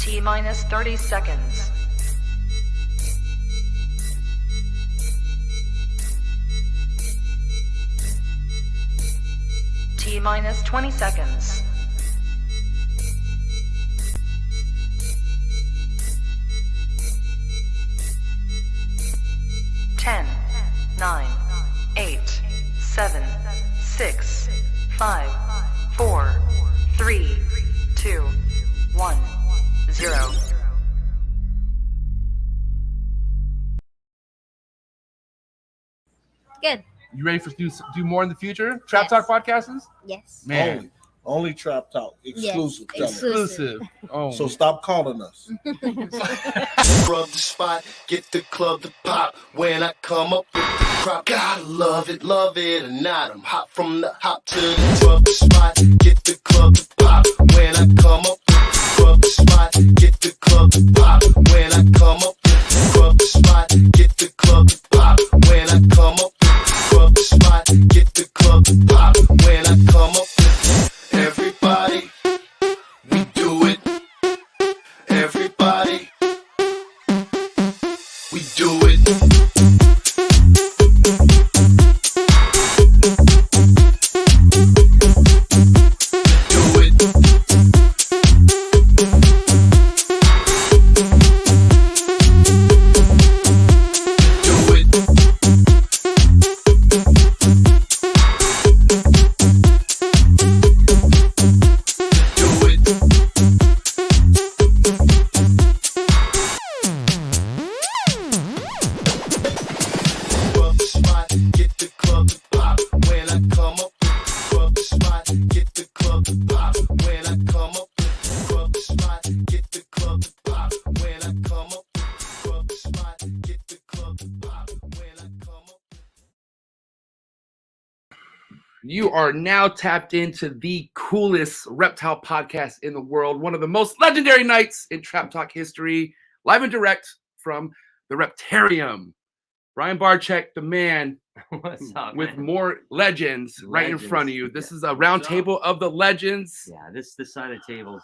T-minus 30 seconds. T-minus 20 seconds. Ten, 9, 8, 7, 6, 5, 4, 3, 2, 1, 0. Good. You ready for do more in the future? Trap Talk podcasts? Yes. Man, Only Trap Talk. Exclusive. Yes. exclusive. Oh, So stop calling us. Rub the spot, get the club to pop. When I come up with the crop, gotta love it or not. I'm hot from the hop to the rub the spot, get the club to pop. When I come up with the rub the spot, get the club to pop. When I come up with the rub the spot, get the club to pop. When I come up with the rub the spot, get the club to pop. When I come up with everybody, we do it. Everybody, we do it. Do it. Do it. Do it. Rub the spot, get the club to pop. When I come up with the rub the spot, get the club to pop. When I come up with the rub the spot, get the club to pop. When I come up with the rub the spot, get the club to pop. When I come up. you are now tapped into the coolest reptile podcast in the world. One of the most legendary nights in Trap Talk history. Live and direct from the Reptarium. Brian Barczyk, the man What's up, with man? more legends right in front of you. This is a round table of the legends. Yeah, this side of the table's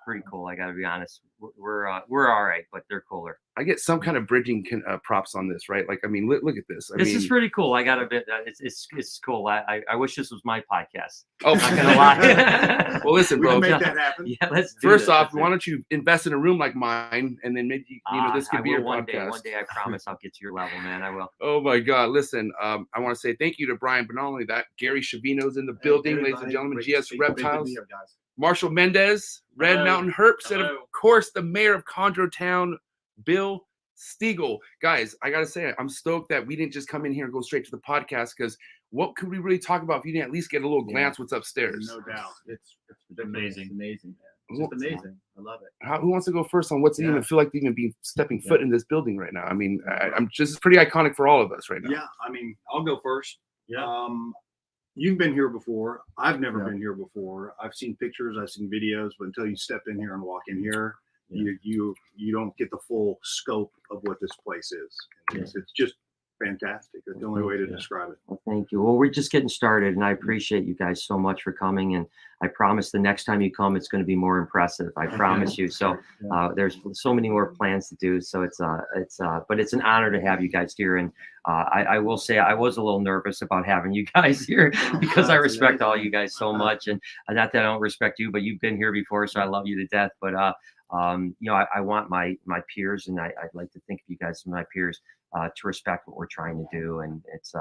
pretty cool. I got to be honest. We're all right, but they're cooler. I get some kind of bridging props on this, right? Like, I mean, look at this. This is pretty cool. I got a bit. It's cool. I wish this was my podcast. Oh, I'm not gonna lie. Well, listen, bro. Make that happen. Yeah, let's do First this. off, Let's why do it. don't you invest in a room like mine, and then maybe this could I be will your one podcast. day. One day, I promise I'll get to your level, man. I will. Oh my God! Listen, I want to say thank you to Brian, but not only that, Gary Shavino's in the building, ladies and gentlemen. GS Reptiles, Marshall Mendez, Red Hello. Mountain Herps, and of Hello. course the mayor of Condro Town, Bill Stiegel. Guys, I gotta say, I'm stoked that we didn't just come in here and go straight to the podcast, because what could we really talk about if you didn't at least get a little glance what's upstairs? No doubt. It's amazing. Amazing, man. Well, It's just amazing. I love it. who wants to go first on what's it even feel like to even be stepping foot in this building right now? I mean, I'm just it's pretty iconic for all of us right now. Yeah, I mean, I'll go first. Yeah. You've been here before. I've never been here before. I've seen pictures, I've seen videos, but until you step in here and walk in here, you don't get the full scope of what this place is. And it's just fantastic. That's the only way to describe it. Well, thank you. Well, we're just getting started, and I appreciate you guys so much for coming. And I promise the next time you come, it's going to be more impressive. I promise you. So there's so many more plans to do. So but it's an honor to have you guys here. And I will say I was a little nervous about having you guys here because I respect all you guys so much. And not that I don't respect you, but you've been here before, so I love you to death. But I want my peers, and I'd like to think of you guys as my peers, to respect what we're trying to do. And it's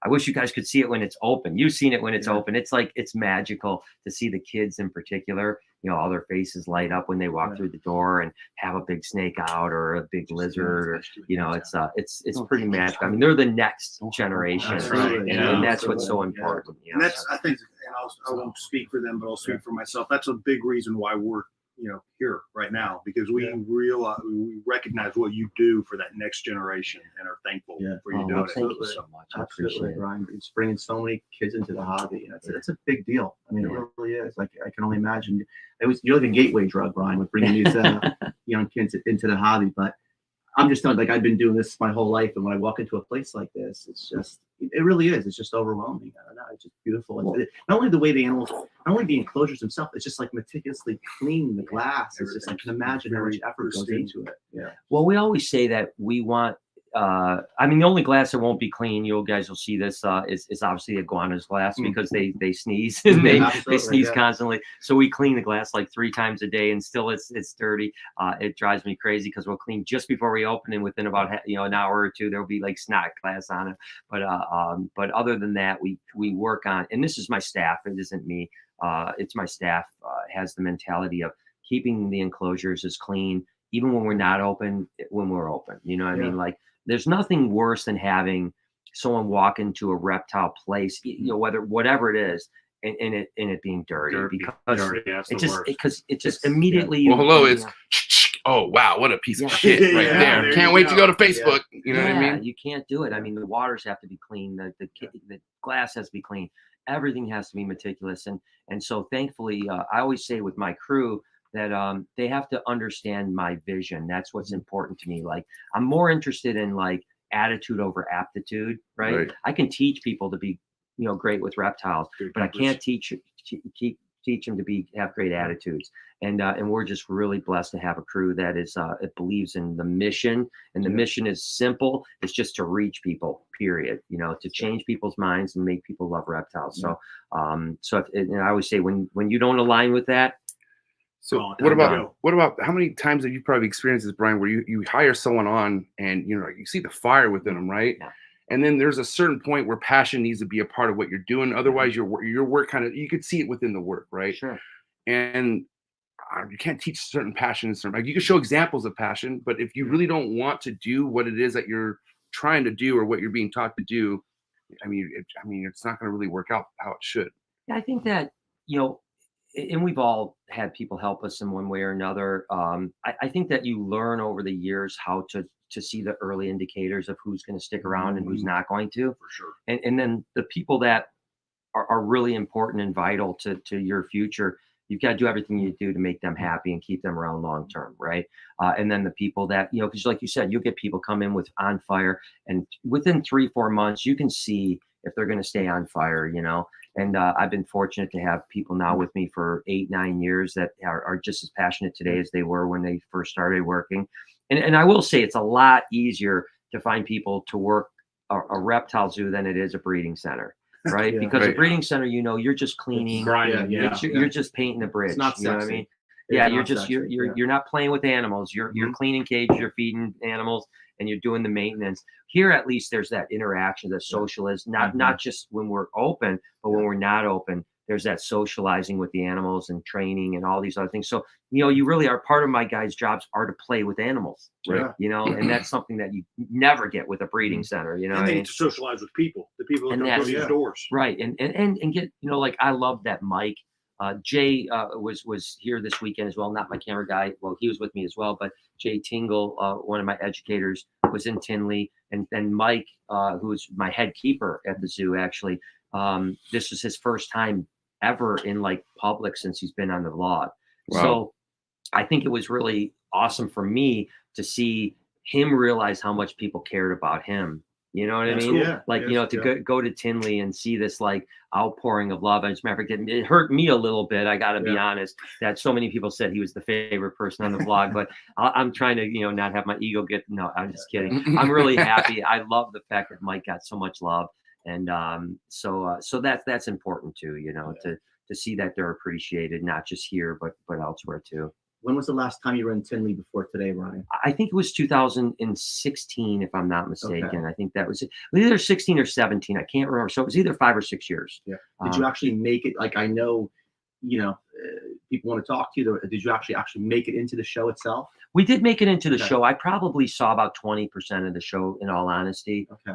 I wish you guys could see it when it's open. You've seen it when it's open. It's like, it's magical to see the kids in particular, all their faces light up when they walk through the door and have a big snake out or a big lizard, or it's pretty magical. I mean, they're the next generation. That's right. And that's what's so important. And that's, I think, and I won't speak for them, but I'll speak for myself. That's a big reason why we're here right now, because we recognize what you do for that next generation and are thankful for you doing it. Thank you so much. I appreciate it. Brian. It's bringing so many kids into the hobby. It's a big deal. I mean, it really is. Like, I can only imagine. You're like a gateway drug, Brian, with bringing these young kids into the hobby. But I'm just not like, I've been doing this my whole life, and when I walk into a place like this, it's just it really is. It's just overwhelming. I don't know. It's just beautiful. Not only the way the animals, not only the enclosures themselves, it's just like meticulously cleaning the glass. It's just, I can imagine how much effort goes into it. Yeah. Well, we always say that we want, I mean, the only glass that won't be clean, you guys will see this, is obviously iguana's glass, because they sneeze and they sneeze constantly. So we clean the glass like 3 times a day, and still it's dirty. It drives me crazy because we'll clean just before we open, and within about an hour or two there'll be like snot glass on it. But other than that, we work on, and this is my staff. It isn't me. It's my staff has the mentality of keeping the enclosures as clean, even when we're not open, when we're open. You know what I mean? Like, there's nothing worse than having someone walk into a reptile place, whatever it is, and it being dirty, because it just immediately. Well, hello, it's oh wow, what a piece of shit right there. Can't wait to go to Facebook. You know what I mean? You can't do it. I mean, the waters have to be clean. The glass has to be clean. Everything has to be meticulous. And so thankfully, I always say with my crew that they have to understand my vision. That's what's important to me. Like, I'm more interested in like attitude over aptitude, right? I can teach people to be, great with reptiles, but I can't teach them to have great attitudes. And we're just really blessed to have a crew that is it believes in the mission, and the mission is simple. It's just to reach people, period. To change people's minds and make people love reptiles. So I always say when you don't align with that. So what about how many times have you probably experienced this, Brian, where you hire someone on and you see the fire within them, right? Yeah. And then there's a certain point where passion needs to be a part of what you're doing. Otherwise, your work kind of, you could see it within the work, right? Sure. And you can't teach certain passions. Like, you can show examples of passion, but if you really don't want to do what it is that you're trying to do or what you're being taught to do, I mean, it's not going to really work out how it should. Yeah, I think that and we've all had people help us in one way or another. I think that you learn over the years how to see the early indicators of who's going to stick around and who's not going to. For sure. And then the people that are really important and vital to your future, you've got to do everything you do to make them happy and keep them around long term, right? And then the people that, because like you said, you'll get people come in with on fire, and within 3-4 months, you can see if they're going to stay on fire, And I've been fortunate to have people now with me for 8-9 years that are just as passionate today as they were when they first started working. And I will say it's a lot easier to find people to work a reptile zoo than it is a breeding center, right? Because a breeding center, you're just cleaning, you're just painting the bridge. It's not you know what I mean? You're not playing with animals. You're cleaning cages, you're feeding animals, and you're doing the maintenance. Here, at least, there's that interaction, that socialism, not just when we're open, but when we're not open. There's that socializing with the animals and training and all these other things. So, you really are, part of my guys' jobs are to play with animals, right? And that's something that you never get with a breeding center, And they need to socialize with people, the people that come through these doors. Right. And get, like, I love that Mike. Jay was here this weekend as well, not my camera guy. Well, he was with me as well, but Jay Tingle, one of my educators, was in Tinley. And then Mike, who's my head keeper at the zoo, actually, this was his first time ever in like public since he's been on the vlog. Wow. So I think it was really awesome for me to see him realize how much people cared about him. You know what I mean? Cool. Like, go to Tinley and see this like outpouring of love. And as a matter of fact, it hurt me a little bit. I got to be honest, that so many people said he was the favorite person on the vlog, but I'm trying to, not have my ego get, no, I'm just kidding. I'm really happy. I love the fact that Mike got so much love. And so that's important too, to see that they're appreciated, not just here, but elsewhere too. When was the last time you were in Tinley before today, Ryan? I think it was 2016, if I'm not mistaken. Okay. I think that was either 16 or 17. I can't remember. So it was either 5 or 6 years. Yeah. Did you actually make it? Like, I know, people want to talk to you. Did you actually make it into the show itself? We did make it into the show. I probably saw about 20% of the show, in all honesty. Okay.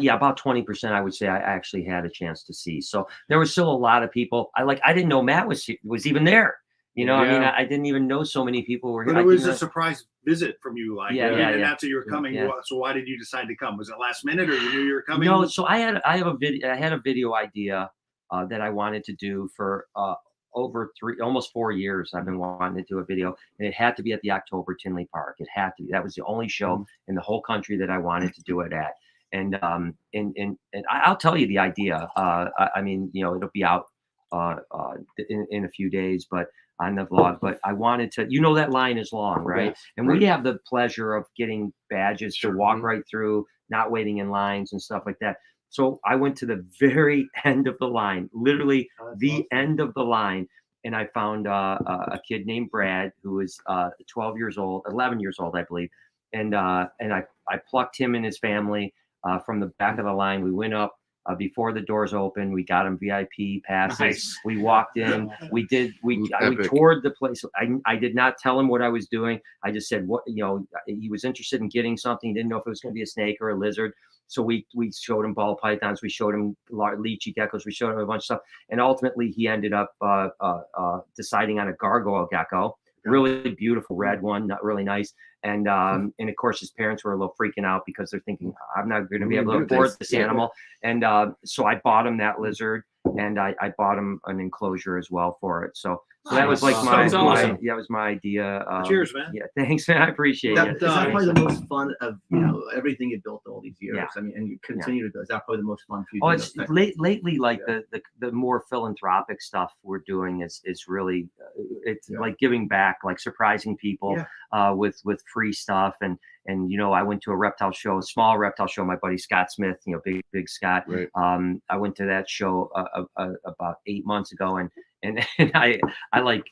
About 20%, I would say I actually had a chance to see. So there was still a lot of people. I didn't know Matt was even there. I mean, I didn't even know so many people were here. But it was a surprise visit from you, like, and that's why you were coming. Yeah. So why did you decide to come? Was it last minute, or you knew you were coming? No, so I had a video idea that I wanted to do for over almost 4 years. I've been wanting to do a video, and it had to be at the October Tinley Park. It had to be. That was the only show in the whole country that I wanted to do it at. And I'll tell you the idea. I mean, you know, it'll be out in a few days, but on the vlog. But I wanted to, you know, that line is long, right? Yes, and we have the pleasure of getting badges to walk right through, not waiting in lines and stuff like that. So I went to the very end of the line, literally the end of the line. And I found a kid named Brad, who was 11 years old, I believe. And I plucked him and his family from the back of the line. We went up before the doors opened. We got him VIP passes. Nice. We walked in. We toured the place. I did not tell him what I was doing. I just said, what, you know, he was interested in getting something. He didn't know if it was going to be a snake or a lizard. So we showed him ball pythons. We showed him lychee geckos. We showed him a bunch of stuff. And ultimately, he ended up deciding on a gargoyle gecko. Really beautiful red one, not really nice. And of course, his parents were a little freaking out because they're thinking, I'm not going to be able to afford this animal. And so I bought him that lizard, and I bought him an enclosure as well for it. So that was like awesome. that was my idea. Cheers, man. Yeah, thanks, man. I appreciate That, it. is that probably the most fun of, you know, everything you built all these years? Yeah. I mean, and you continue to go. Is that probably the most fun for you? Oh, to it's do? lately, like the more philanthropic stuff we're doing is really it's like giving back, like surprising people with free stuff. And you know, I went to a reptile show, a small reptile show. My buddy Scott Smith, you know, big Scott. Right. I went to that show about 8 months ago, and I like,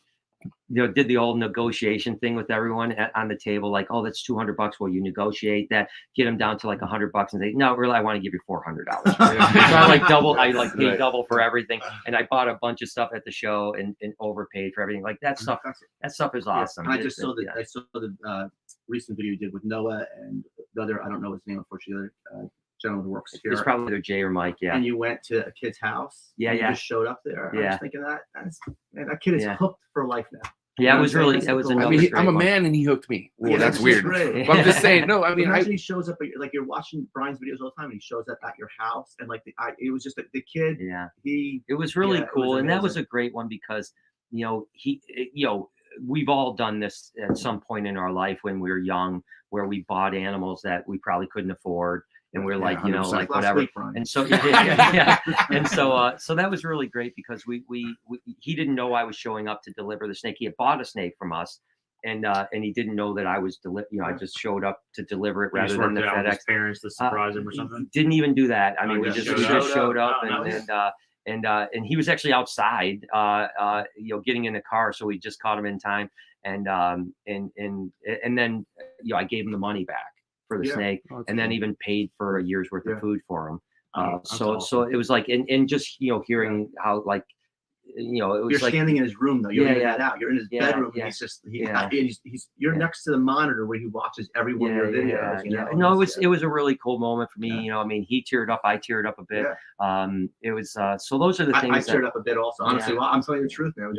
you know, did the old negotiation thing with everyone on the table, like, oh, that's $200. Well, you negotiate that, get them down to like $100, and say, no, really, I want to give you $400. So I paid double for everything, and I bought a bunch of stuff at the show and overpaid for everything. Like that stuff. That stuff is awesome. And I just saw the recent video you did with Noah and the other, I don't know his name, unfortunately, the other gentleman who works here. It's probably either Jay or Mike. Yeah. And you went to a kid's house. Yeah, and yeah. You just showed up there. Yeah. I was thinking that kid is hooked for life now. Yeah, it was really, That's it was cool. another I mean, great I'm a one. man and he hooked me. Well, Yeah, that's that's weird. great. But I'm just saying, no, I mean, imagine he shows up, like you're watching Brian's videos all the time, and he shows up at your house, and like it was just the kid. Yeah. It was really it cool. was And that was amazing. a great one because, you know, we've all done this at some point in our life when we were young, where we bought animals that we probably couldn't afford. And we're like, you know, 100%. like Last whatever. week, Brian. And so, yeah. And so that was really great because he didn't know I was showing up to deliver the snake. He had bought a snake from us, and he didn't know that I was I just showed up to deliver it rather than the FedEx. Parents to surprise him or something. Didn't even do that. I mean, we just just showed up, Oh, and nice. he was actually outside, you know, getting in the car, so we just caught him in time, and then you know, I gave him the money back for the snake, and then even paid for a year's worth of food for him. So it was like, and just, you know, hearing how, like, you know, it was You're like standing in his room though. You're in that out. You're in his bedroom. Yeah. And he's just you're next to the monitor where he watches every one of your videos. You know? No, it was a really cool moment for me. You know, I mean, he teared up, I teared up a bit. It was so those are the things I teared up a bit also. Honestly, well, I'm telling you the truth, man.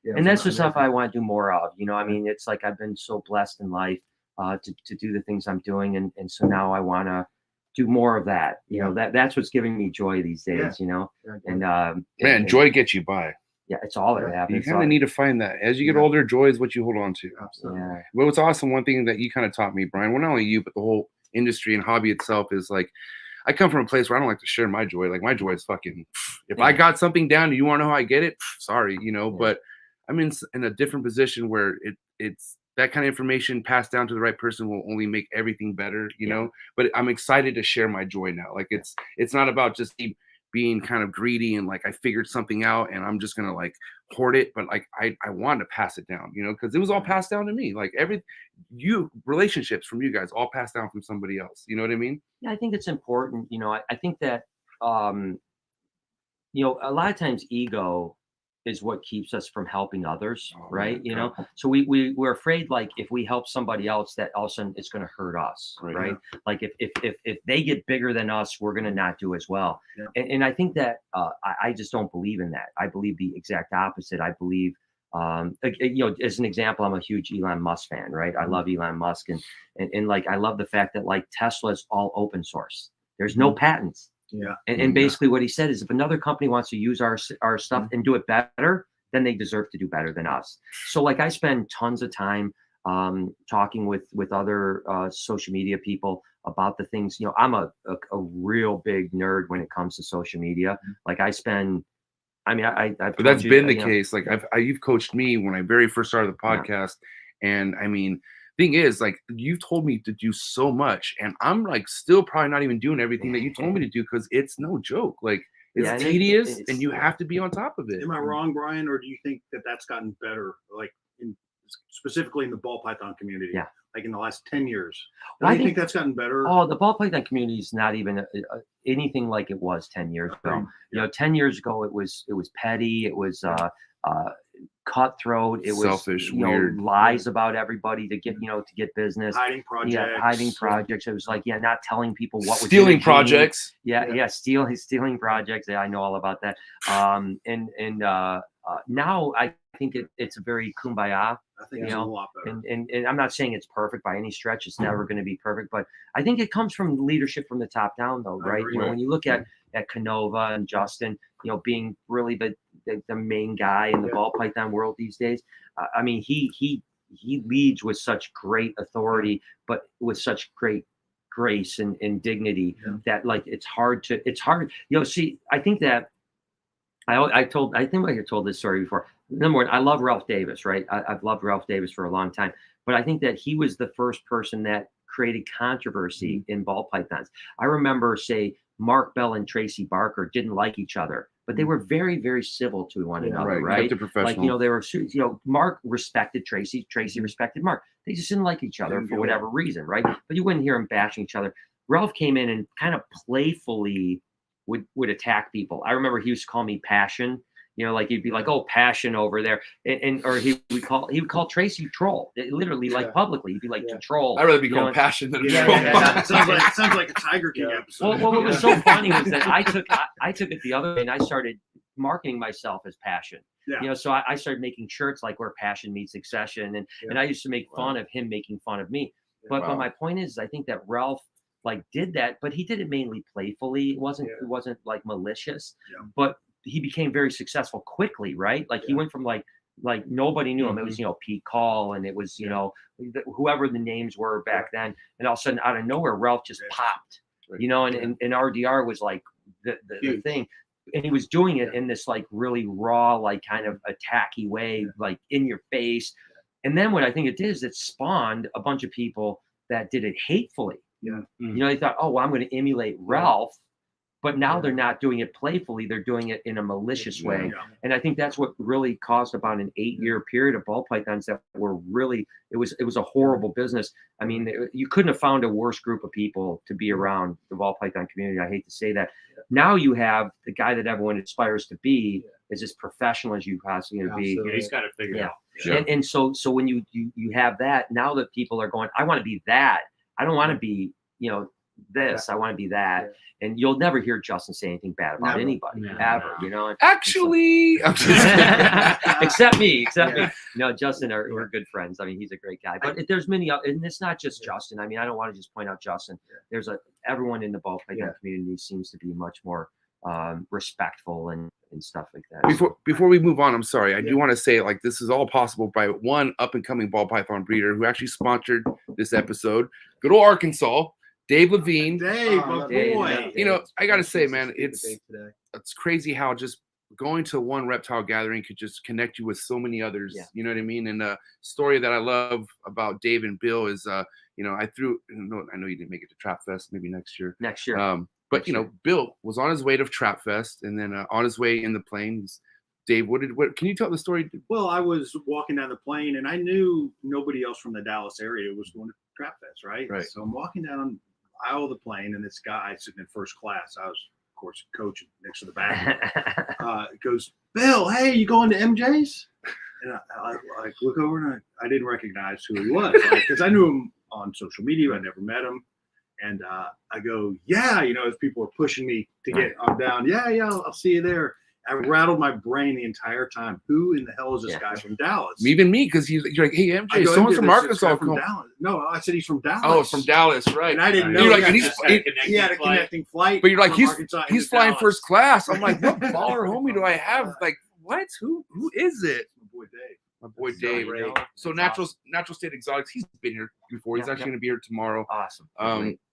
And that's the stuff I want to do more of. You know, I mean, it's like I've been so blessed in life to do the things I'm doing, and so now I want to do more of that. You know, that's what's giving me joy these days. You know, and man, joy gets you by. Yeah, it's all that happens. You kind of need to find that as you get older. Joy is what you hold on to. Absolutely. Yeah. Well, what's awesome, one thing that you kind of taught me, Brian, well, not only you, but the whole industry and hobby itself is like, I come from a place where I don't like to share my joy. Like my joy is fucking, if I got something down and you want to know how I get it, sorry, you know, but I'm in a different position where it's that kind of information passed down to the right person will only make everything better, you know, but I'm excited to share my joy now. Like it's not about just being kind of greedy and like I figured something out and I'm just gonna like hoard it, but like I wanted to pass it down, you know, because it was all passed down to me. Like relationships from you guys all passed down from somebody else. You know what I mean? Yeah, I think it's important. You know, I think that you know, a lot of times ego is what keeps us from helping others, right? You know, so we're afraid, like if we help somebody else, that all of a sudden it's going to hurt us, right? Like if they get bigger than us, we're going to not do as well. And I think that I just don't believe in that. I believe the exact opposite. I believe, you know, as an example, I'm a huge Elon Musk fan, right? I love Elon Musk, and like I love the fact that like Tesla is all open source. There's no patents. And basically what he said is if another company wants to use our stuff and do it better, then they deserve to do better than us. So like I spend tons of time talking with other social media people about the things. I'm a real big nerd when it comes to social media. Like I spend. I mean, I've but that's told been you, the case. Like you've coached me when I very first started the podcast, and I mean, thing is, like you've told me to do so much, and I'm like still probably not even doing everything that you told me to do because it's no joke. Like it's tedious, and you have to be on top of it. Am I wrong, Brian, or do you think that that's gotten better? Like specifically in the ball python community? Yeah. Like in the last 10 years. Well, I think that's gotten better. Oh, the ball python community is not even anything like it was 10 years ago. 10 years ago, it was petty. It was cutthroat. It was selfish, weird lies about everybody to get business. Hiding projects. Yeah, hiding projects. It was like, not telling people what was stealing projects. Stealing projects. Yeah, I know all about that. Now I think it's a very kumbaya. I think it's a lot better. And I'm not saying it's perfect by any stretch. It's never going to be perfect, but I think it comes from leadership from the top down, though, right? When you look at Canova and Justin, being really the main guy in the ball python world these days. I mean, he leads with such great authority, but with such great grace and dignity that like it's hard. See, I think that I think I told this story before. Number one, I love Ralph Davis, right? I've loved Ralph Davis for a long time, but I think that he was the first person that created controversy in ball pythons. I remember, say, Mark Bell and Tracy Barker didn't like each other, but they were very, very civil to one another, right? Like, they were, Mark respected Tracy, Tracy respected Mark. They just didn't like each other for whatever reason, right? But you wouldn't hear them bashing each other. Ralph came in and kind of playfully would attack people. I remember he used to call me Passion. Like he'd be like, "Oh, Passion over there," or he would call Tracy Troll. Literally, like publicly, he'd be like, "Troll." I'd rather be called Passion than Troll. Sounds like a Tiger King episode. Well, what was so funny was that I took it the other way, and I started marketing myself as Passion. So I started making shirts like where Passion meets Succession, and I used to make fun of him making fun of me. But my point is, I think that Ralph did that, but he did it mainly playfully. It wasn't like malicious, but he became very successful quickly, right? Like he went from like nobody knew him. It was, Pete Call, and it was, whoever the names were back then. And all of a sudden, out of nowhere, Ralph just popped, and RDR was like the thing. And he was doing it in this like really raw, like kind of attacky way, like in your face. And then what I think it did is it spawned a bunch of people that did it hatefully. They thought, oh, well, I'm going to emulate Ralph. But now they're not doing it playfully. They're doing it in a malicious way. And I think that's what really caused about an 8-year period of ball pythons that were really, it was a horrible business. I mean, you couldn't have found a worse group of people to be around the ball python community. I hate to say that. Now you have the guy that everyone aspires to be is as professional as you possibly can be. Yeah, he's got it figured out. And so when you have that, now that people are going, I want to be that. I don't want to be, this. I want to be that. And you'll never hear Justin say anything bad about anybody ever, Actually, except me. No, Justin, we're good friends. I mean, he's a great guy. But there's many, and it's not just Justin. I mean, I don't want to just point out Justin. There's everyone in the ball python community seems to be much more respectful and stuff like that. Before we move on, I'm sorry. I do want to say this is all possible by one up and coming ball python breeder who actually sponsored this episode. Good old Arkansas. Dave Levine. Dave, my boy. I got to say, man, it's crazy how just going to one reptile gathering could just connect you with so many others. You know what I mean? And the story that I love about Dave and Bill is, I know you didn't make it to Trap Fest, maybe next year. But Bill was on his way to Trap Fest, and then on his way in the plane, Dave, what can you tell the story? Well, I was walking down the plane, and I knew nobody else from the Dallas area was going to Trap Fest, right? So I'm walking down aisle of the plane, and this guy sitting in first class, I was of course coaching next to the back, goes, "Bill, hey, you going to MJ's?" And I look over, and I didn't recognize who he was, because I knew him on social media. I never met him. And I go, "Yeah," as people were pushing me to get on down. Yeah, I'll see you there. I rattled my brain the entire time. Who in the hell is this guy from Dallas? Even me, because you're like, "Hey, MJ, someone from Arkansas." From Dallas. No, I said he's from Dallas. Oh, from Dallas, right? And I didn't know. You're like, he had a connecting flight. But you're like, he's flying first class. I'm like, what baller homie do I have? Like, what? Who is it? My boy Dave. My boy So, Dave. you know, So it's natural state exotics. He's been here before. He's Yeah, actually yeah. going to be here tomorrow. awesome.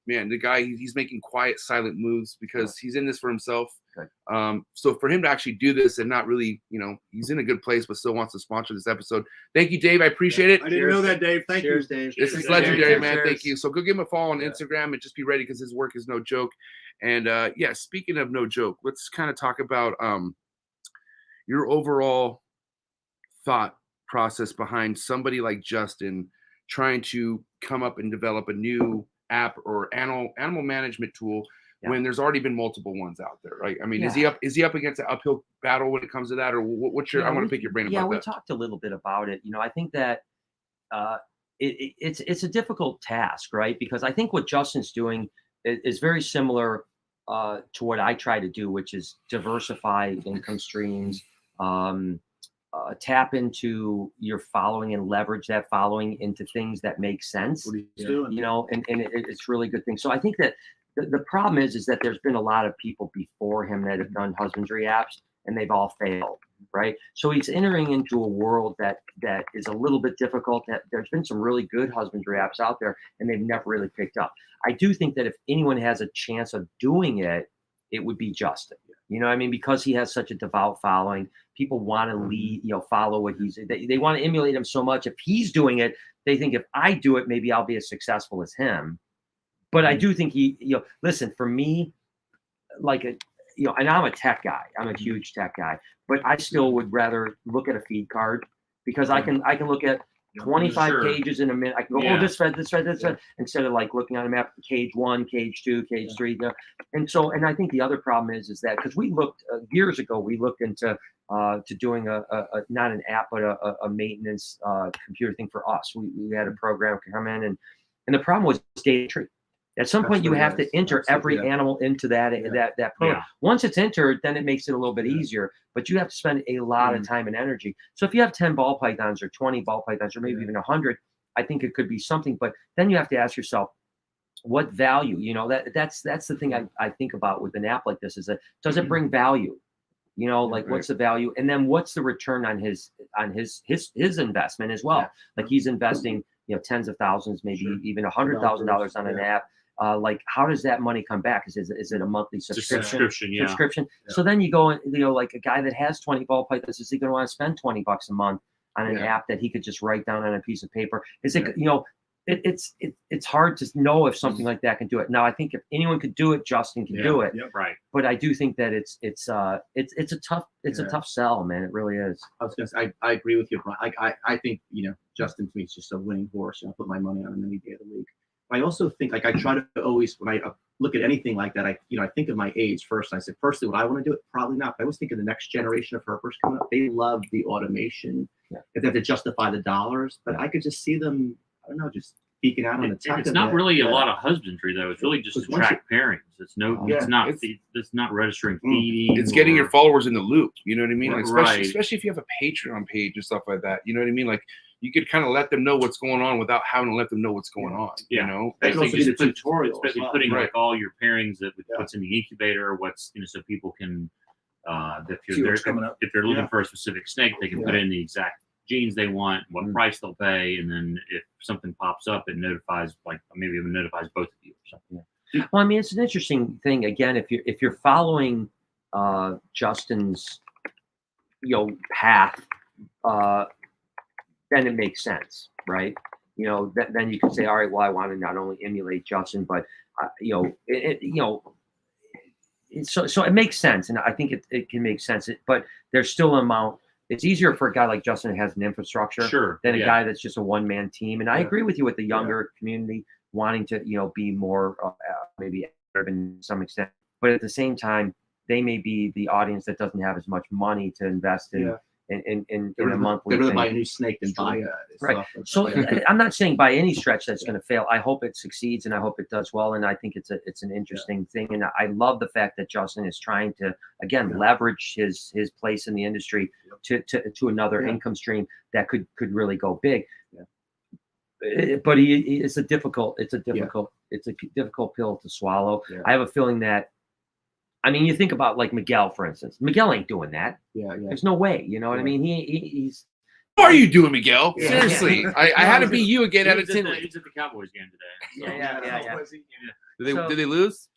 Man, the guy, he's making quiet, silent moves because he's in this for himself. Good. So for him to actually do this and not really, he's in a good place, but still wants to sponsor this episode. Thank you, Dave. I appreciate it. I didn't know that, Dave. Thank Cheers, you. Dave. This is Cheers. legendary, Cheers. man. Cheers. Thank you. So go give him a follow on Instagram and just be ready because his work is no joke. And speaking of no joke, let's kind of talk about your overall thought process behind somebody like Justin trying to come up and develop a new app or animal management tool when there's already been multiple ones out there, right? I mean, is he up against an uphill battle when it comes to that, or what's your? I want to pick your brain about that. Yeah, we talked a little bit about it. I think that it's a difficult task, right? Because I think what Justin's doing is very similar to what I try to do, which is diversify income streams, tap into your following and leverage that following into things that make sense. What he's doing. And it's really good thing. So I think that the problem is that there's been a lot of people before him that have done husbandry apps and they've all failed, right? So he's entering into a world that is a little bit difficult. That there's been some really good husbandry apps out there and they've never really picked up. I do think that if anyone has a chance of doing it, it would be Justin. You know what I mean? Because he has such a devout following, people want to lead, follow what he's, they want to emulate him so much. If he's doing it, they think if I do it, maybe I'll be as successful as him. But I do think listen, for me, and I'm a tech guy, I'm a huge tech guy, but I still would rather look at a feed card because I can look at 25 cages in a minute. I can go, this fed, instead of like looking on a map, cage 1, cage 2, cage 3. And I think the other problem is that because we looked years ago, we looked into to doing a not an app, but a maintenance computer thing for us. We had a program come in and the problem was data entry. At some point, you have to enter every animal into that program. Yeah. Once it's entered, then it makes it a little bit easier, but you have to spend a lot of time and energy. So if you have 10 ball pythons or 20 ball pythons or maybe even 100, I think it could be something. But then you have to ask yourself, what value? That's the thing I think about with an app like this is that does it bring value? What's the value? And then what's the return on his investment as well? Like he's investing, tens of thousands, maybe even $100,000 on an app. How does that money come back? Is it a monthly subscription? Subscription. So then you go and like a guy that has 20 ball pythons, is he going to want to spend $20 a month on an app that he could just write down on a piece of paper? Is it it's hard to know if something like that can do it. Now I think if anyone could do it, Justin can do it. Yeah, right. But I do think that it's a tough sell, man. It really is. I was gonna say, I agree with you, Brian. I think Justin to me is just a winning horse. I put my money on him any day of the week. I also think I try to always, when I look at anything like that, I think of my age first. And I said, firstly, would I want to do it? Probably not. But I always think of the next generation of herpers coming up. They love the automation. If they have to justify the dollars, but I could just see them, I don't know, just geeking out on the tech. It's not really a lot of husbandry though. It's really just to track pairings. It's not registering feeding. It's getting your followers in the loop. You know what I mean? Right. Especially if you have a Patreon page and stuff like that. You know what I mean? Like you could kind of let them know what's going on without having to let them know what's going on. Yeah. That can also be the tutorials. Especially well. putting like all your pairings what's in the incubator, what's so people can if they're looking for a specific snake, they can put in the exact genes they want, what price they'll pay, and then if something pops up, it notifies maybe even notifies both of you or something. Yeah. Well, I mean, it's an interesting thing. Again, if you're following Justin's path, then it makes sense, right? Then you can say, all right, well, I want to not only emulate Justin, but so it makes sense, and I think it can make sense. But there's still an amount. It's easier for a guy like Justin who has an infrastructure than a guy that's just a one-man team. And I agree with you with the younger community wanting to, be more maybe urban to some extent. But at the same time, they may be the audience that doesn't have as much money to invest in a monthly thing. They'd rather thing. buy a new snake than buy right. So I'm not saying by any stretch that's going to fail. I hope it succeeds and I hope it does well. And I think it's an interesting thing. And I love the fact that Justin is trying to, again, leverage his place in the industry to another income stream that could really go big. But it's a difficult pill to swallow. I have a feeling that, I mean, you think about like Miguel, for instance. Miguel ain't doing that. There's no way. You know what I mean? He's are you doing, Miguel? Yeah. Seriously, I had to be you again He at a was at the Tinley. Cowboys game today. So. Yeah. Did they lose?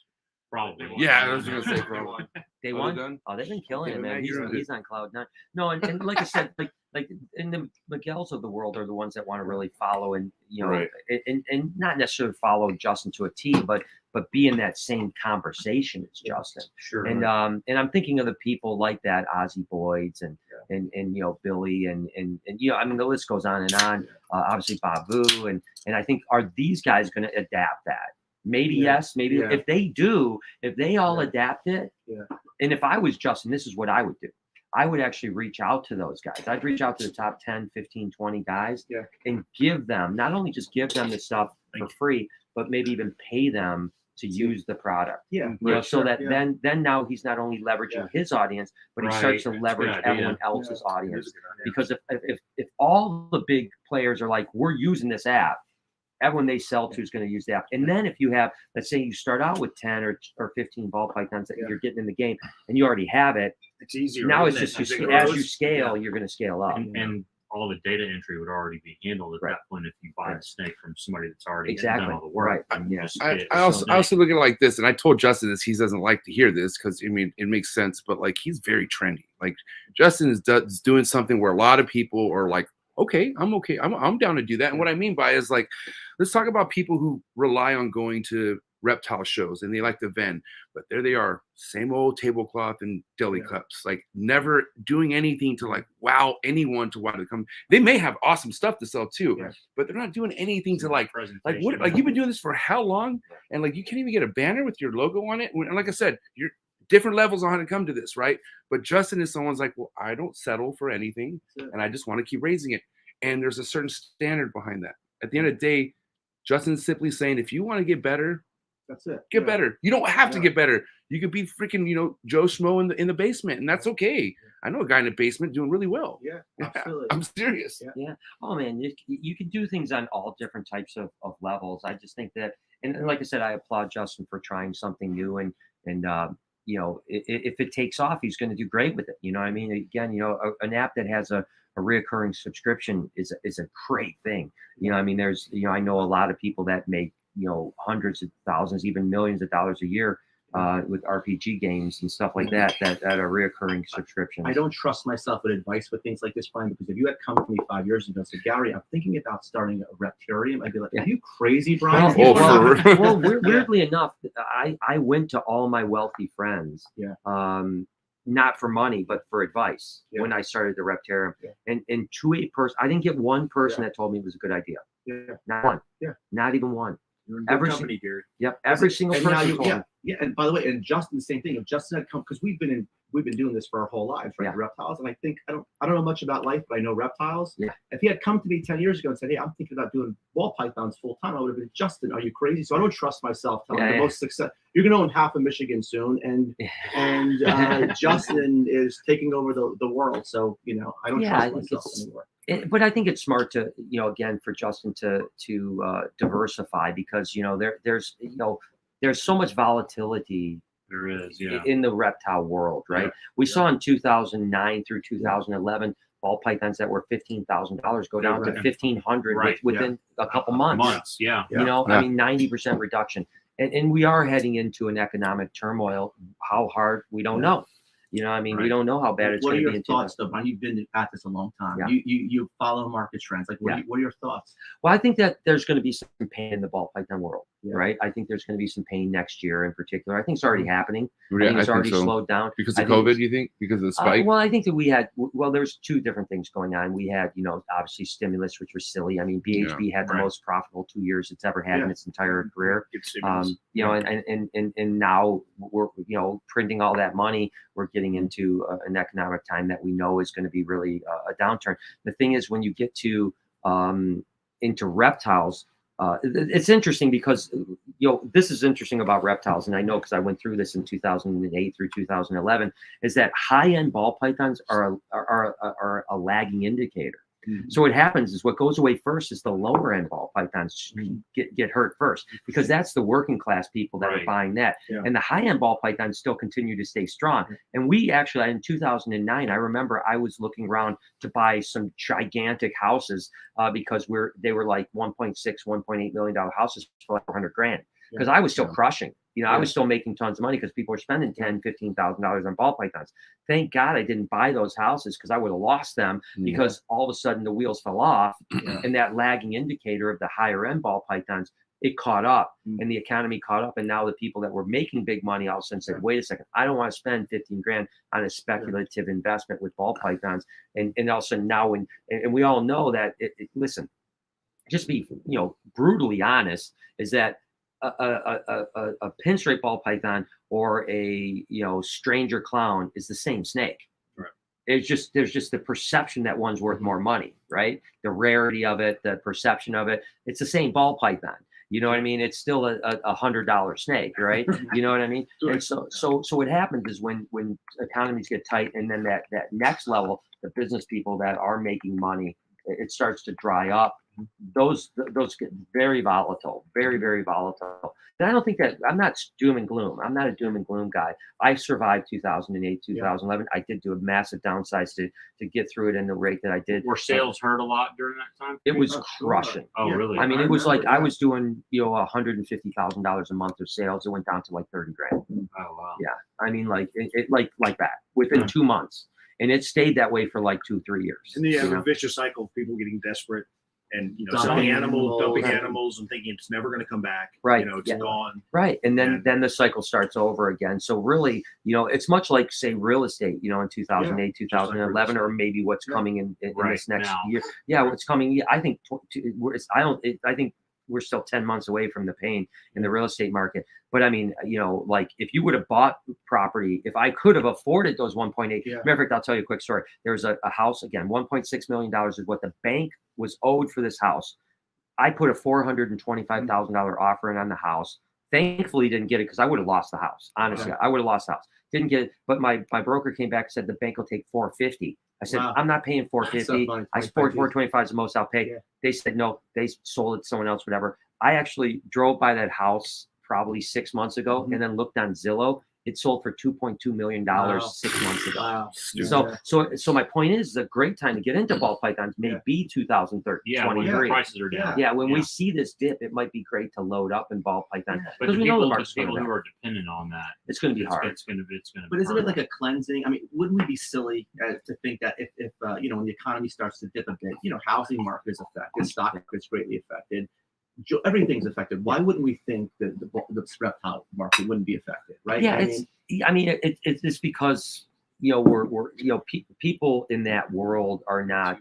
Probably. Yeah, I was gonna say probably. They Oh, won. they're done? Oh, they've been killing Okay, it, well, man. now you're He's on cloud nine. No, and like I said, like in the Miguels of the world are the ones that want to really follow and Right. and not necessarily follow Justin to a T, but be in that same conversation as Justin. Sure. And I'm thinking of the people like that, Ozzy Boyds and Billy and I mean the list goes on and on. Obviously Babu and I think are these guys going to adapt that? Maybe yes, maybe if they do, if they all adapt it, and if I was Justin, this is what I would do. I would actually reach out to those guys. I'd reach out to the top 10, 15, 20 guys and give them, not only just give them the stuff for free, but maybe even pay them to use the product. So that then now he's not only leveraging his audience, but he starts to leverage everyone else's audience. Because if all the big players are like, we're using this app, everyone they sell to is going to use the app. And then if you have, let's say you start out with 10 or 15 ball pythons that you're getting in the game and you already have it, it's easier. Now it's just as you scale, you're going to scale up. And all the data entry would already be handled at that point if you buy the snake from somebody that's already done all the work. I also look at it like this, and I told Justin this. He doesn't like to hear this because I mean it makes sense, but like he's very trendy. Like Justin is doing something where a lot of people are like, okay, I'm down to do that. And what I mean by is like, let's talk about people who rely on going to reptile shows and they like to vend, but there they are, same old tablecloth and deli cups, like never doing anything to like wow anyone to want to come. They may have awesome stuff to sell too, but they're not doing anything to like what, like you've been doing this for how long? And like you can't even get a banner with your logo on it. And like I said, you're different levels on how to come to this, right? But Justin is someone's like, well, I don't settle for anything and I just want to keep raising it. And there's a certain standard behind that. At the end of the day, Justin's simply saying, if you want to get better, that's it. Get better. You don't have to get better. You could be freaking, Joe Schmo in the basement, and that's okay. I know a guy in the basement doing really well. Yeah, absolutely. I'm serious. Yeah. Oh man, you can do things on all different types of levels. I just think that, and like I said, I applaud Justin for trying something new, and if it takes off, he's going to do great with it. You know what I mean? Again, an app that has a reoccurring subscription is a great thing. You know, I mean, there's, I know a lot of people that make, hundreds of thousands, even millions of dollars a year with RPG games and stuff like that are reoccurring subscriptions. I don't trust myself with advice with things like this, Brian, because if you had come to me 5 years ago and said, Gary, I'm thinking about starting a reptarium, I'd be like, are you crazy, Brian? Well, weirdly enough, I went to all my wealthy friends. Not for money, but for advice when I started the Reptarium. And to a person, I didn't get one person that told me it was a good idea. Not one. Not even one. You're in good company, Gary. Every single person told me. Yeah, and by the way, and Justin, the same thing. If Justin had come, because we've been doing this for our whole lives, right? Reptiles, and I think I don't know much about life, but I know reptiles. If he had come to me 10 years ago and said, "Hey, I'm thinking about doing ball pythons full time," I would have been, Justin, are you crazy? So I don't trust myself telling the most success. You're going to own half of Michigan soon, and Justin is taking over the world. So I don't trust myself anymore. But I think it's smart to, again, for Justin to diversify, because there's so much volatility. There is, in the reptile world, right? We saw in 2009 through 2011 ball pythons that were $15,000 go down to $1,500 within a couple months. I mean, 90% reduction, and we are heading into an economic turmoil. How hard, we don't know. We don't know how bad it's going to be. What are your thoughts, though? Brian, you've been at this a long time. You follow market trends. Like, what are your thoughts? Well, I think that there's going to be some pain in the ball python world, right? I think there's going to be some pain next year in particular. I think it's already happening. I think it's already slowed down. Because of COVID, you think? Because of the spike? Well, I think that there's two different things going on. We had, obviously stimulus, which was silly. I mean, BHB had the most profitable 2 years it's ever had in its entire career. And now we're, printing all that money. We're getting into an economic time that we know is going to be really a downturn. The thing is, when you get to into reptiles, it's interesting because this is interesting about reptiles, and I know because I went through this in 2008 through 2011. Is that high-end ball pythons are a lagging indicator. So what happens is what goes away first is the lower end ball pythons get hurt first, because that's the working class people that are buying that. And the high end ball pythons still continue to stay strong. And we actually, in 2009, I remember I was looking around to buy some gigantic houses because they were like $1.6-1.8 million houses for like $400,000, because I was still crushing. I was still making tons of money because people were spending $10,000-15,000 on ball pythons. Thank God I didn't buy those houses, because I would have lost them, because all of a sudden the wheels fell off and that lagging indicator of the higher end ball pythons, it caught up and the economy caught up. And now the people that were making big money all of a sudden said, wait a second, I don't want to spend 15 grand on a speculative investment with ball pythons. And all of a sudden now, and we all know that, listen, just be, brutally honest, is that a pinstripe ball python or a stranger clown is the same snake. Right. There's just the perception that one's worth more money, right? The rarity of it, the perception of it. It's the same ball python. You know what I mean? It's still a $100 snake, right? You know what I mean? And so what happens is when economies get tight, and then that next level, the business people that are making money, it starts to dry up. Those get very volatile, very, very volatile. And I don't think that, I'm not doom and gloom. I'm not a doom and gloom guy. I survived 2008, 2011. I did do a massive downsize to get through it in the rate that I did. Were sales hurt a lot during that time? It was crushing. Oh, really? I mean, it was like I was doing, $150,000 a month of sales. It went down to like 30 grand. Oh, wow. Yeah. I mean, like like that within 2 months. And it stayed that way for like 2-3 years. And then you have a vicious cycle of people getting desperate and dumping animals and thinking it's never going to come back. Right. It's gone. Right. And then the cycle starts over again. So really, it's much like, say, real estate, in 2008, 2011, or maybe what's coming in this next year. Yeah, what's coming. I think I think we're still 10 months away from the pain in the real estate market. But I mean, like if you would have bought property, if I could have afforded those 1.8, matter of fact, I'll tell you a quick story. There's a house, again, $1.6 million is what the bank was owed for this house. I put a $425,000 offer in on the house. Thankfully didn't get it, because I would have lost the house. Honestly, I would have lost the house. Didn't get it. But my broker came back and said the bank will take $450,000. I said, I'm not paying $450,000. I support $425,000 is the most I'll pay. They said no. They sold it to someone else, whatever. I actually drove by that house probably 6 months ago and then looked on Zillow. It sold for $2.2 million 6 months ago. Wow. So my point is, a great time to get into ball pythons may be 2023. Yeah, when the prices are down. Yeah, when we see this dip, it might be great to load up in ball python. But the people who are dependent on that, it's going to be hard. It's going to be. But isn't it like a cleansing? I mean, wouldn't we be silly to think that if when the economy starts to dip a bit, housing market is affected, stock market is greatly affected. Everything's affected. Why wouldn't we think that the reptile market wouldn't be affected, right? Yeah, it's because we're people in that world are not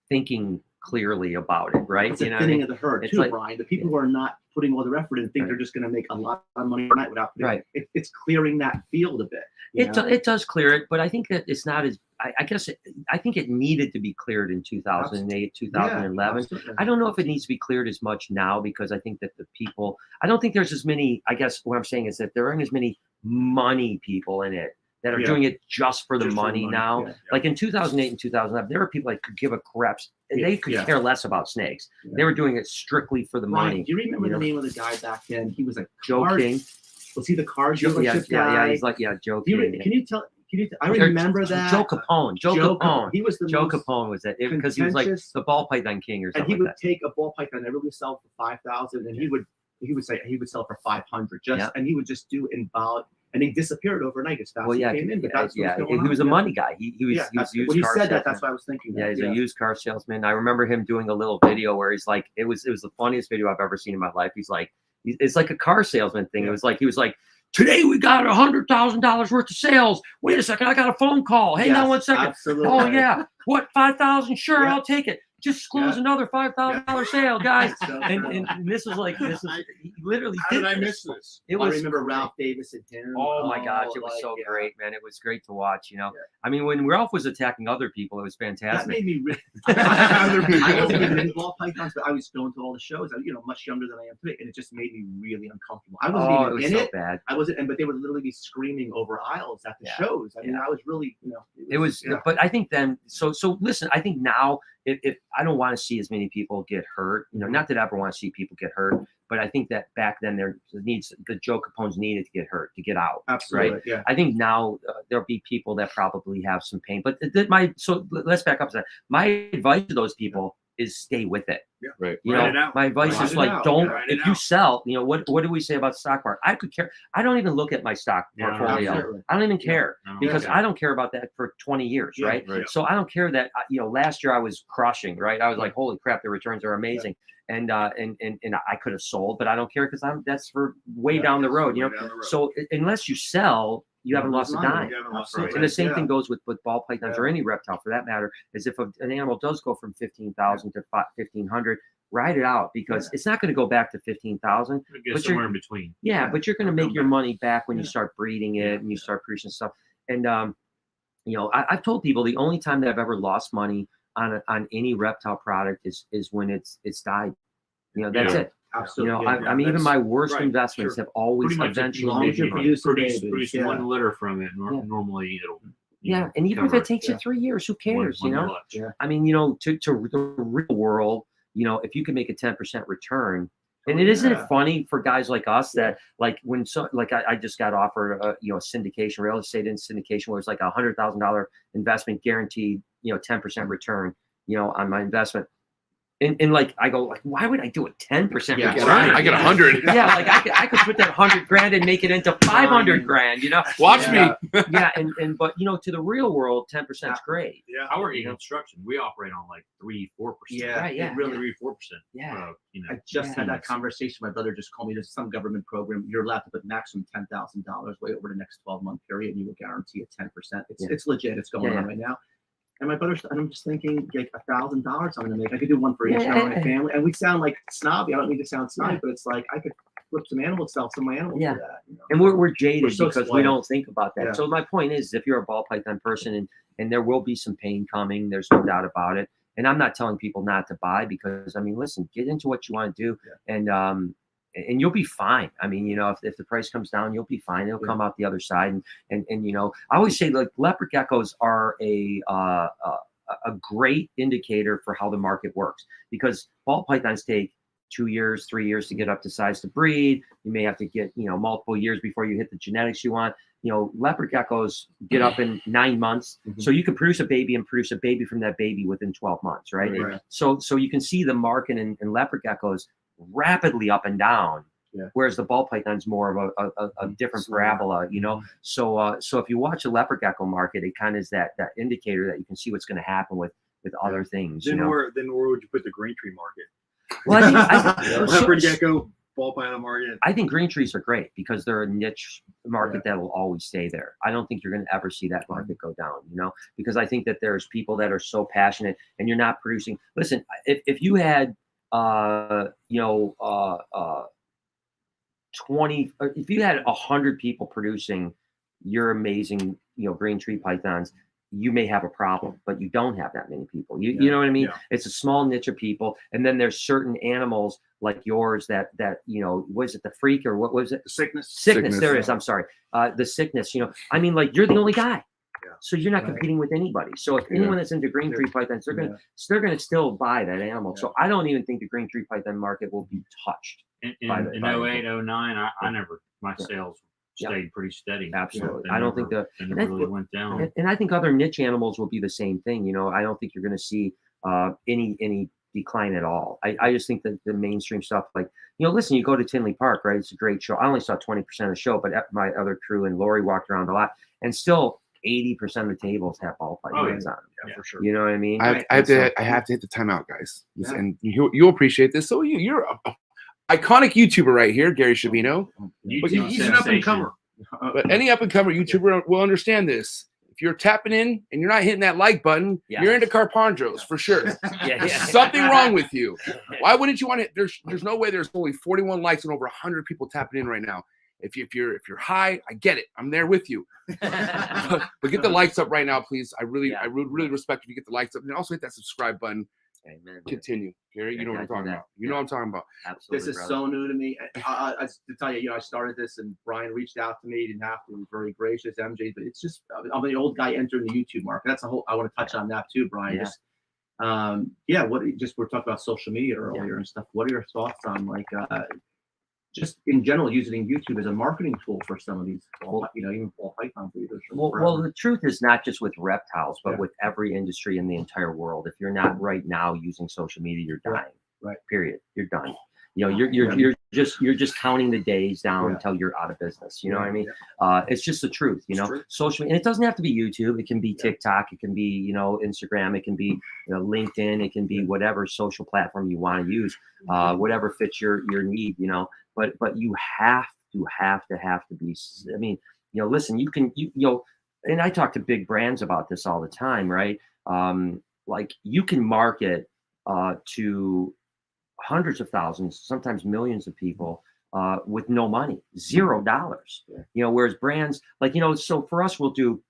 thinking clearly about it, right? It's a thinning of the herd too, Brian. The people who are not putting all their effort in think they're just going to make a lot of money overnight without it's clearing that field a bit. It does clear it, but I think that it's not as I think it needed to be cleared in 2008, 2011. I don't know if it needs to be cleared as much now, because I think that I don't think there's as many, I guess what I'm saying is that there aren't as many money people in it that are doing it just for the money now. Yeah. Like in 2008 and 2011, there were people that could give a crap. They could care less about snakes. Yeah. They were doing it strictly for the money. Do you remember the name of the guy back then? He was like Joe King. Was he the car dealership guy? Yeah, he's like, Joe King. Can you tell? I remember that. Joe Capone. He was the Joe Capone was it, because he was like the ball python king or something. And he would take a ball python that would sell for $5,000, and he would say he would sell for $500 and he would just do involved. And he disappeared overnight as fast as he came in. But that's he was a money guy. He was used when he car said salesman. That, that's what I was thinking. Yeah, he's a used car salesman. I remember him doing a little video where he's like, it was the funniest video I've ever seen in my life. He's like, it's like a car salesman thing. It was like, he was like, today we got $100,000 worth of sales. Wait a second, I got a phone call. Hang on 1 second. Absolutely. Oh yeah, what, 5,000? Sure, I'll take it. just close another $5,000 sale, guys. And this was like, he literally How did I miss this? It was. I remember Ralph Davis and him. Oh my gosh, it was so great, man. It was great to watch, I mean, when Ralph was attacking other people, it was fantastic. That made me really, I wasn't even into ball pythons, but I was going to all the shows. I was, much younger than I am today, and it just made me really uncomfortable. I wasn't even in it. Bad. I wasn't, but they would literally be screaming over aisles at the shows. I mean, I was really, it was. But I think then, so listen. I think now, if I don't want to see as many people get hurt, not that I ever want to see people get hurt, but I think that back then the Joe Capones needed to get hurt to get out. Absolutely. Right. Yeah. I think now there'll be people that probably have some pain, but so let's back up to that. My advice to those people is stay with it. Yeah. Right. My advice is like, don't, if you sell, what do we say about the stock market? I could care. I don't even look at my stock portfolio. Absolutely. I don't even care because I don't care about that for 20 years. Right. So I don't care that, last year I was crushing, right? I was like, holy crap, the returns are amazing. And I could have sold, but I don't care because that's for way down the road, So unless you sell, you haven't lost a dime. And the same thing goes with ball pythons or any reptile for that matter, is if an animal does go from 15,000 to 1,500, ride it out because it's not going to go back to 15,000. But somewhere in between. Yeah, but you're going to make your money back when you start breeding it and you start producing stuff. And, I've told people the only time that I've ever lost money on any reptile product is when it's died. That's it. Absolutely. I mean, even my worst investments have always eventually produce one litter from it. Normally it'll. And even if it takes you 3 years, who cares? I mean, to the real world, if you can make a 10% return, and isn't it funny for guys like us that like I just got offered a syndication, real estate in syndication where it's like $100,000 investment guaranteed, 10% return, on my investment. And like I go like, why would I do a 10% return? I get 100. Yeah, like I could put that 100 grand and make it into 500 grand. Watch me. But to the real world, 10% is great. Yeah, our construction, we operate on like 3-4%. Really 3-4%. Yeah. I just had that conversation. My brother just called me. There's some government program. You're allowed to put maximum $10,000 way over the next 12-month period, and you will guarantee a 10%. It's legit. It's going on right now. And my brother, and I'm just thinking, like $1,000 I'm going to make. I could do one for each of my family. And we sound like snobby. I don't mean to sound snobby, but it's like I could flip some animals, sell some of my animals for that. And we're jaded because spoiled. we don't think about that. So my point is, if you're a ball python person and there will be some pain coming, there's no doubt about it. And I'm not telling people not to buy because, I mean, listen, get into what you want to do and you'll be fine. I mean, if the price comes down, you'll be fine. It'll come out the other side. And I always say like leopard geckos are a great indicator for how the market works because ball pythons take 2 years, 3 years to get up to size to breed. You may have to get, multiple years before you hit the genetics you want. Leopard geckos get up in 9 months. So you can produce a baby and produce a baby from that baby within 12 months, right? So you can see the market in leopard geckos rapidly up and down, whereas the ball python's more of a different parabola, So if you watch the leopard gecko market, it kind of is that indicator that you can see what's going to happen with other things. Then where would you put the green tree market? Well, I think leopard gecko, ball python market. I think green trees are great because they're a niche market that will always stay there. I don't think you're going to ever see that market go down, because I think that there's people that are so passionate and you're not producing. Listen, if you had 20, if you had 100 people producing your amazing, green tree pythons, you may have a problem, but you don't have that many people. You know what I mean? It's a small niche of people. And then there's certain animals like yours that was it the freak or what was it? The sickness. Sickness. There it is. I'm sorry. The sickness, I mean, like you're the only guy. So you're not competing with anybody. So if anyone that's into green tree pythons, they're gonna still buy that animal. So I don't even think the green tree python market will be touched. In 08, 09, my sales stayed pretty steady. Absolutely. I don't think it really went down. And I think other niche animals will be the same thing. I don't think you're going to see any decline at all. I just think that the mainstream stuff, like, listen, you go to Tinley Park, right? It's a great show. I only saw 20% of the show, but my other crew and Lori walked around a lot, and still 80% of the tables have ball pythons on them. Yeah, for sure. You know what I mean? I have to hit the timeout, guys. And you'll appreciate this. So you're a iconic YouTuber right here, Gary Shavino. He's an up and comer. But any up and comer YouTuber will understand this. if you're tapping in and you're not hitting that like button, you're into Carpondros for sure. Something wrong with you. Why wouldn't you want it? There's no way there's only 41 likes and over 100 people tapping in right now. If you're high, I get it. I'm there with you. but get the likes up right now, please. I would really respect if you get the likes up, and also hit that subscribe button. Amen. Continue, Gary. You know what I'm talking about. You know what I'm talking about. Absolutely. This is so new to me. To tell you, I started this, and Brian reached out to me. He didn't have to. He was very gracious, MJ. But it's just, I'm the old guy entering the YouTube market. That's a whole. I want to touch on that too, Brian. Just, we're talking about social media earlier and stuff. What are your thoughts on just in general using YouTube as a marketing tool for some of these, even ball python breeders? Well, the truth is not just with reptiles, but with every industry in the entire world. If you're not right now using social media, you're dying. Right. Period. You're done. You're just counting the days down until you're out of business. You know what I mean? It's just the truth. Social, and it doesn't have to be YouTube. It can be TikTok. It can be Instagram. It can be LinkedIn. It can be whatever social platform you want to use. Whatever fits your need. But you have to be. I mean, listen. You can and I talk to big brands about this all the time, right? Like you can market to hundreds of thousands, sometimes millions of people with no money, $0. Whereas brands so for us, we'll do.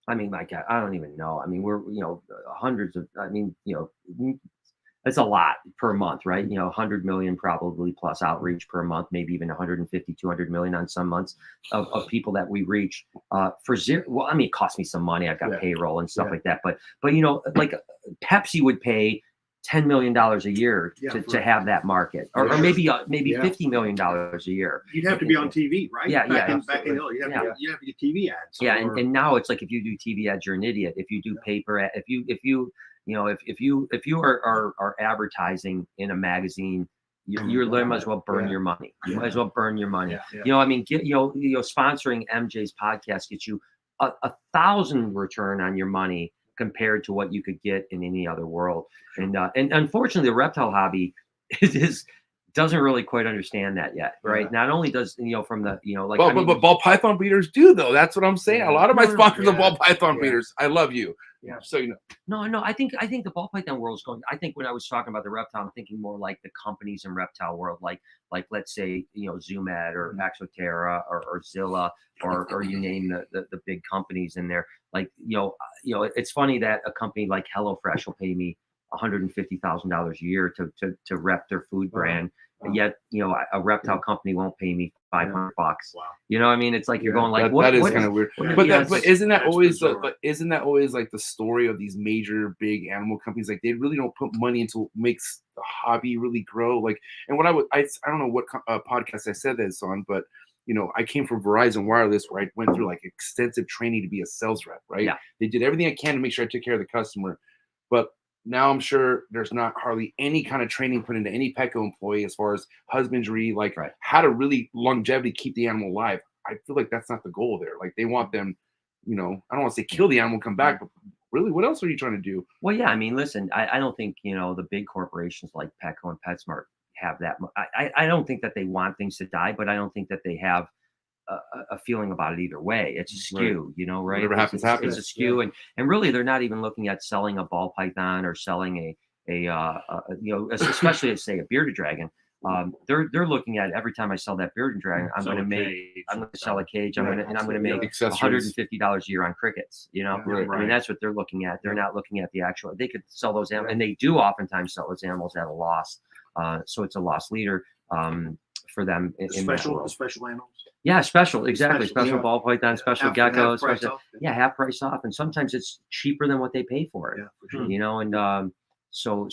I mean, I don't even know. I mean, we're hundreds of. I mean, it's a lot per month, right? 100 million probably plus outreach per month, maybe even 150, 200 million on some months of people that we reach for zero. Well, I mean, it costs me some money. I've got payroll and stuff like that. But like Pepsi would pay $10 million a year to have that market, or maybe $50 million a year. You'd have to be on TV, right? Back in you have to get TV ads. And now it's like if you do TV ads, you're an idiot. If you do paper ad, if you are advertising in a magazine, you might as well burn your money. You might as well burn your money. I mean, sponsoring MJ's podcast gets you 1,000 return on your money compared to what you could get in any other world. And unfortunately, the reptile hobby doesn't really quite understand that yet, right? Not only does from the but ball python breeders do, though. That's what I'm saying. A lot of my sponsors are ball python breeders. I love you. So No, I think the ball python world is going. I think when I was talking about the reptile, I'm thinking more like the companies in reptile world, like let's say Zoomed or Axoterra or Zilla or you name the big companies in there. Like it's funny that a company like HelloFresh will pay me $150,000 a year to rep their food brand. Yet, a reptile company won't pay me $500. Wow. I mean, it's like you're going like, that is kind of weird. But isn't that always like the story of these major big animal companies? Like they really don't put money into what makes the hobby really grow. Like, and I don't know what podcast I said this on, but I came from Verizon Wireless, where I went through like extensive training to be a sales rep. Right? Yeah. They did everything I can to make sure I took care of the customer, but now I'm sure there's not hardly any kind of training put into any Petco employee as far as husbandry, how to really longevity keep the animal alive. I feel like that's not the goal there. Like they want them, I don't want to say kill the animal, come back, but really, what else are you trying to do? Well, yeah, I mean, listen, I don't think the big corporations like Petco and PetSmart have that. I don't think that they want things to die, but I don't think that they have a feeling about it either way. It's a skew, right? Whatever happens, happens. It's a skew, and really, they're not even looking at selling a ball python or selling especially say a bearded dragon. They're looking at every time I sell that bearded dragon, I'm going to sell a cage. I'm going to make $150 a year on crickets. I mean, that's what they're looking at. They're not looking at the actual. They could sell those animals, and they do oftentimes sell those animals at a loss. So it's a loss leader for them in that world. Special animals. Yeah, special ball python, special geckos, half price off, and sometimes it's cheaper than what they pay for it. For sure. And so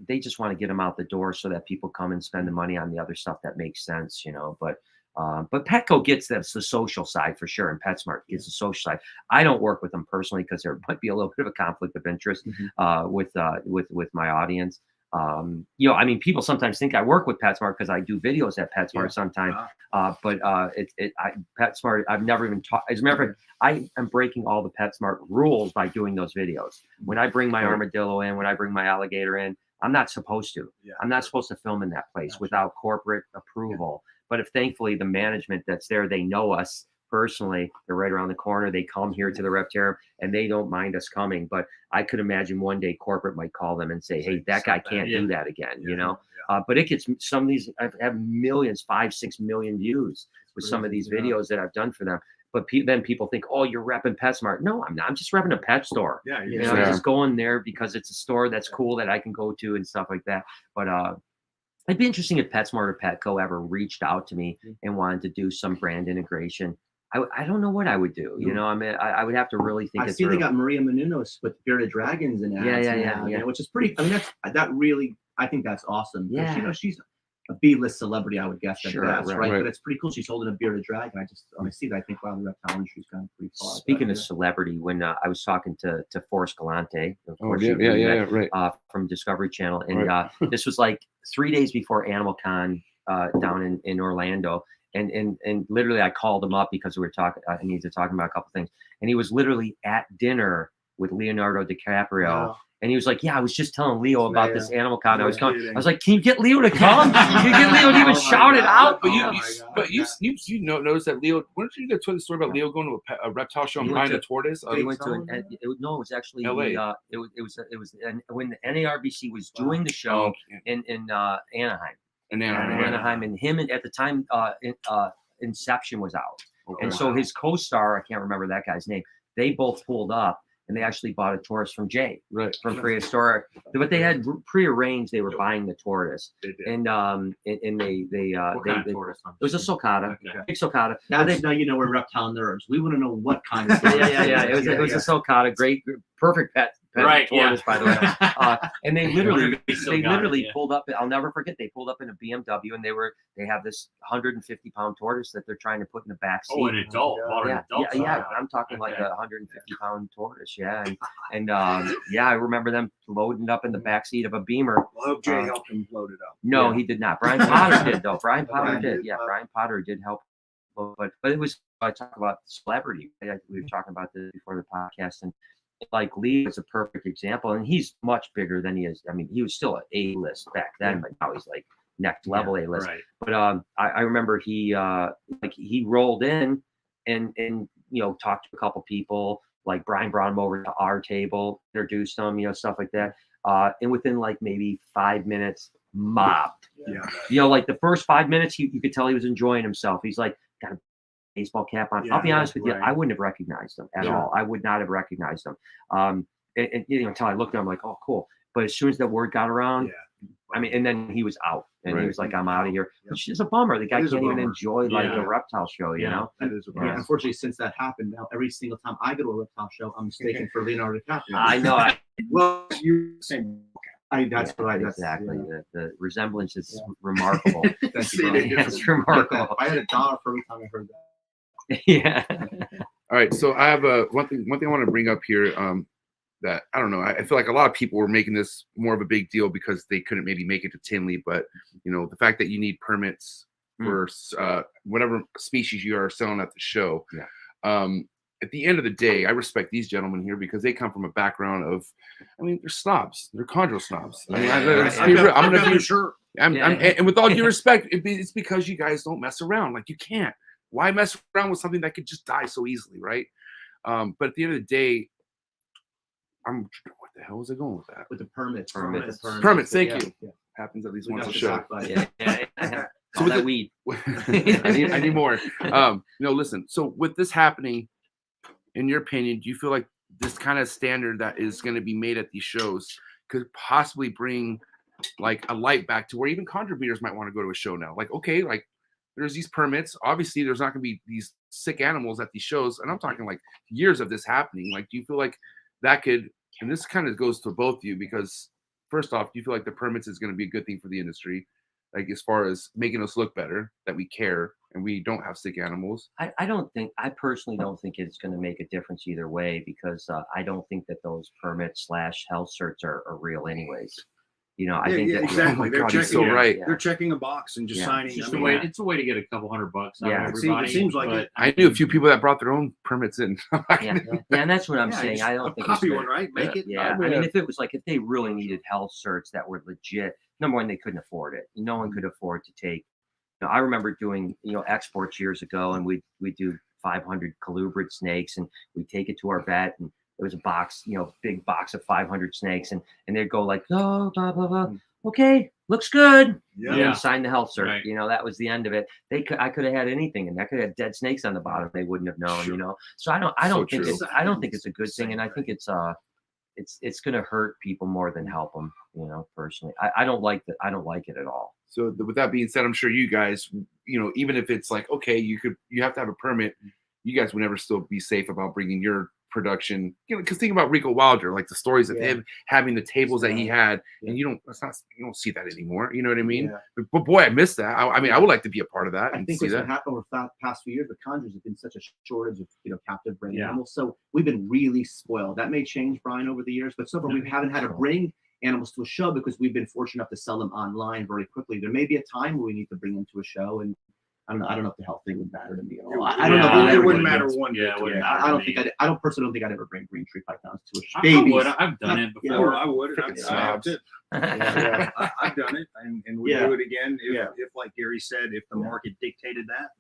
they just want to get them out the door so that people come and spend the money on the other stuff that makes sense, But Petco gets the social side for sure, and PetSmart gets the social side. I don't work with them personally because there might be a little bit of a conflict of interest with my audience. I mean, people sometimes think I work with PetSmart because I do videos at PetSmart sometimes. But PetSmart, I've never even taught. As a matter of fact, I am breaking all the PetSmart rules by doing those videos. When I bring my armadillo in, when I bring my alligator in, I'm not supposed to. I'm not supposed to film in that place without corporate approval. But if thankfully the management that's there, they know us, personally. They're right around the corner. They come here to the Reptarium and they don't mind us coming. But I could imagine one day corporate might call them and say, hey, that guy can't do that again, you know? But it gets some of these, I have millions, 5-6 million views with some of these videos that I've done for them. But then people think, oh, you're repping PetSmart. No, I'm not. I'm just repping a pet store. I'm just going there because it's a store that's cool that I can go to and stuff like that. But it'd be interesting if PetSmart or Petco ever reached out to me and wanted to do some brand integration. I don't know what I would do. You know, I mean, I would have to really think. I see they got Maria Menounos with Bearded Dragons and ads. Yeah, which is pretty. I mean, that really. I think that's awesome. Yeah, you know, she's a B-list celebrity, I would guess. Right? But it's pretty cool. She's holding a bearded dragon. When I see that, I think, wow, the reptile industry's gone pretty far. Speaking of celebrity, when I was talking to Forrest Galante, of course, from Discovery Channel, and this was like 3 days before Animal Con down in Orlando. And literally, I called him up because we were talking. I needed to talk about a couple things, and he was literally at dinner with Leonardo DiCaprio. Wow. And he was like, yeah, I was just telling Leo about this Animal Con. I was like, can you get Leo to come? Can you get Leo to even shout it out? But you notice that Leo, why don't you get to the story about Leo going to a reptile show and buying a tortoise? He went to it was actually LA. It was when the NARBC was doing the show in Anaheim. Anaheim, and him at the time Inception was out. And so his co-star, I can't remember that guy's name, they both pulled up. And they actually bought a tortoise from Jay, from Prehistoric. But they had prearranged; they were buying the tortoise, and they tortoise? It was a sulcata, big sulcata. Now you know we're reptile nerds. We want to know what kind of tortoise. It was a sulcata, great, perfect pet tortoise, by the way. And they literally pulled up. I'll never forget. They pulled up in a BMW, and they have this 150-pound tortoise that they're trying to put in the back seat. Oh, an adult, I'm talking like a 150-pound tortoise. And I remember them loading up in the back seat of a Beamer. I hope Jay helped him load it up. No, he did not. Brian Potter did though. Brian Potter did. Yeah, Brian Potter did help. But it was, I talk about celebrity. We were talking about this before the podcast, and like Lee is a perfect example, and he's much bigger than he is. I mean, he was still an A-list back then, but now he's like next level A-list. But I remember he rolled in and talked to a couple people. Like Brian brought him over to our table, introduced him, stuff like that. And within like maybe 5 minutes, mobbed. Like the first 5 minutes, you could tell he was enjoying himself. He's like, got a baseball cap on. I'll be honest with you, I wouldn't have recognized him at all. I would not have recognized him. Until I looked at him, I'm like, oh, cool. But as soon as the word got around, I mean, and then he was out, and he was like, I'm out of here, which is a bummer. The guy can't even enjoy like a reptile show, you know? That is a bummer. Unfortunately, since that happened, now every single time I go to a reptile show, I'm mistaken for Leonardo DiCaprio. I know. Well, you're the same. That's exactly. The resemblance is remarkable. It's remarkable. I had $1 for every time I heard that. Yeah. All right. So I have one thing I want to bring up here. That I don't know. I feel like a lot of people were making this more of a big deal because they couldn't maybe make it to Tinley, but the fact that you need permits for whatever species you are selling at the show. At the end of the day, I respect these gentlemen here because they come from a background of, they're snobs. They're chondro snobs. I'm gonna be sure. And with all due respect, it's because you guys don't mess around. Like you can't. Why mess around with something that could just die so easily, right? But at the end of the day, what the hell was I going with that? With the permits. Permits. Thank you. Yeah. Happens at least once a show. So with that weed, I need more. Listen. So with this happening, in your opinion, do you feel like this kind of standard that is going to be made at these shows could possibly bring like a light back to where even contributors might want to go to a show now? Like, okay, like there's these permits. Obviously, there's not going to be these sick animals at these shows, and I'm talking like years of this happening. Like, do you feel like that could, and this kind of goes to both of you, because first off, do you feel like the permits is going to be a good thing for the industry? Like as far as making us look better, that we care and we don't have sick animals? I personally don't think it's going to make a difference either way, because I don't think that those permits / health certs are real anyways. I think that exactly. They're checking, right. They're checking a box and just signing. It's a way to get a couple $100 out of everybody. It seems like it. I knew a few people that brought their own permits in. And that's what I'm saying. I don't think copy one, right? Make it. Yeah, I mean, if they really needed health certs that were legit, number one, they couldn't afford it. No one could afford to take. I remember doing exports years ago, and we do 500 colubrid snakes, and we take it to our vet, and there was a box, big box of 500 snakes, and they'd go like, oh, blah, blah, blah. Okay, looks good. Yeah. And sign the health cert. Right. That was the end of it. I could have had anything, and I could have had dead snakes on the bottom. They wouldn't have known. So I don't think it's a good thing, and I think it's going to hurt people more than help them. Personally, I don't like that. I don't like it at all. So with that being said, I'm sure you guys, even if it's like, okay, you have to have a permit, you guys would never still be safe about bringing your production, because think about Rico Wilder, like the stories of him having the tables that he had, and you don't see that anymore. You know what I mean? Yeah. But boy, I miss that. I mean, I would like to be a part of that. I think what's happened over the past few years, the conjures have been such a shortage of captive bred animals. So we've been really spoiled. That may change, Brian, over the years, but so far we haven't had to bring animals to a show because we've been fortunate enough to sell them online very quickly. There may be a time where we need to bring them to a show, and I don't know if the health thing would matter to me at all. I don't know. It wouldn't matter one bit. I personally don't think I'd ever bring green tree pythons to a show. I've done it before. I would. I've done it, and we do it again. If, like Gary said, if the market dictated that,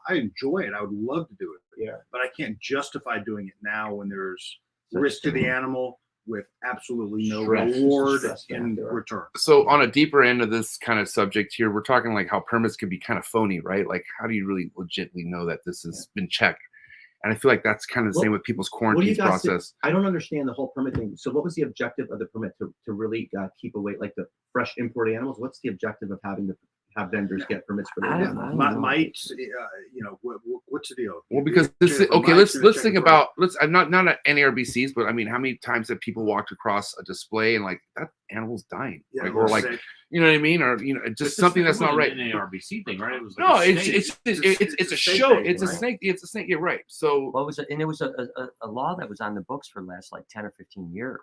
I enjoy it. I would love to do it. Yeah. But I can't justify doing it now when there's risk to the animal with absolutely no reward in return. So on a deeper end of this kind of subject here, we're talking like how permits can be kind of phony, right? Like, how do you really legitimately know that this has been checked? And I feel like that's kind of the same with people's quarantine process. I don't understand the whole permit thing. So what was the objective of the permit to really keep away like the fresh imported animals? What's the objective of having to have vendors get permits for their animals? What's the deal? Well, because let's think about not at NARBCs, but I mean, how many times have people walked across a display and like that animal's dying, or like sick. You know what I mean, or just something that's not right. An NARBC thing, right? It was like it's a show. It's a snake. It's a snake. You're right. So what was it? And it was a law that was on the books for the last like 10 or 15 years.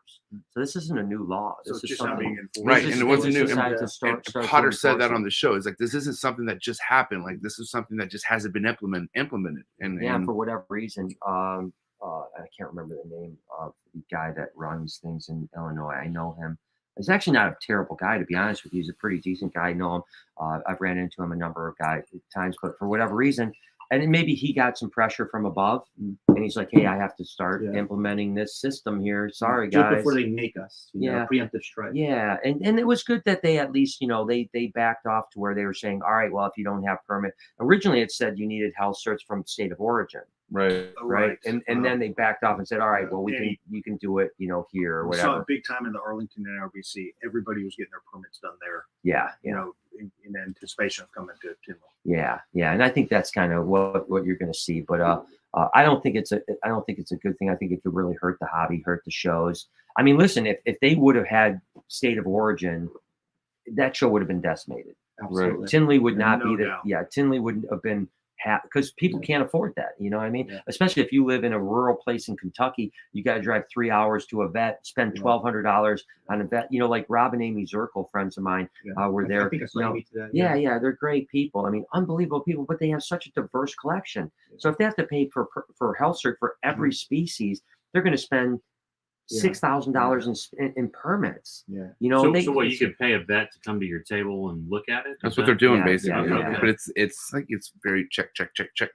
So this isn't a new law. This is something right, and it wasn't new. And Potter said that on the show. It's like this isn't something that just happened. Like this is something that just hasn't been implemented. And for whatever reason, I can't remember the name of the guy that runs things in Illinois. I know him. He's actually not a terrible guy, to be honest with you. He's a pretty decent guy. I know him. I've ran into him a number of times, but for whatever reason, and maybe he got some pressure from above, and he's like, "Hey, I have to start implementing this system here. Sorry, guys." Just before they make us, preemptive strike. Yeah, and it was good that they at least, they backed off to where they were saying, "All right, well, if you don't have permit." Originally, it said you needed health certs from state of origin. Right. And then they backed off and said, all right, well, you can do it, here or whatever. We saw it big time in the Arlington NRBC. Everybody was getting their permits done there. Yeah. In anticipation of coming to Tinwell. Yeah. And I think that's kind of what you're going to see. But I don't think it's a good thing. I think it could really hurt the hobby, hurt the shows. I mean, listen, if they would have had state of origin, that show would have been decimated. Absolutely. Right. Tinley would not be there. Yeah, Tinley wouldn't have been. Because people can't afford that, you know what I mean? Yeah. Especially if you live in a rural place in Kentucky, you got to drive 3 hours to a vet, spend $1,200 on a vet. Like Rob and Amy Zirkle, friends of mine, were there. Yeah, they're great people. I mean, unbelievable people, but they have such a diverse collection. Yeah. So if they have to pay for health cert for every species, they're going to spend $6,000 in permits. Yeah. So what, you could pay a vet to come to your table and look at it? That's what they're doing basically. Yeah. But it's like it's very check.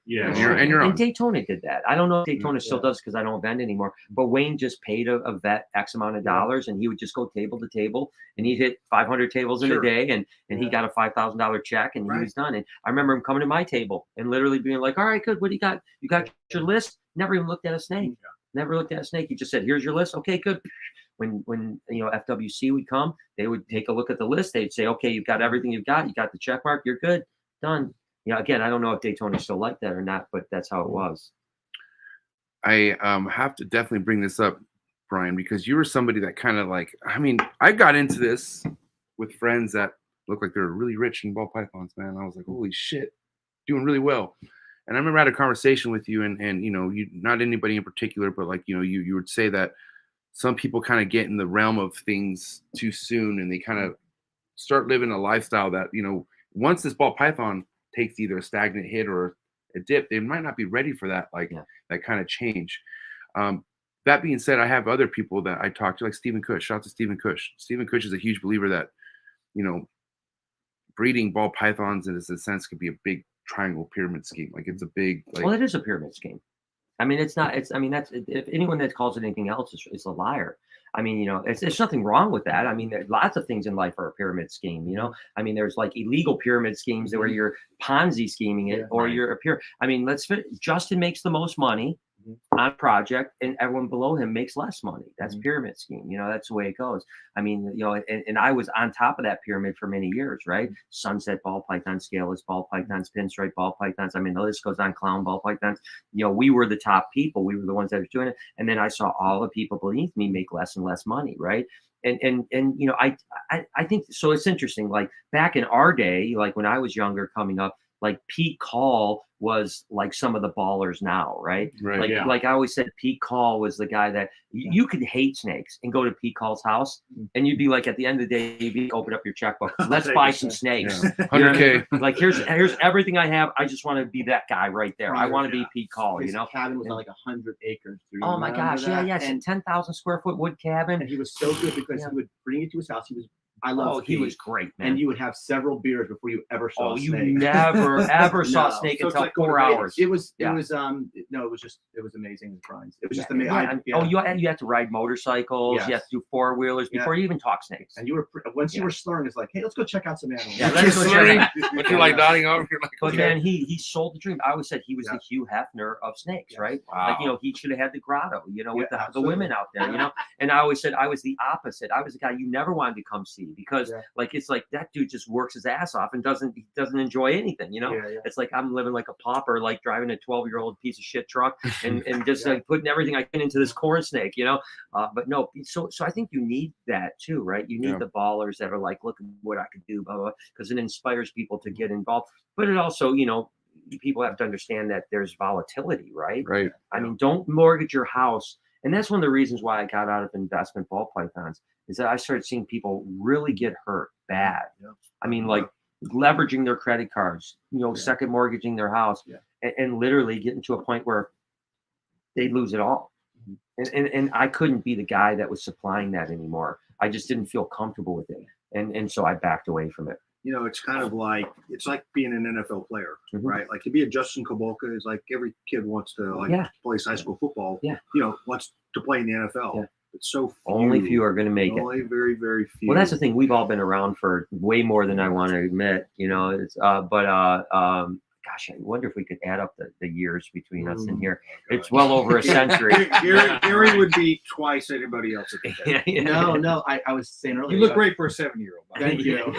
Yeah. And you're on. And Daytona did that. I don't know if Daytona still does because I don't vend anymore. But Wayne just paid a vet X amount of dollars, and he would just go table to table, and he'd hit 500 tables in a day, and he got a $5,000 check, and he was done. And I remember him coming to my table and literally being like, "All right, good. What do you got? You got your list?" Never even looked at a snake. Yeah. Never looked at a snake. He just said, "Here's your list." Okay, good. When FWC would come, they would take a look at the list. They'd say, "Okay, you've got everything you've got. You got the check mark. You're good. Done." Again, I don't know if Daytona's still like that or not, but that's how it was. I have to definitely bring this up, Brian, because you were somebody that kind of like, I mean, I got into this with friends that looked like they were really rich in ball pythons, man. I was like, holy shit, doing really well. And I remember I had a conversation with you, and you, not anybody in particular, but like, you would say that some people kind of get in the realm of things too soon, and they kind of start living a lifestyle that, once this ball python takes either a stagnant hit or a dip, they might not be ready for that, that kind of change. That being said, I have other people that I talk to, like Stephen Cush. Shout out to Stephen Cush. Stephen Cush is a huge believer that, breeding ball pythons in a sense could be a big triangle pyramid scheme. Like it's a big. Like, well, it is a pyramid scheme. I mean, it's not. It's. I mean, that's if anyone that calls it anything else is a liar. I mean, there's nothing wrong with that. I mean, there's lots of things in life are a pyramid scheme. I mean, there's like illegal pyramid schemes where you're Ponzi scheming it, or you're a pyramid. I mean, Justin makes the most money on project, and everyone below him makes less money. That's pyramid scheme. That's the way it goes. I mean, and I was on top of that pyramid for many years, right? Sunset ball pythons, scaleless ball pythons, pinstripe ball pythons. I mean, the list goes on. Clown ball pythons. We were the top people. We were the ones that were doing it. And then I saw all the people beneath me make less and less money, right? And I think so. It's interesting. Like back in our day, like when I was younger, coming up, like Pete Call was like some of the ballers now, right? Like I always said, Pete Call was the guy that you could hate snakes and go to Pete Call's house, and you'd be like, at the end of the day, you'd be open up your checkbook. Let's buy some snakes. Yeah. 100K. Like here's everything I have. I just want to be that guy right there. I want to be Pete Call. His cabin was on like 100 acres. Oh my gosh, yeah. It's a 10,000 square foot wood cabin. And he was so good because he would bring it to his house. He was great, man. And you would have several beers before you ever saw a snake. You never ever saw a snake until like 4 hours. It was amazing, Brian. It was just amazing. You had to ride motorcycles. Yes. You had to do four-wheelers before you even talk snakes. And you were slurring, it's like, hey, let's go check out some animals. Yeah, let's go check out. But you're like nodding over. You're like, but man, he sold the dream. I always said he was the Hugh Hefner of snakes, right? Wow. Like he should have had the grotto, with the women out there, And I always said I was the opposite. I was the guy you never wanted to come see because like it's like that dude just works his ass off and doesn't enjoy anything, It's like I'm living like a pauper, like driving a 12-year-old piece of shit truck and just like putting everything I can into this corn snake, But no, so I think you need that too, right? You need the ballers that are like, look at what I could do, blah, blah, because it inspires people to get involved. But it also, people have to understand that there's volatility, right? Right. I mean, don't mortgage your house. And that's one of the reasons why I got out of investment ball pythons is that I started seeing people really get hurt bad. I mean, like leveraging their credit cards, second mortgaging their house and literally getting to a point where they lose it all. And I couldn't be the guy that was supplying that anymore. I just didn't feel comfortable with it. And so I backed away from it. It's kind of like being an NFL player, right? Like to be a Justin Kobulka is like every kid wants to play high school football. Wants to play in the NFL. Yeah. It's so few. Only few are going to make it. Only very, very few. Well, that's the thing. We've all been around for way more than I want to admit. It's gosh, I wonder if we could add up the years between us and here. It's well over a century. Gary would be twice anybody else at the No. I was saying earlier. You look great for a 7-year-old. Thank you.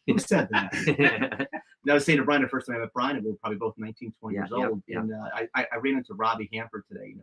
Who said that? I was saying to Brian the first time I met Brian, and we were probably both 19, 20 years old. And I ran into Robbie Hanford today,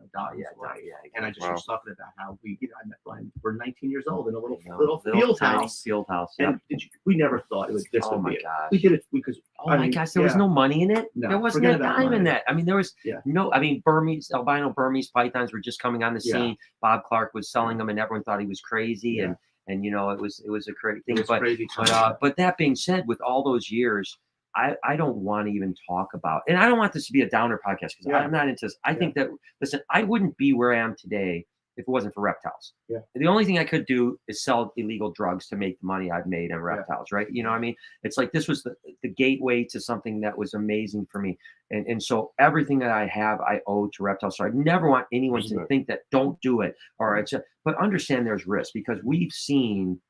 and I just was talking about how I met Brian. We're 19 years old in a little field house. Field house. And we never thought it was this would be it. Gosh. We did it because my gosh, there was no money in it. No, there wasn't a dime in that. I mean, there was no. I mean, albino Burmese pythons were just coming on the scene. Bob Clark was selling them, and everyone thought he was crazy. And it was a crazy thing. But that being said, with all those years, I don't want to even talk about, and I don't want this to be a downer podcast because I'm not into this. I think that, listen, I wouldn't be where I am today if it wasn't for reptiles. Yeah. The only thing I could do is sell illegal drugs to make the money I've made on reptiles, right? You know what I mean? It's like this was the gateway to something that was amazing for me. And so everything that I have, I owe to reptiles. So I never want anyone to think that don't do it. But understand there's risk because we've seen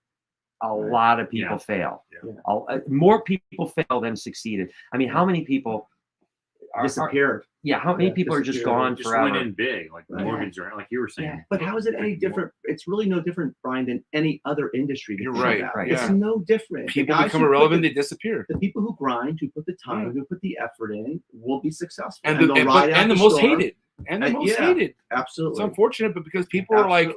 a lot of people fail. More people fail than succeeded. I mean, how many people disappeared? How many people are just gone just forever? Went in big, like the mortgage, like you were saying. But how is it any different? It's really no different, Brian, than any other industry. You're right. It's no different. People become irrelevant, they disappear. The people who grind, who put the time, who put the effort in, will be successful. And the most hated. And the most hated. Absolutely. It's unfortunate, but because people are like,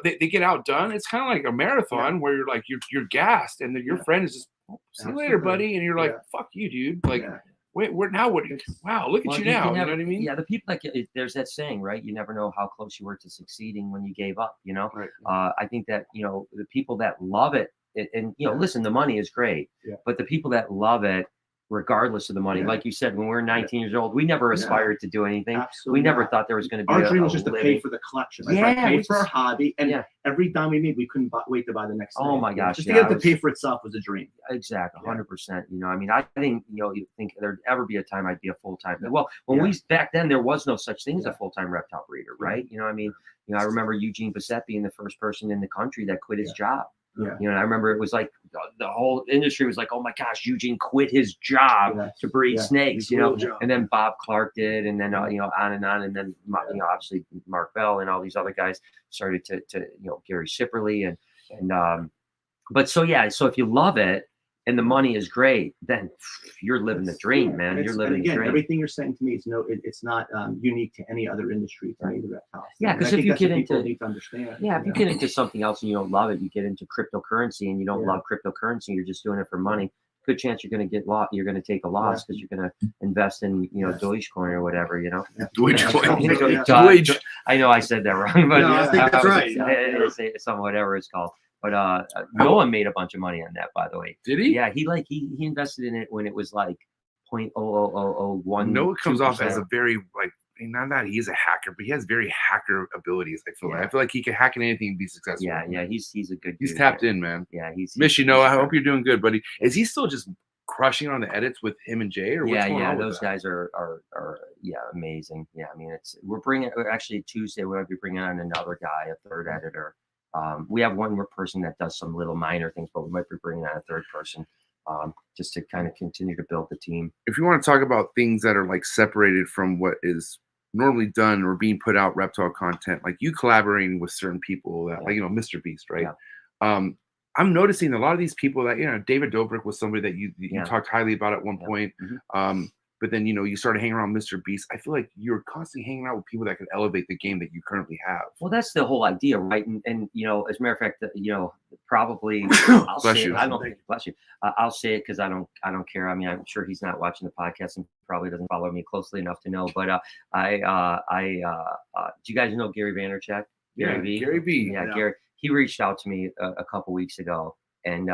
they get outdone. It's kind of like a marathon where you're like, you're gassed, and then your friend is just, see you later, buddy. And you're like, fuck you, dude. Like, wait, now what? Wow, look at you now. You know what I mean? Yeah, the people there's that saying, right? You never know how close you were to succeeding when you gave up, Right. I think that, the people that love it, and listen, the money is great, but the people that love it regardless of the money. Yeah. Like you said, when we were 19 years old, we never aspired to do anything. Absolutely We never not. thought there was going to be Our dream a was just to living. pay for the collection. Like, Yeah, pay we for our just- hobby, and yeah. every dime we made, we couldn't wait to buy the next. Oh thing. my gosh, Just yeah, to get I it to pay was- for itself was a dream. Exactly, Yeah. 100%. You know, I mean, I think, you know, you think there'd ever be a time I'd be a full-time. Well, when Yeah. we back then, there was no such thing as a Yeah. full-time reptile breeder, right? You know, I mean, you know, I remember Eugene Bissett being the first person in the country that quit his job. Yeah. You know, I remember it was like the whole industry was like, oh my gosh, Eugene quit his job Yeah. to breed Yeah. snakes, His you know, real job. and then Bob Clark did, and then, you know, on, and then, you know, obviously Mark Bell and all these other guys started to you know, Gary Sipperly but so, yeah, so if you love it and the money is great, then you're living the dream, man. You're living and the again, dream. everything you're saying to me is it's not unique to any other industry. To me, the reptiles. Yeah, And 'cause I if think you that's get what people into- need to understand. Yeah, if you know? get into something else and you don't love it, you get into cryptocurrency and you don't love cryptocurrency, you're just doing it for money. Good chance you're going to get lost. You're going to take a loss because you're going to invest in, you know, Dogecoin or whatever, you know. Dogecoin. Yeah. Doge. I know I said that wrong, but No, I think that's right. It's some whatever it's called. But Noah made a bunch of money on that, by the way. Did he? Yeah, he invested in it when it was like 0.00001. Noah comes off as a very like, not that he's a hacker, but he has very hacker abilities. I feel like he can hack in anything and be successful. Yeah, he's a good. He's dude, tapped man. in, man. Yeah, he's Miss you, Noah. I hope you're doing good, buddy. Is he still just crushing on the edits with him and Jay, or what's going on with those that? guys are amazing. Yeah, I mean, we're actually Tuesday we might be bringing on another guy, a third editor. We have one more person that does some little minor things, but we might be bringing on a third person just to kind of continue to build the team. If you want to talk about things that are like separated from what is normally done or being put out reptile content, like you collaborating with certain people that like, you know, Mr. Beast, right? Yeah. I'm noticing a lot of these people that, you know, David Dobrik was somebody that you talked highly about at one point. Mm-hmm. But then, you know, you started hanging around Mr. Beast. I feel like you're constantly hanging out with people that can elevate the game that you currently have. Well, that's the whole idea, right? And you know, as a matter of fact, you know, probably I'll Bless say you. it. I don't bless you. I'll say it because I don't care. I mean, I'm sure he's not watching the podcast and probably doesn't follow me closely enough to know. But do you guys know Gary Vaynerchuk? Gary V. Gary V. Yeah, Gary. He reached out to me a couple weeks ago, and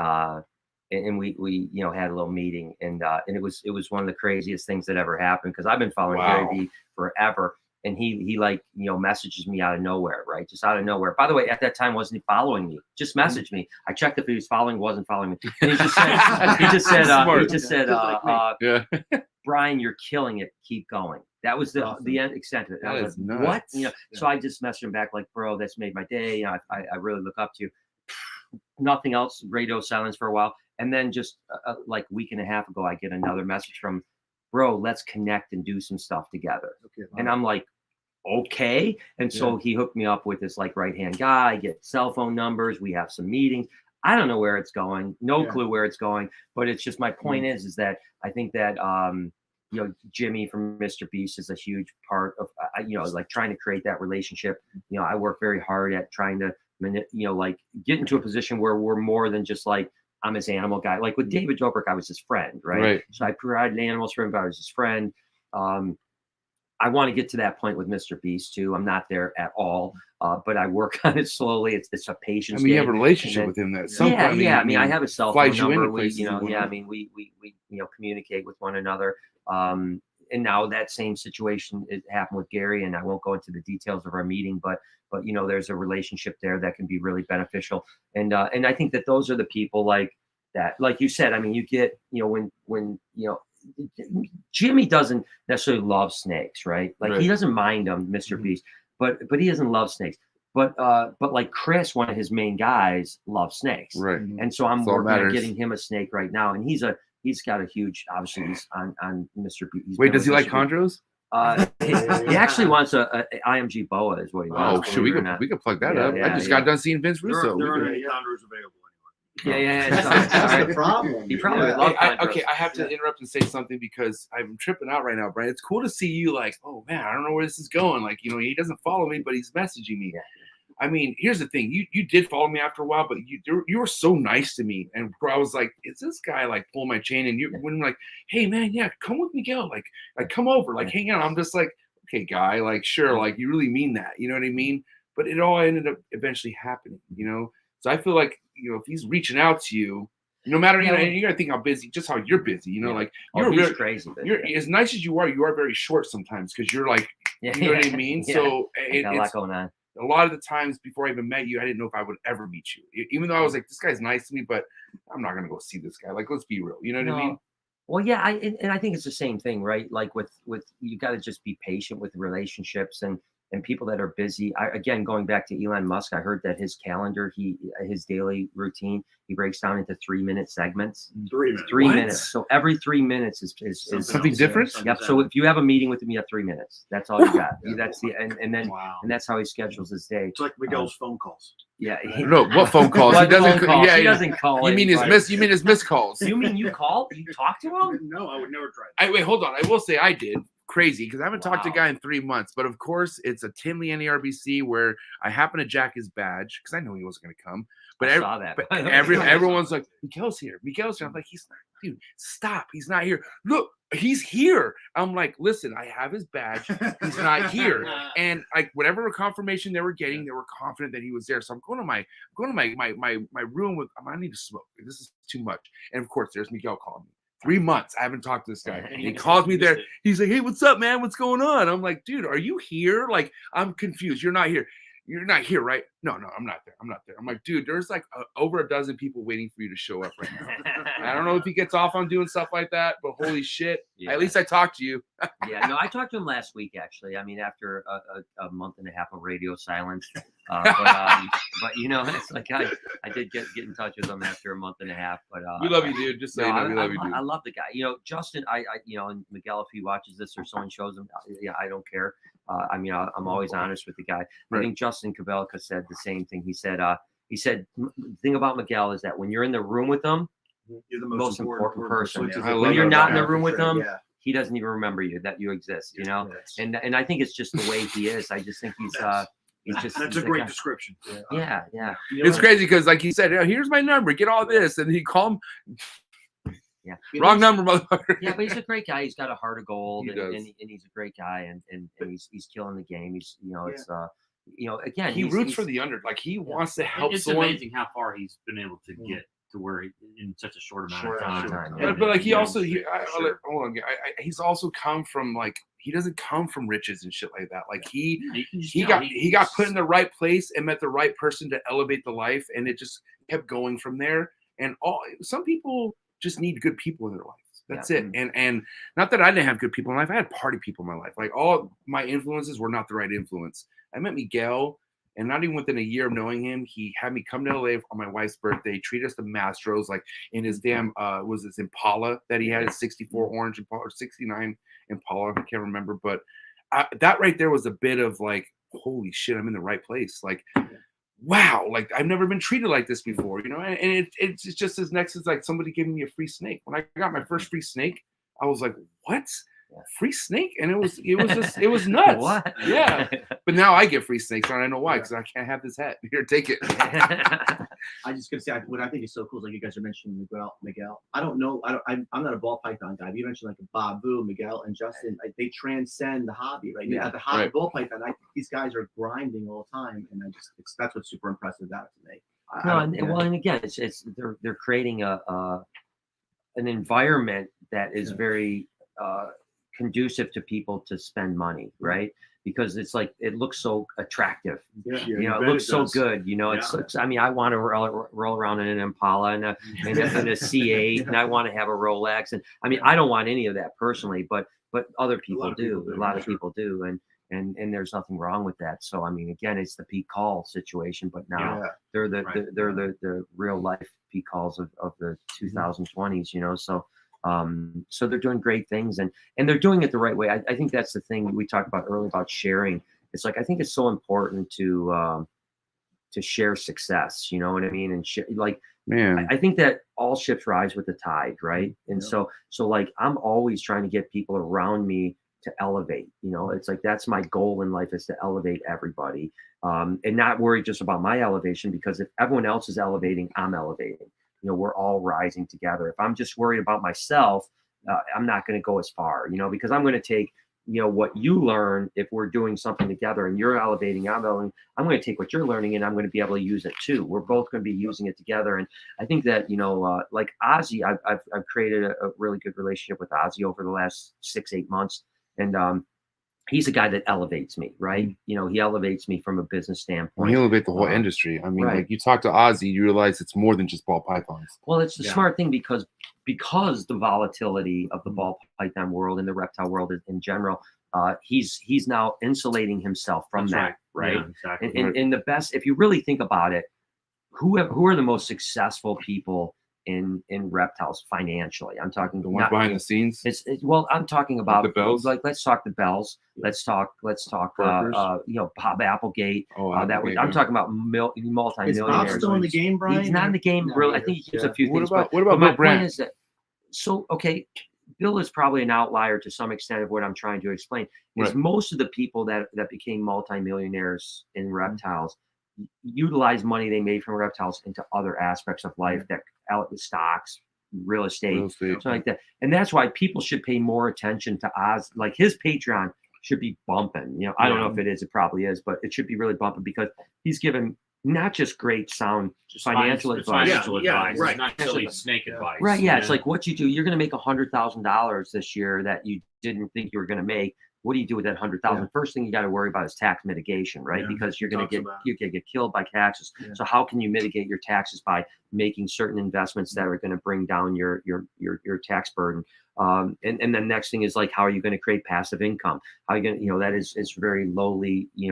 we you know, had a little meeting, and it was one of the craziest things that ever happened because I've been following Gary V forever, and he like, you know, messages me out of nowhere, right? Just out of nowhere. By the way, at that time wasn't he following me? Just messaged me. I checked if he was following, wasn't following me. And he just said Brian, you're killing it. Keep going. That was the end extent of it. I was like, what? You know, so I just messaged him back like, bro, that's made my day. You know, I really look up to you. Nothing else. Radio silence for a while. And then just like a week and a half ago, I get another message from, bro, let's connect and do some stuff together. Okay, and I'm like, okay. And so he hooked me up with this like right-hand guy, get cell phone numbers. We have some meetings. I don't know where it's going. No clue where it's going. But it's just, my point is that I think that, you know, Jimmy from Mr. Beast is a huge part of, you know, like trying to create that relationship. You know, I work very hard at trying to, you know, like get into a position where we're more than just like, I'm his animal guy. Like with David Dobrik, I was his friend, right? So I provided animals for him, but I was his friend. I want to get to that point with Mr. Beast too. I'm not there at all, but I work on it slowly. It's a patience. I mean, you have a game. relationship with him that some I mean, I have a cell phone flies you number. into We, places you know, you I wanna- mean, we you know, communicate with one another. And now that same situation it happened with Gary, and I won't go into the details of our meeting, but you know, there's a relationship there that can be really beneficial. And I think that those are the people like that, like you said. I mean, you get, you know, when you know, Jimmy doesn't necessarily love snakes, right? Like he doesn't mind them, Mr. Beast, but he doesn't love snakes. But like Chris, one of his main guys, loves snakes, right? And so I'm That's all working on matters. getting him a snake right now, and he's got a huge, obviously he's on Mr. Beast. Wait, does he like chondros? He actually wants a IMG boa, is what he Oh, wants. shoot, we could plug that up. I just got done seeing Vince Russo. There aren't any condors available anyway. That's the problem. He probably would love chondros. Okay, I have to interrupt and say something because I'm tripping out right now, Brian. It's cool to see you like, oh man, I don't know where this is going. Like, you know, he doesn't follow me, but he's messaging me. I mean, here's the thing. You did follow me after a while, but you were so nice to me. And I was like, is this guy like pulling my chain? And when like, hey man, yeah, come with Miguel. Like come over, like hang out. I'm just like, okay, guy, like sure, like you really mean that. You know what I mean? But it all ended up eventually happening, you know? So I feel like, you know, if he's reaching out to you, No matter, you know, and you got to think how busy, just how you're busy, you know, like you're he's crazy. You're as nice as you are very short sometimes because you're like, you know what I mean? So got a lot going on. A lot of the times before I even met you, I didn't know if I would ever meet you. Even though I was like, this guy's nice to me, but I'm not going to go see this guy. Like, let's be real. You know what I mean? Well, yeah, I think it's the same thing, right? Like with you got to just be patient with relationships and people that are busy. Again, going back to Elon Musk, I heard that his calendar, his daily routine, he breaks down into 3-minute segments. 3 minutes. 3 minutes. So every 3 minutes is something different. Yep. So if you have a meeting with him, you have 3 minutes. That's all you got. That's the and then and that's how he schedules his day. It's like Miguel's phone calls. Yeah. No, what phone calls? What he doesn't. phone calls? Yeah, he doesn't call. You mean his missed calls? You mean you call? You talk to him? No, I would never try. Wait, hold on. I will say I did. Crazy because I haven't talked to a guy in 3 months, but of course it's a Tinley NERBC where I happen to jack his badge because I know he wasn't going to come. But I saw that. But everyone's like, Miguel's here. Miguel's here. I'm like, he's not, dude. Stop. He's not here. Look, he's here. I'm like, listen, I have his badge. He's not here. And like whatever confirmation they were getting, they were confident that he was there. So I'm going to my room with. I need to smoke. This is too much. And of course, there's Miguel calling me. 3 months. I haven't talked to this guy. And he calls me there. He's like, hey, what's up, man? What's going on? I'm like, dude, are you here? Like, I'm confused. You're not here. You're not here, right? No, I'm not there. I'm not there. I'm like, dude, there's like over a dozen people waiting for you to show up right now. I don't know if he gets off on doing stuff like that, but holy shit. Yeah. At least I talked to you. Yeah, no, I talked to him last week, actually. I mean, after a month and a half of radio silence. But you know, it's like I did get in touch with him after a month and a half. But we love you, dude. Just so you know, we love you, dude. I love the guy. You know, Justin, I you know, and Miguel, if he watches this or someone shows him, yeah, I don't care. I mean, I'm always honest with the guy. Right. I think Justin Kabelka said the same thing. He said the thing about Miguel is that when you're in the room with him, you're the most important person. Yeah. When you're not in the room with him, he doesn't even remember you, that you exist, you know? Yes. And I think it's just the way he is. I just think he's that's a great description. Yeah. It's crazy because like he said, here's my number, get all this. And he called him. Yeah. Wrong number, motherfucker. Yeah, but he's a great guy. He's got a heart of gold, and he's a great guy, and he's killing the game. He's it's again he roots for the under, like he wants to help. It's amazing how far he's been able to get to where in such a short amount of time. But like he also he's also come from like he doesn't come from riches and shit like that. Like he got put in the right place and met the right person to elevate the life, and it just kept going from there. And some people just need good people in their lives. That's it. And not that I didn't have good people in life. I had party people in my life. Like all my influences were not the right influence. I met Miguel, and not even within a year of knowing him, he had me come to LA on my wife's birthday, treat us to Mastros, like in his damn was this Impala that he had, his 64 orange Impala or 69 Impala, I can't remember. But that right there was a bit of like, holy shit, I'm in the right place. Like, wow, like I've never been treated like this before, you know? And it's just as next as like somebody giving me a free snake. When I got my first free snake, I was like, what? Free snake? And it was nuts. What? Yeah. But now I get free snakes, and I know why, because I can't have this hat. Here, take it. I just gonna say what I think is so cool is like you guys are mentioning Miguel. I don't know. I'm not a ball python guy. You mentioned like Babu, Miguel, and Justin. Like, they transcend the hobby, right? Yeah. At the hobby ball python, these guys are grinding all the time, and that's what's super impressive about it to me. And again, it's they're creating an environment that is very conducive to people to spend money, right? Because it's like it looks so attractive. You know, it looks so good. You know, it's I mean, I want to roll around in an Impala and a C8, and I want to have a Rolex. And I mean, I don't want any of that personally, but other people do. A lot of people do, and there's nothing wrong with that. So I mean, again, it's the Pete Call situation, but now they're the real life Pete Calls of the 2020s. You know, so they're doing great things, and they're doing it the right way. I think that's the thing we talked about earlier about sharing. It's like I think it's so important to share success. You know what I mean? And like, man, I think that all ships rise with the tide, right? And so like I'm always trying to get people around me to elevate. You know, it's like that's my goal in life, is to elevate everybody, and not worry just about my elevation, because if everyone else is elevating, I'm elevating. You know, we're all rising together. If I'm just worried about myself, I'm not going to go as far, you know, because I'm going to take what you learn, if we're doing something together and you're elevating, I'm going to take what you're learning and I'm going to be able to use it too. We're both going to be using it together. And I think that, like Ozzy, I've created a really good relationship with Ozzy over the last 6-8 months. And, he's a guy that elevates me, right? He elevates me from a business standpoint. He elevates the whole industry. I mean, right. like you talk to Ozzy, you realize it's more than just ball pythons. Well, it's the smart thing because the volatility of the ball python world and the reptile world in general, he's now insulating himself from that, right? Yeah, exactly. And the best, if you really think about it, who are the most successful people in reptiles financially? I'm talking the ones behind the scenes. Well, I'm talking about the bells. Like let's talk the bells. Let's talk. Bob Applegate. I'm talking about multi-millionaires. Is Bob still in the game, Brian? He's not in the game, really. I think he gives a few things. What about but my Bill Brandt? point is that Bill is probably an outlier to some extent of what I'm trying to explain. Is most of the people that became multi-millionaires in reptiles utilize money they made from reptiles into other aspects of life that stocks, real estate, something like that. And that's why people should pay more attention to Oz. Like his Patreon should be bumping. I don't know if it is, it probably is, but it should be really bumping because he's given not just great sound financial advice. Advice. Right. Not silly snake advice. Right. Yeah. It's like what you do. You're going to make $100,000 this year that you didn't think you were going to make. What do you do with that 100,000? First thing you got to worry about is tax mitigation, right? Because you're going to get killed by taxes. So how can you mitigate your taxes by making certain investments that are going to bring down your tax burden? And the next thing is like, how are you going to create passive income? How are you going to, that is very lowly, in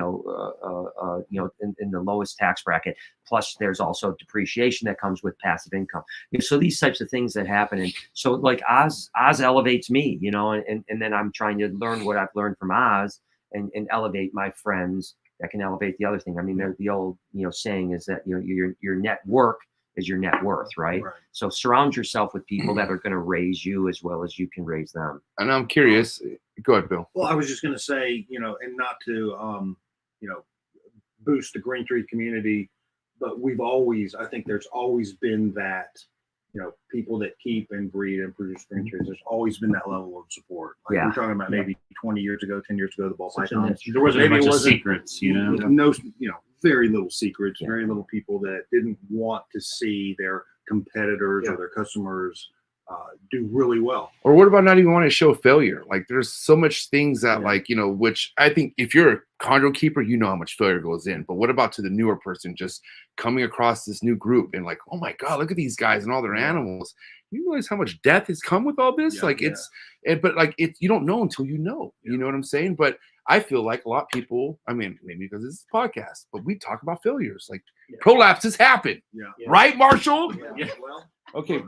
the lowest tax bracket. Plus there's also depreciation that comes with passive income. So these types of things that happen. And so like Oz elevates me, and then I'm trying to learn what I've learned from Oz and elevate my friends that can elevate the other thing. I mean, the old, saying is that, your network is your net worth, right? So surround yourself with people that are going to raise you as well as you can raise them. And I'm curious. Go ahead, Bill. Well, I was just going to say, and not to, boost the green tree community, but I think there's always been that, people that keep and breed and produce green trees. There's always been that level of support. Like we're talking about maybe 20 years ago, 10 years ago, the ball pythons. There wasn't much of secrets, No, very little secrets, very little people that didn't want to see their competitors or their customers do really well. Or what about not even wanting to show failure? Like there's so much things that which I think if you're a chondro keeper, how much failure goes in. But what about to the newer person just coming across this new group and like, oh my God, look at these guys and all their animals. You realize how much death has come with all this? You don't know until you know. You know what I'm saying? But I feel like a lot of people, I mean, maybe because this is a podcast, but we talk about failures. Like prolapses happen. Right, Marshall? Yeah. Well, okay,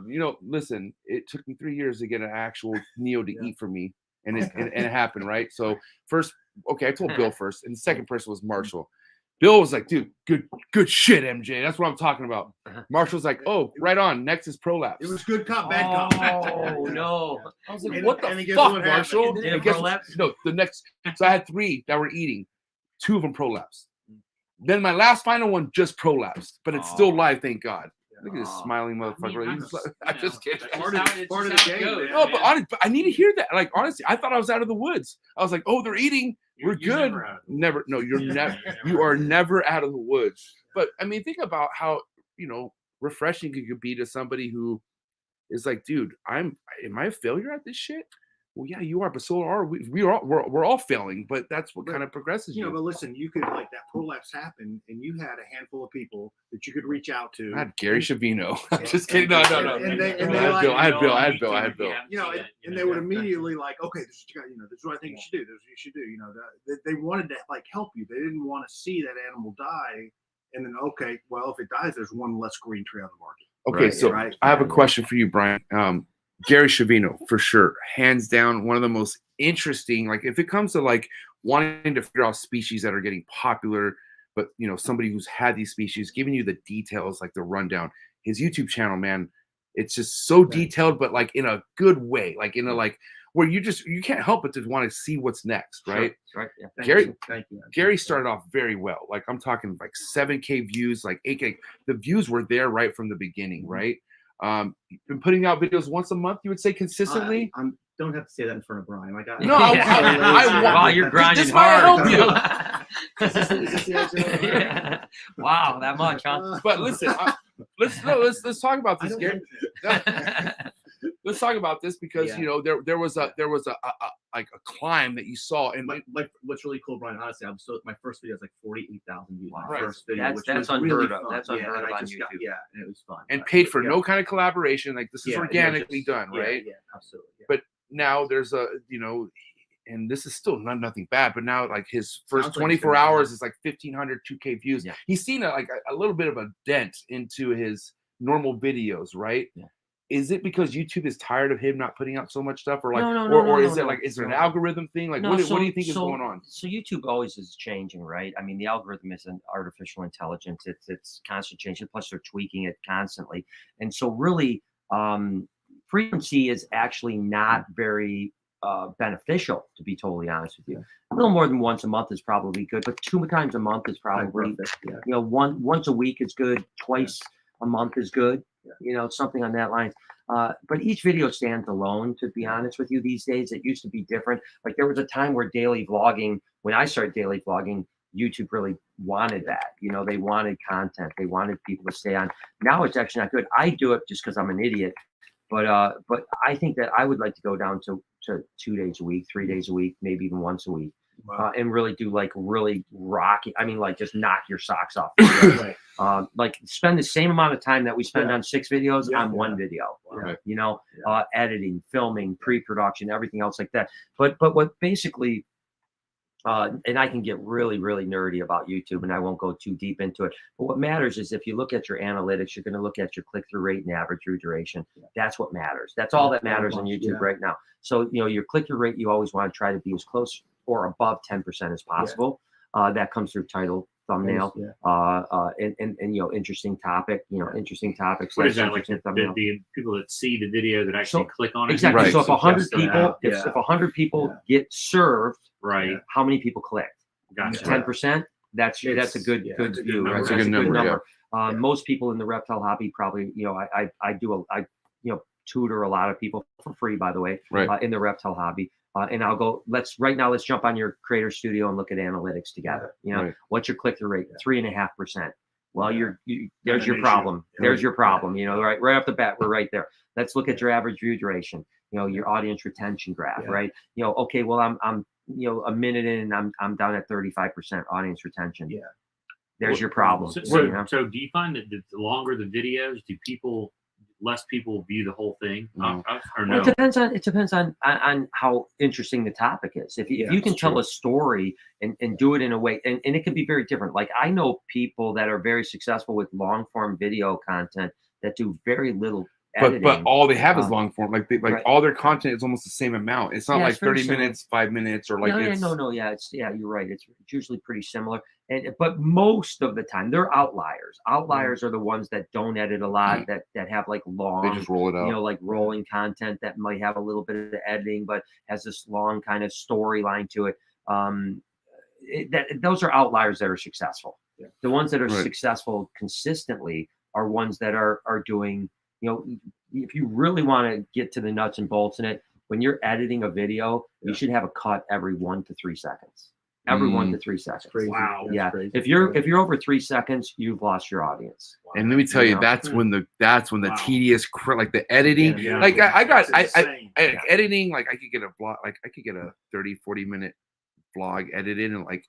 listen, it took me 3 years to get an actual Neo to eat for me. And it happened, right? So first, I told Bill first, and the second person was Marshall. Bill was like, dude, good shit, MJ. That's what I'm talking about. Marshall's like, oh, right on. Next is prolapse. It was good cop, bad cop. Oh, no. I was like, what the fuck, Marshall? No, the next. So I had 3 that were eating. 2 of them prolapsed. Then my last final one just prolapsed, but it's still live, thank God. Look at this smiling motherfucker. I'm just kidding. Part of the game. No, but I need to hear that. Like, honestly, I thought I was out of the woods. I was like, oh, they're eating. We're good. Never. No, you're never. You are never out of the woods. But I mean, think about how refreshing it could be to somebody who is like, dude, am I a failure at this shit? Well, yeah, you are, but so are we. We're all failing, but that's what kind of progresses you. But listen, you could like that prolapse happen, and you had a handful of people that you could reach out to. I had Gary Shavino. I'm just kidding. No. I had Bill. And they would immediately like, okay, this is what I think you should do. This is what you should do. They wanted to like help you. They didn't want to see that animal die, and then okay, well, if it dies, there's one less green tree on the market. Okay, so I have a question for you, Brian. Gary Shavino, for sure, hands down, one of the most interesting. Like, if it comes to like wanting to figure out species that are getting popular, but somebody who's had these species, giving you the details, like the rundown. His YouTube channel, man, it's just so detailed, but like in a good way, like in a like where you can't help but to want to see what's next, right? Sure. Right. Yeah. Gary started off very well. Like I'm talking like 7K views, like 8K. The views were there right from the beginning, right? Been putting out videos once a month, you would say consistently? don't have to say that in front of Brian. Like, Wow, you're grinding this might hard. help you. Yeah. Wow, that much, huh? But listen, let's talk about this, Gary. Let's talk about this because you know there was a like a climb that you saw, and like what's really cool, Brian. Honestly, my first video was like 48,000 views. Right. First video, That's unheard of. That's unheard of on YouTube. And it was fun. And paid for no kind of collaboration. Like this is organically done, yeah, right? Yeah, absolutely. Yeah. But now there's a and this is still nothing bad, but now like his first 24 hours is like 1,500 2K views. Yeah. He's seen a little bit of a dent into his normal videos, right? Yeah. Is it because YouTube is tired of him not putting out so much stuff, or like, is there an algorithm thing? Like, what do you think is going on? So YouTube always is changing, right? I mean, the algorithm is an artificial intelligence. It's constant changing. Plus, they're tweaking it constantly, and so really, frequency is actually not very beneficial, to be totally honest with you. A little more than once a month is probably good, but 2 times a month is probably once a week is good. Twice a month is good. Something on that line. But each video stands alone, to be honest with you. These days, it used to be different. Like there was a time where daily vlogging, when I started daily vlogging, YouTube really wanted that. They wanted content. They wanted people to stay on. Now it's actually not good. I do it just because I'm an idiot. But I think that I would like to go down to 2 days a week, 3 days a week, maybe even once a week. Wow. And really do like really rocky. I mean, like just knock your socks off. Right. Like spend the same amount of time that we spend on 6 videos on one video. Right. Editing, filming, pre-production, everything else like that. But what basically, and I can get really, really nerdy about YouTube, and I won't go too deep into it. But what matters is if you look at your analytics, you're going to look at your click-through rate and average view duration. That's what matters. That's all that matters on YouTube right now. So your click-through rate, you always want to try to be as close or above 10% as possible. That comes through title, thumbnail, and interesting topic. Interesting topics. What is that like? The people that see the video that actually click on it. Exactly. Right. So if 100 people, if 100 people get served, right? How many people clicked? Gotcha. 10%. That's a good view. That's a good number. Most people in the reptile hobby probably, I tutor a lot of people for free, by the way, in the reptile hobby. And I'll go, let's jump on your Creator Studio and look at analytics together. What's your click-through rate? 3.5%. Well, there's your problem. There's your problem. Right off the bat, we're right there. Let's look at your average view duration. Your audience retention graph, right? Okay, well, I'm a minute in and I'm down at 35% audience retention. Yeah. There's your problem. So do you find that the longer the videos, less people view the whole thing? Or no? Well, it depends on how interesting the topic is. If you can tell a story and do it in a way, and it can be very different. Like I know people that are very successful with long form video content that do very little editing. But all they have is long form. Like all their content is almost the same amount. It's not like 30 minutes, 5 minutes, or like you're right. It's usually pretty similar. But most of the time, they're outliers. Outliers are the ones that don't edit a lot, that have like long, they just roll it out. Like rolling content that might have a little bit of editing, but has this long kind of storyline to it. Those are outliers that are successful. Yeah. The ones that are successful consistently are ones that are doing, if you really want to get to the nuts and bolts in it, when you're editing a video, you should have a cut every 1 to 3 seconds. Every 1 to 3 seconds. Crazy. Wow. Yeah. Crazy. If you're over 3 seconds, you've lost your audience. Wow. And let me tell you, that's when the tedious, like the editing. Yeah. Like I editing. Like I could get a vlog. Like I could get a 30-40 minute vlog edited in like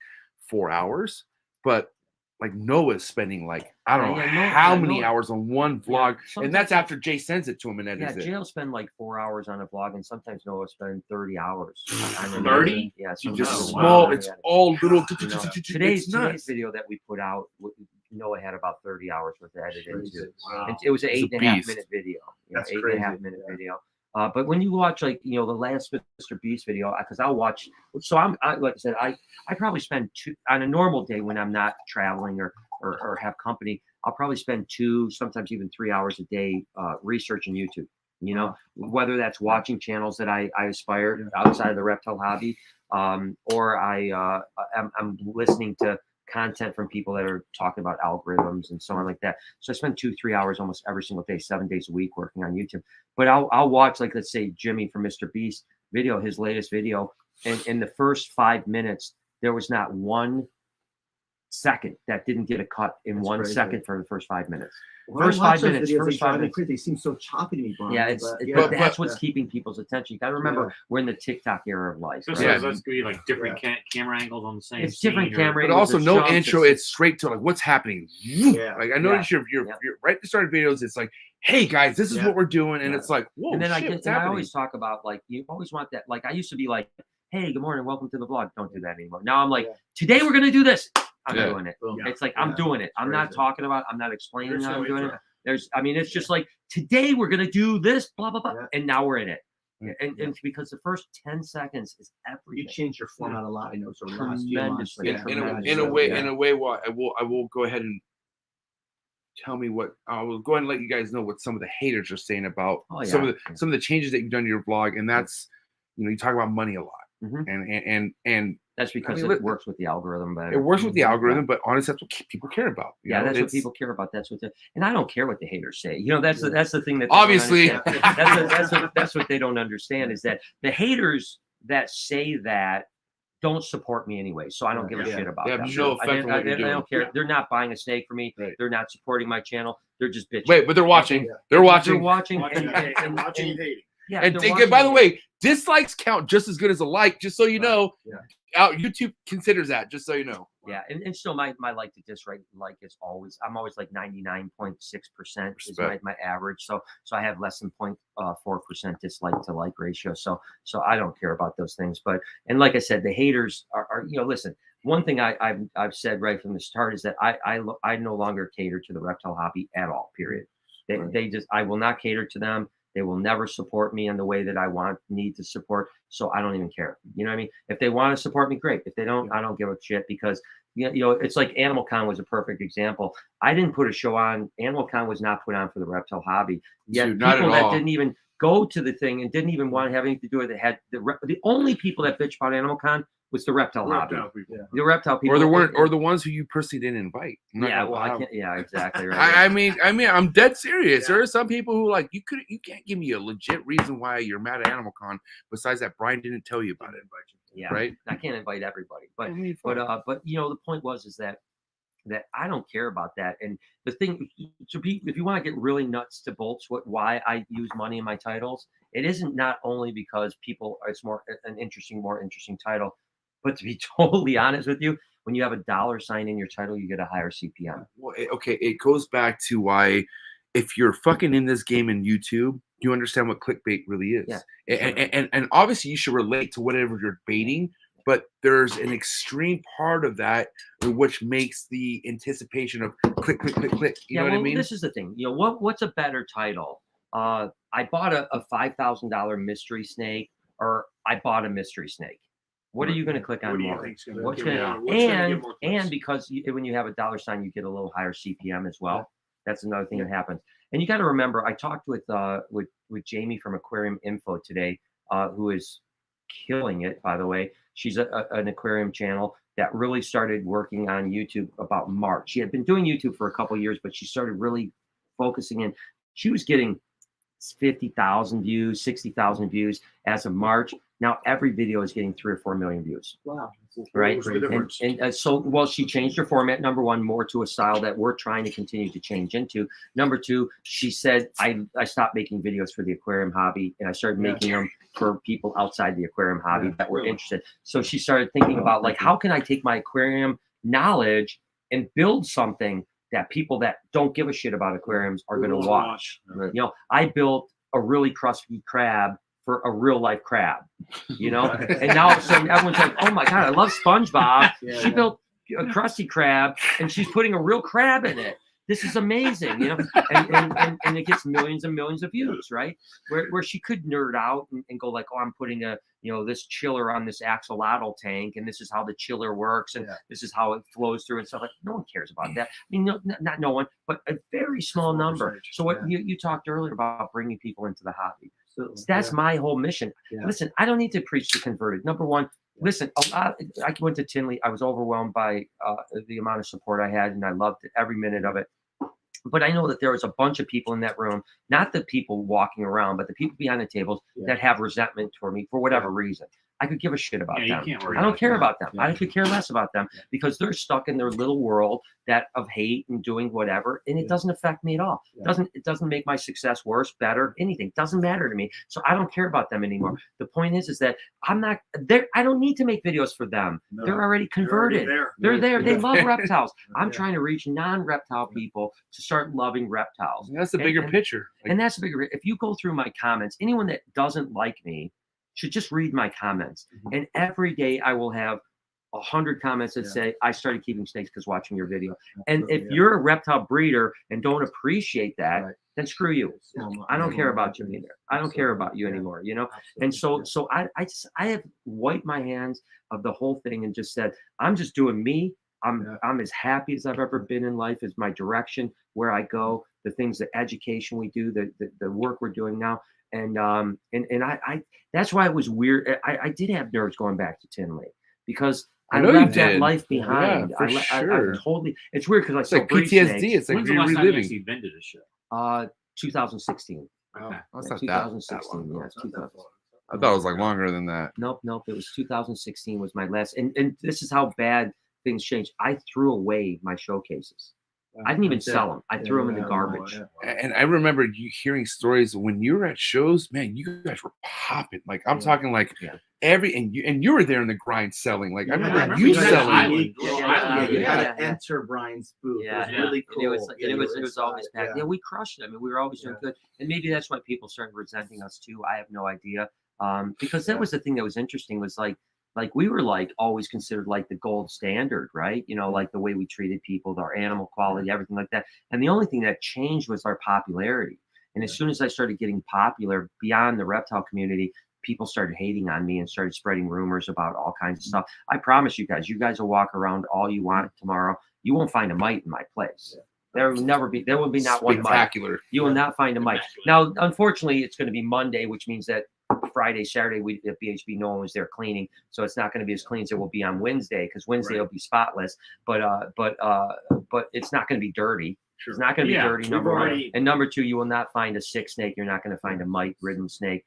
4 hours. But like Noah's spending like I don't know how many hours on one vlog, and that's after Jay sends it to him and edits it. Jay will spend like 4 hours on a vlog, and sometimes Noah will spend 30 hours. 30? Yeah, just small. It's all little. Today's video that we put out, Noah had about 30 hours worth of editing too. Wow. And it was an 8.5 minute video. That's 8.5 minute video. But when you watch like the last Mr. Beast video, because I'll watch. So I like I said, I probably spend 2 on a normal day when I'm not traveling or have company. I'll probably spend 2, sometimes even 3 hours a day researching YouTube. Whether that's watching channels that I aspire outside of the reptile hobby, or I'm listening to content from people that are talking about algorithms and so on like that. So I spend 2-3 hours almost every single day, 7 days a week working on YouTube. But I'll watch, like, let's say Jimmy from Mr. Beast. video, his latest video, and in the first 5 minutes, there was not 1 second that didn't get a cut in That's 1 crazy. second for the first 5 minutes. When First I watch 5 those minutes, videos, first they drive 5 me minutes. crazy. They seem so choppy to me, Brian. Yeah, but, that's what's keeping people's attention. You got to remember, we're in the TikTok era of life. So Yeah. that's gonna be like different camera angles on the same. It's different scene, camera But angles, also it's no jumps, intro. It's straight to like what's happening. Yeah. Like I noticed you're right at the start of videos. It's like, hey guys, this is what we're doing, and it's like, whoa, and then shit, what's I happening? always talk about like you always want that. Like I used to be like, hey, good morning, welcome to the vlog. Don't do that anymore. Now I'm like, today we're gonna do this. I'm doing it. It's like I'm doing it. I'm not talking about. I'm not explaining how I'm doing it. It's just like today we're gonna do this, blah blah blah, and now we're in it. And because the first 10 seconds is everything. You change your format a lot. I know. So Tremendously. In a way, well, I will go ahead and tell me what I will go ahead and let you guys know what some of the haters are saying about some of the changes that you've done to your blog, and that's you talk about money a lot, and that's because it works with the algorithm better. It works with the algorithm, but honestly, that's what people care about. That's what people care about. That's what, and I don't care what the haters say. That's the thing that obviously that's what they don't understand is that the haters that say that don't support me anyway, so I don't give a shit about them. No effect on what you're doing. I don't care. They're not buying a snake for me. Right. They're not supporting my channel. They're just bitching. Wait, but they're watching. They're watching. They're watching. And hating. Yeah, and by the way, dislikes count just as good as a like. Just so you know, YouTube considers that. Just so you know. Yeah, and still my like to dislike is always I'm always like 99.6% is my average. So I have less than 0.4% dislike to like ratio. So I don't care about those things. But and like I said, the haters are listen. One thing I've said right from the start is that I no longer cater to the reptile hobby at all. Period. They just I will not cater to them. They will never support me in the way that I need to support. So I don't even care. You know what I mean? If they want to support me, great. If they don't, I don't give a shit because, it's like Animal Con was a perfect example. I didn't put a show on. Animal Con was not put on for the reptile hobby. Yet Dude, people that didn't even go to the thing and didn't even want to have anything to do with it had the only people that bitch about Animal Con was the reptile hobby. The reptile people, or the ones who you personally didn't invite. I can't. Yeah, exactly right. I mean, I'm dead serious. There are some people who like you can't give me a legit reason why you're mad at Animal Con besides that Brian didn't tell you about it. Yeah, right. I can't invite everybody, but the point is that I don't care about that. And the thing, if you want to get really nuts to bolts, why I use money in my titles, it isn't not only because it's more interesting title. But to be totally honest with you, when you have $$ sign in your title, you get a higher CPM. Well, it goes back to why, if you're fucking in this game in YouTube, you understand what clickbait really is. Yeah. And obviously you should relate to whatever you're baiting, but there's an extreme part of that which makes the anticipation of click. You know what I mean? This is the thing. What's a better title? I bought a $5,000 mystery snake, or I bought a mystery snake. What are you going to click on more? And because when you have a $sign, you get a little higher CPM as well. That's another thing that happens. And you got to remember, I talked with Jamie from Aquarium Info today, who is killing it, by the way. She's an aquarium channel that really started working on YouTube about March. She had been doing YouTube for a couple of years, but she started really focusing in. She was getting 50,000 views, 60,000 views as of March. Now every video is getting 3 or 4 million views. Wow. Right. So she changed her format, number one, more to a style that we're trying to continue to change into. Number two, she said, I stopped making videos for the aquarium hobby and I started making them for people outside the aquarium hobby that were interested. So she started thinking about like, how can I take my aquarium knowledge and build something that people that don't give a shit about aquariums are going to watch. Right. I built a really crusty crab for a real life crab, and now all of a sudden everyone's like, oh my God, I love SpongeBob. She built a crusty crab and she's putting a real crab in it. This is amazing, and it gets millions and millions of views, right? Where she could nerd out and go like, oh, I'm putting this chiller on this axolotl tank, and this is how the chiller works, and this is how it flows through and stuff. Like, no one cares about that. I mean, not no one, but a very small number. So what you talked earlier about bringing people into the hobby. That's my whole mission. Yeah. Listen, I don't need to preach to converted. Number one, listen, I went to Tinley. I was overwhelmed by the amount of support I had, and I loved every minute of it. But I know that there was a bunch of people in that room, not the people walking around, but the people behind the tables that have resentment for me for whatever reason. I could give a shit about them. I don't care about them. I could care less about them because they're stuck in their little world of hate and doing whatever, and it doesn't affect me at all. It doesn't make my success worse, better, anything. It doesn't matter to me. So I don't care about them anymore. The point is that I'm not there. I don't need to make videos for them. They're already converted. They're there. They love reptiles. I'm trying to reach non-reptile people to start loving reptiles. That's the bigger picture. And that's the bigger. If you go through my comments, anyone that doesn't like me should just read my comments. And every day I will have 100 comments that say, I started keeping snakes because watching your video. And if you're a reptile breeder and don't appreciate that, then screw you. I don't care about you either. I don't care about you anymore, you know? And so I have wiped my hands of the whole thing and just said, I'm just doing me. I'm as happy as I've ever been in life, as my direction, where I go, the things, the education we do, the work we're doing now. And I that's why it was weird. I did have nerves going back to Tinley because I left that life behind. Yeah, I totally. It's weird because I it's like PTSD. It's like when's the last time you actually vended a show? 2016. Okay. That's not 2016. that Yes, 2000. I thought it was like longer than that. Nope. It was 2016 was my last. And this is how bad things changed. I threw away my showcases. I didn't even sell them. I threw them in the garbage. And I remember you hearing stories when you were at shows, man, you guys were popping. Like I'm talking like and you were there in the grind selling. Like I remember you selling. You had to enter Brian's booth. Yeah, it was really cool. It was always packed. Yeah, we crushed it. I mean, we were always doing good. And maybe that's why people started resenting us too. I have no idea. Because that was the thing that was interesting was like we were like always considered like the gold standard, right? You know, like the way we treated people, our animal quality, everything like that. And the only thing that changed was our popularity. And as soon as I started getting popular beyond the reptile community, people started hating on me and started spreading rumors about all kinds of stuff. I promise you guys will walk around all you want tomorrow. You won't find a mite in my place. There will be not one mite. You will not find a mite. Now, unfortunately, it's going to be Monday, which means that Friday, Saturday, we at BHB, no one was there cleaning, so it's not going to be as clean as it will be on Wednesday because Wednesday will be spotless. But it's not going to be dirty. It's not going to be dirty. Number one, and number two, you will not find a sick snake. You're not going to find a mite-ridden snake.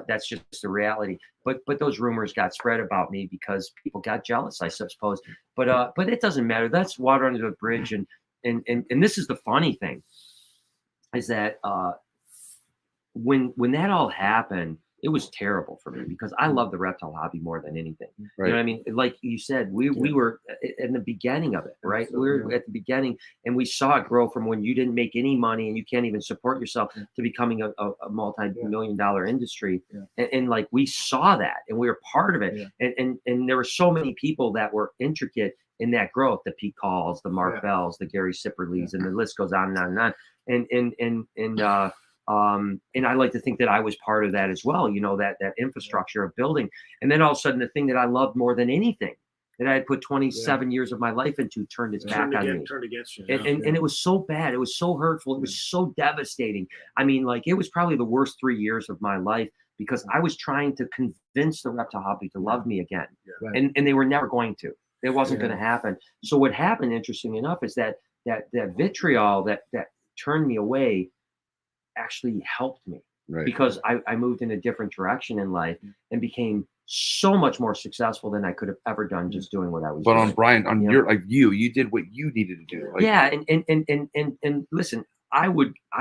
That's just the reality. But those rumors got spread about me because people got jealous, I suppose. But it doesn't matter. That's water under the bridge. And this is the funny thing, is that when that all happened, it was terrible for me because I love the reptile hobby more than anything. Right. You know what I mean? Like you said, we were in the beginning of it, right? We were at the beginning and we saw it grow from when you didn't make any money and you can't even support yourself to becoming a multi-million-dollar industry. And like we saw that and we were part of it. And there were so many people that were intricate in that growth, the Pete Calls, the Mark Bells, the Gary Sipperleys, and the list goes on and on and on. And I like to think that I was part of that as well, you know, that infrastructure of building. And then all of a sudden, the thing that I loved more than anything that I had put 27 years of my life into turned its back on me. Turned against you. And it was so bad. It was so hurtful. It was so devastating. I mean, like, it was probably the worst 3 years of my life because I was trying to convince the reptile hobby to love me again. And they were never going to. It wasn't going to happen. So what happened, interestingly enough, is that vitriol that turned me away actually helped me because I moved in a different direction in life and became so much more successful than I could have ever done just doing what I was doing. But on Brian, on your like you did what you needed to do. Like, and listen, I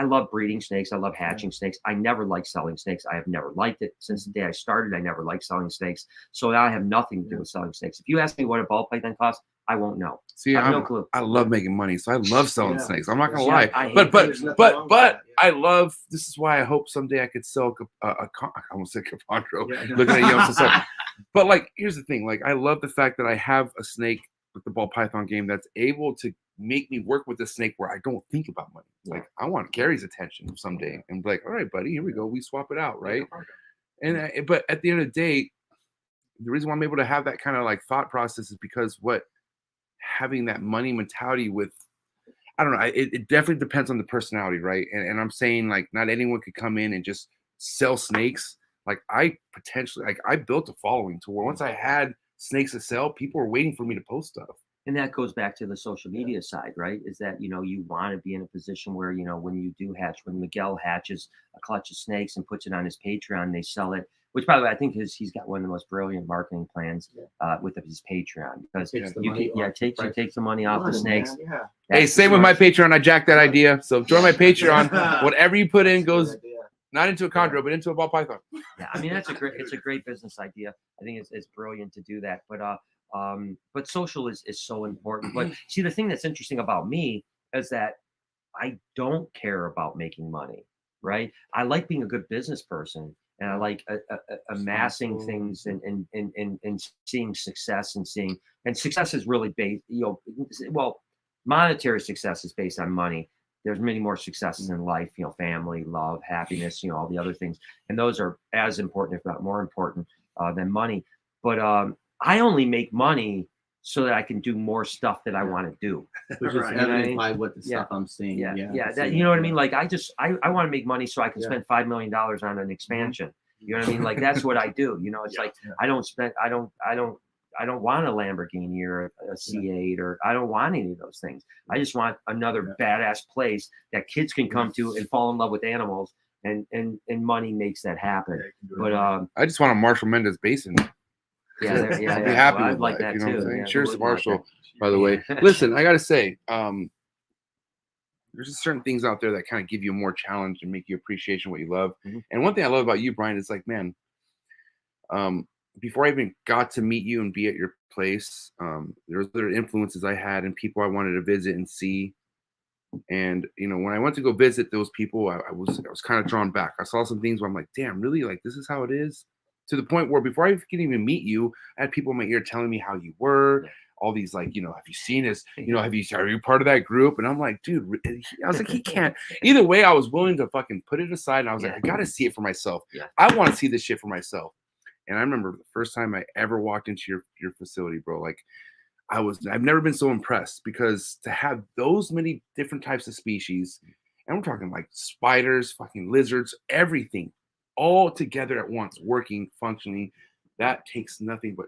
love breeding snakes. I love hatching snakes. I never liked selling snakes. I have never liked it since the day I started. I never liked selling snakes. So I have nothing to do with selling snakes. If you ask me what a ball python costs, I won't know. See, I have no clue. I love making money, so I love selling snakes. I'm not gonna lie, but I love. This is why I hope someday I could sell I almost said Capandro. Looking at you, but like, here's the thing. Like, I love the fact that I have a snake with the ball python game that's able to make me work with a snake where I don't think about money. Like, I want Gary's attention someday, and be like, all right, buddy, here we go. We swap it out, right? And but at the end of the day, the reason why I'm able to have that kind of like thought process is because having that money mentality with, I don't know, it definitely depends on the personality, right? And I'm saying, like, not anyone could come in and just sell snakes. Like, I built a following to where once I had snakes to sell, people were waiting for me to post stuff. And that goes back to the social media side, right? Is that, you know, you want to be in a position where, you know, when you do hatch, when Miguel hatches a clutch of snakes and puts it on his Patreon, they sell it, which by the way, I think he's got one of the most brilliant marketing plans with his Patreon, because takes the money off the snakes. Yeah. Hey, same with my Patreon. I jacked that idea. So join my Patreon. Whatever you put in goes not into a chondro, but into a ball python. Yeah, I mean, it's a great business idea. I think it's brilliant to do that. But social is so important. But see, the thing that's interesting about me is that I don't care about making money, right? I like being a good business person, and I like amassing things and seeing success and success is really based, you know, well, monetary success is based on money. There's many more successes in life, you know, family, love, happiness, you know, all the other things. And those are as important, if not more important than money. But I only make money so that I can do more stuff that I want to do. Which is evident by what the stuff I'm seeing. That, you know what I mean? Like I want to make money so I can spend $5 million on an expansion. You know what I mean? Like that's what I do. You know, it's I don't want a Lamborghini or a C8 or I don't want any of those things. I just want another badass place that kids can come to and fall in love with animals, and money makes that happen. But I just want a Marshall Mendez basin. I'd be happy with like that you know too. what I'm saying? Yeah, Cheers to would like Marshall, that. by the way. Listen, I gotta say, there's just certain things out there that kind of give you more challenge and make you appreciation what you love. And one thing I love about you, Brian, is like, man, before I even got to meet you and be at your place, there was other influences I had and people I wanted to visit and see. And you know, when I went to go visit those people, I was kind of drawn back. I saw some things where I'm like, damn, really? Like this is how it is? To the point where before I could even meet you, I had people in my ear telling me how you were. All these like, you know, have you seen his, you know, are you part of that group? And I'm like, dude, I was like, he can't. Either way, I was willing to fucking put it aside. And I was like, I got to see it for myself. I want to see this shit for myself. And I remember the first time I ever walked into your facility, bro, like I've never been so impressed, because to have those many different types of species, and we're talking like spiders, fucking lizards, everything all together at once, working, functioning, that takes nothing but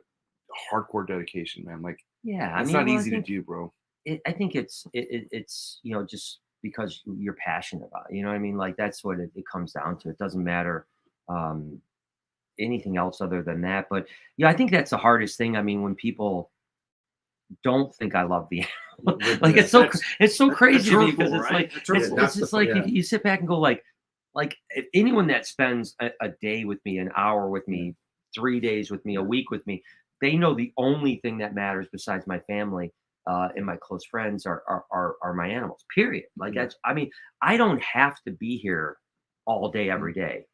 hardcore dedication, man. Like, it's not easy to do, bro. I think it's you know, just because you're passionate about it, you know what I mean? Like that's what it comes down to. It doesn't matter anything else other than that. But yeah, I think that's the hardest thing. I mean, when people don't think I love the animal, like it's so crazy to me, because it's like it's just like you sit back and go like if anyone that spends a day with me, an hour with me, 3 days with me, a week with me, they know the only thing that matters besides my family and my close friends are my animals, period. Like that's, I mean, I don't have to be here all day, every day,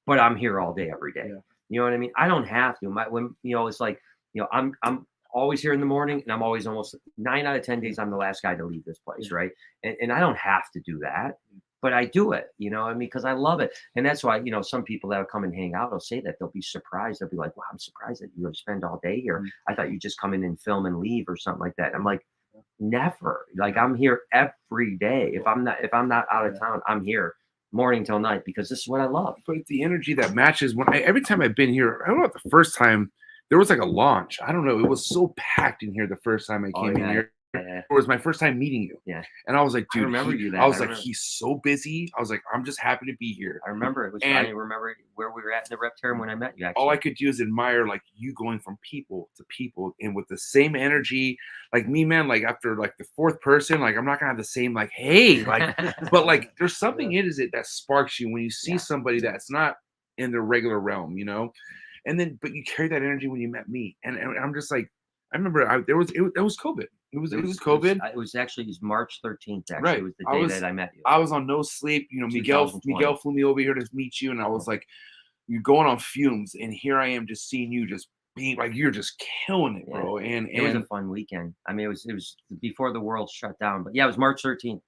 but I'm here all day, every day. You know what I mean? I don't have to. When you know, it's like, you know, I'm always here in the morning, and I'm always almost 9 out of 10 days, I'm the last guy to leave this place, right? And I don't have to do that, but I do it, you know what I mean? Because I love it. And that's why, you know, some people that will come and hang out will say that. They'll be surprised. They'll be like, wow, I'm surprised that you spend all day here. I thought you just come in and film and leave or something like that. I'm like, never. Like I'm here every day. If I'm not out of town, I'm here morning till night, because this is what I love. But it's the energy that matches every time I've been here. I don't know if the first time there was like a launch. I don't know. It was so packed in here the first time I came in here. It was my first time meeting you. And I was like, dude, I remember you. I was like, he's so busy. I was like, I'm just happy to be here. I remember it was funny. I remember where we were at in the Reptile when I met you. Actually. All I could do is admire like you going from people to people, and with the same energy. Like me, man, like after like the fourth person, like I'm not gonna have the same like, hey, like, but like there's something in it that sparks you when you see somebody that's not in the regular realm, you know. And then, but you carry that energy when you met me, and I'm just like, I remember it was COVID. It was COVID. It was actually March 13th. Actually, right. It was the day that I met you. I was on no sleep. You know, Miguel flew me over here to meet you, and I was like, you're going on fumes, and here I am just seeing you just being like, you're just killing it, bro. And it was a fun weekend. I mean, it was before the world shut down, but yeah, it was March 13th.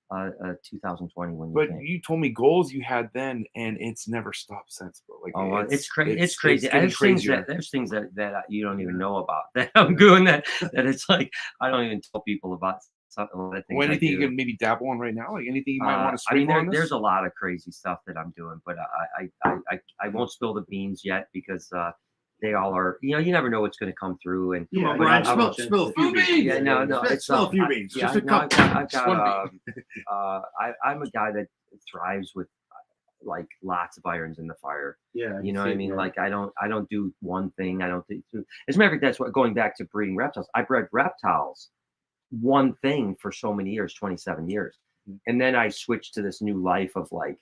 2020 when you came. You told me goals you had then, and it's never stopped since, bro. Like it's crazy. It's crazy. There's things that you don't even know about that I'm doing that it's like I don't even tell people about something. Anything you can maybe dabble on right now, like anything you might want to sprinkle on this? There's a lot of crazy stuff that I'm doing, but I won't spill the beans yet, because they all are, you never know what's going to come through. And Come on, Brian, spill a few beans. Yeah, no, Spill a few beans. Yeah, Just a no, couple. I've got I'm a guy that thrives with like lots of irons in the fire. Yeah. You know what I mean? Like I don't do one thing. I don't think. As a matter of fact, that's what, going back to breeding reptiles. I bred reptiles, one thing for so many years, 27 years. And then I switched to this new life of like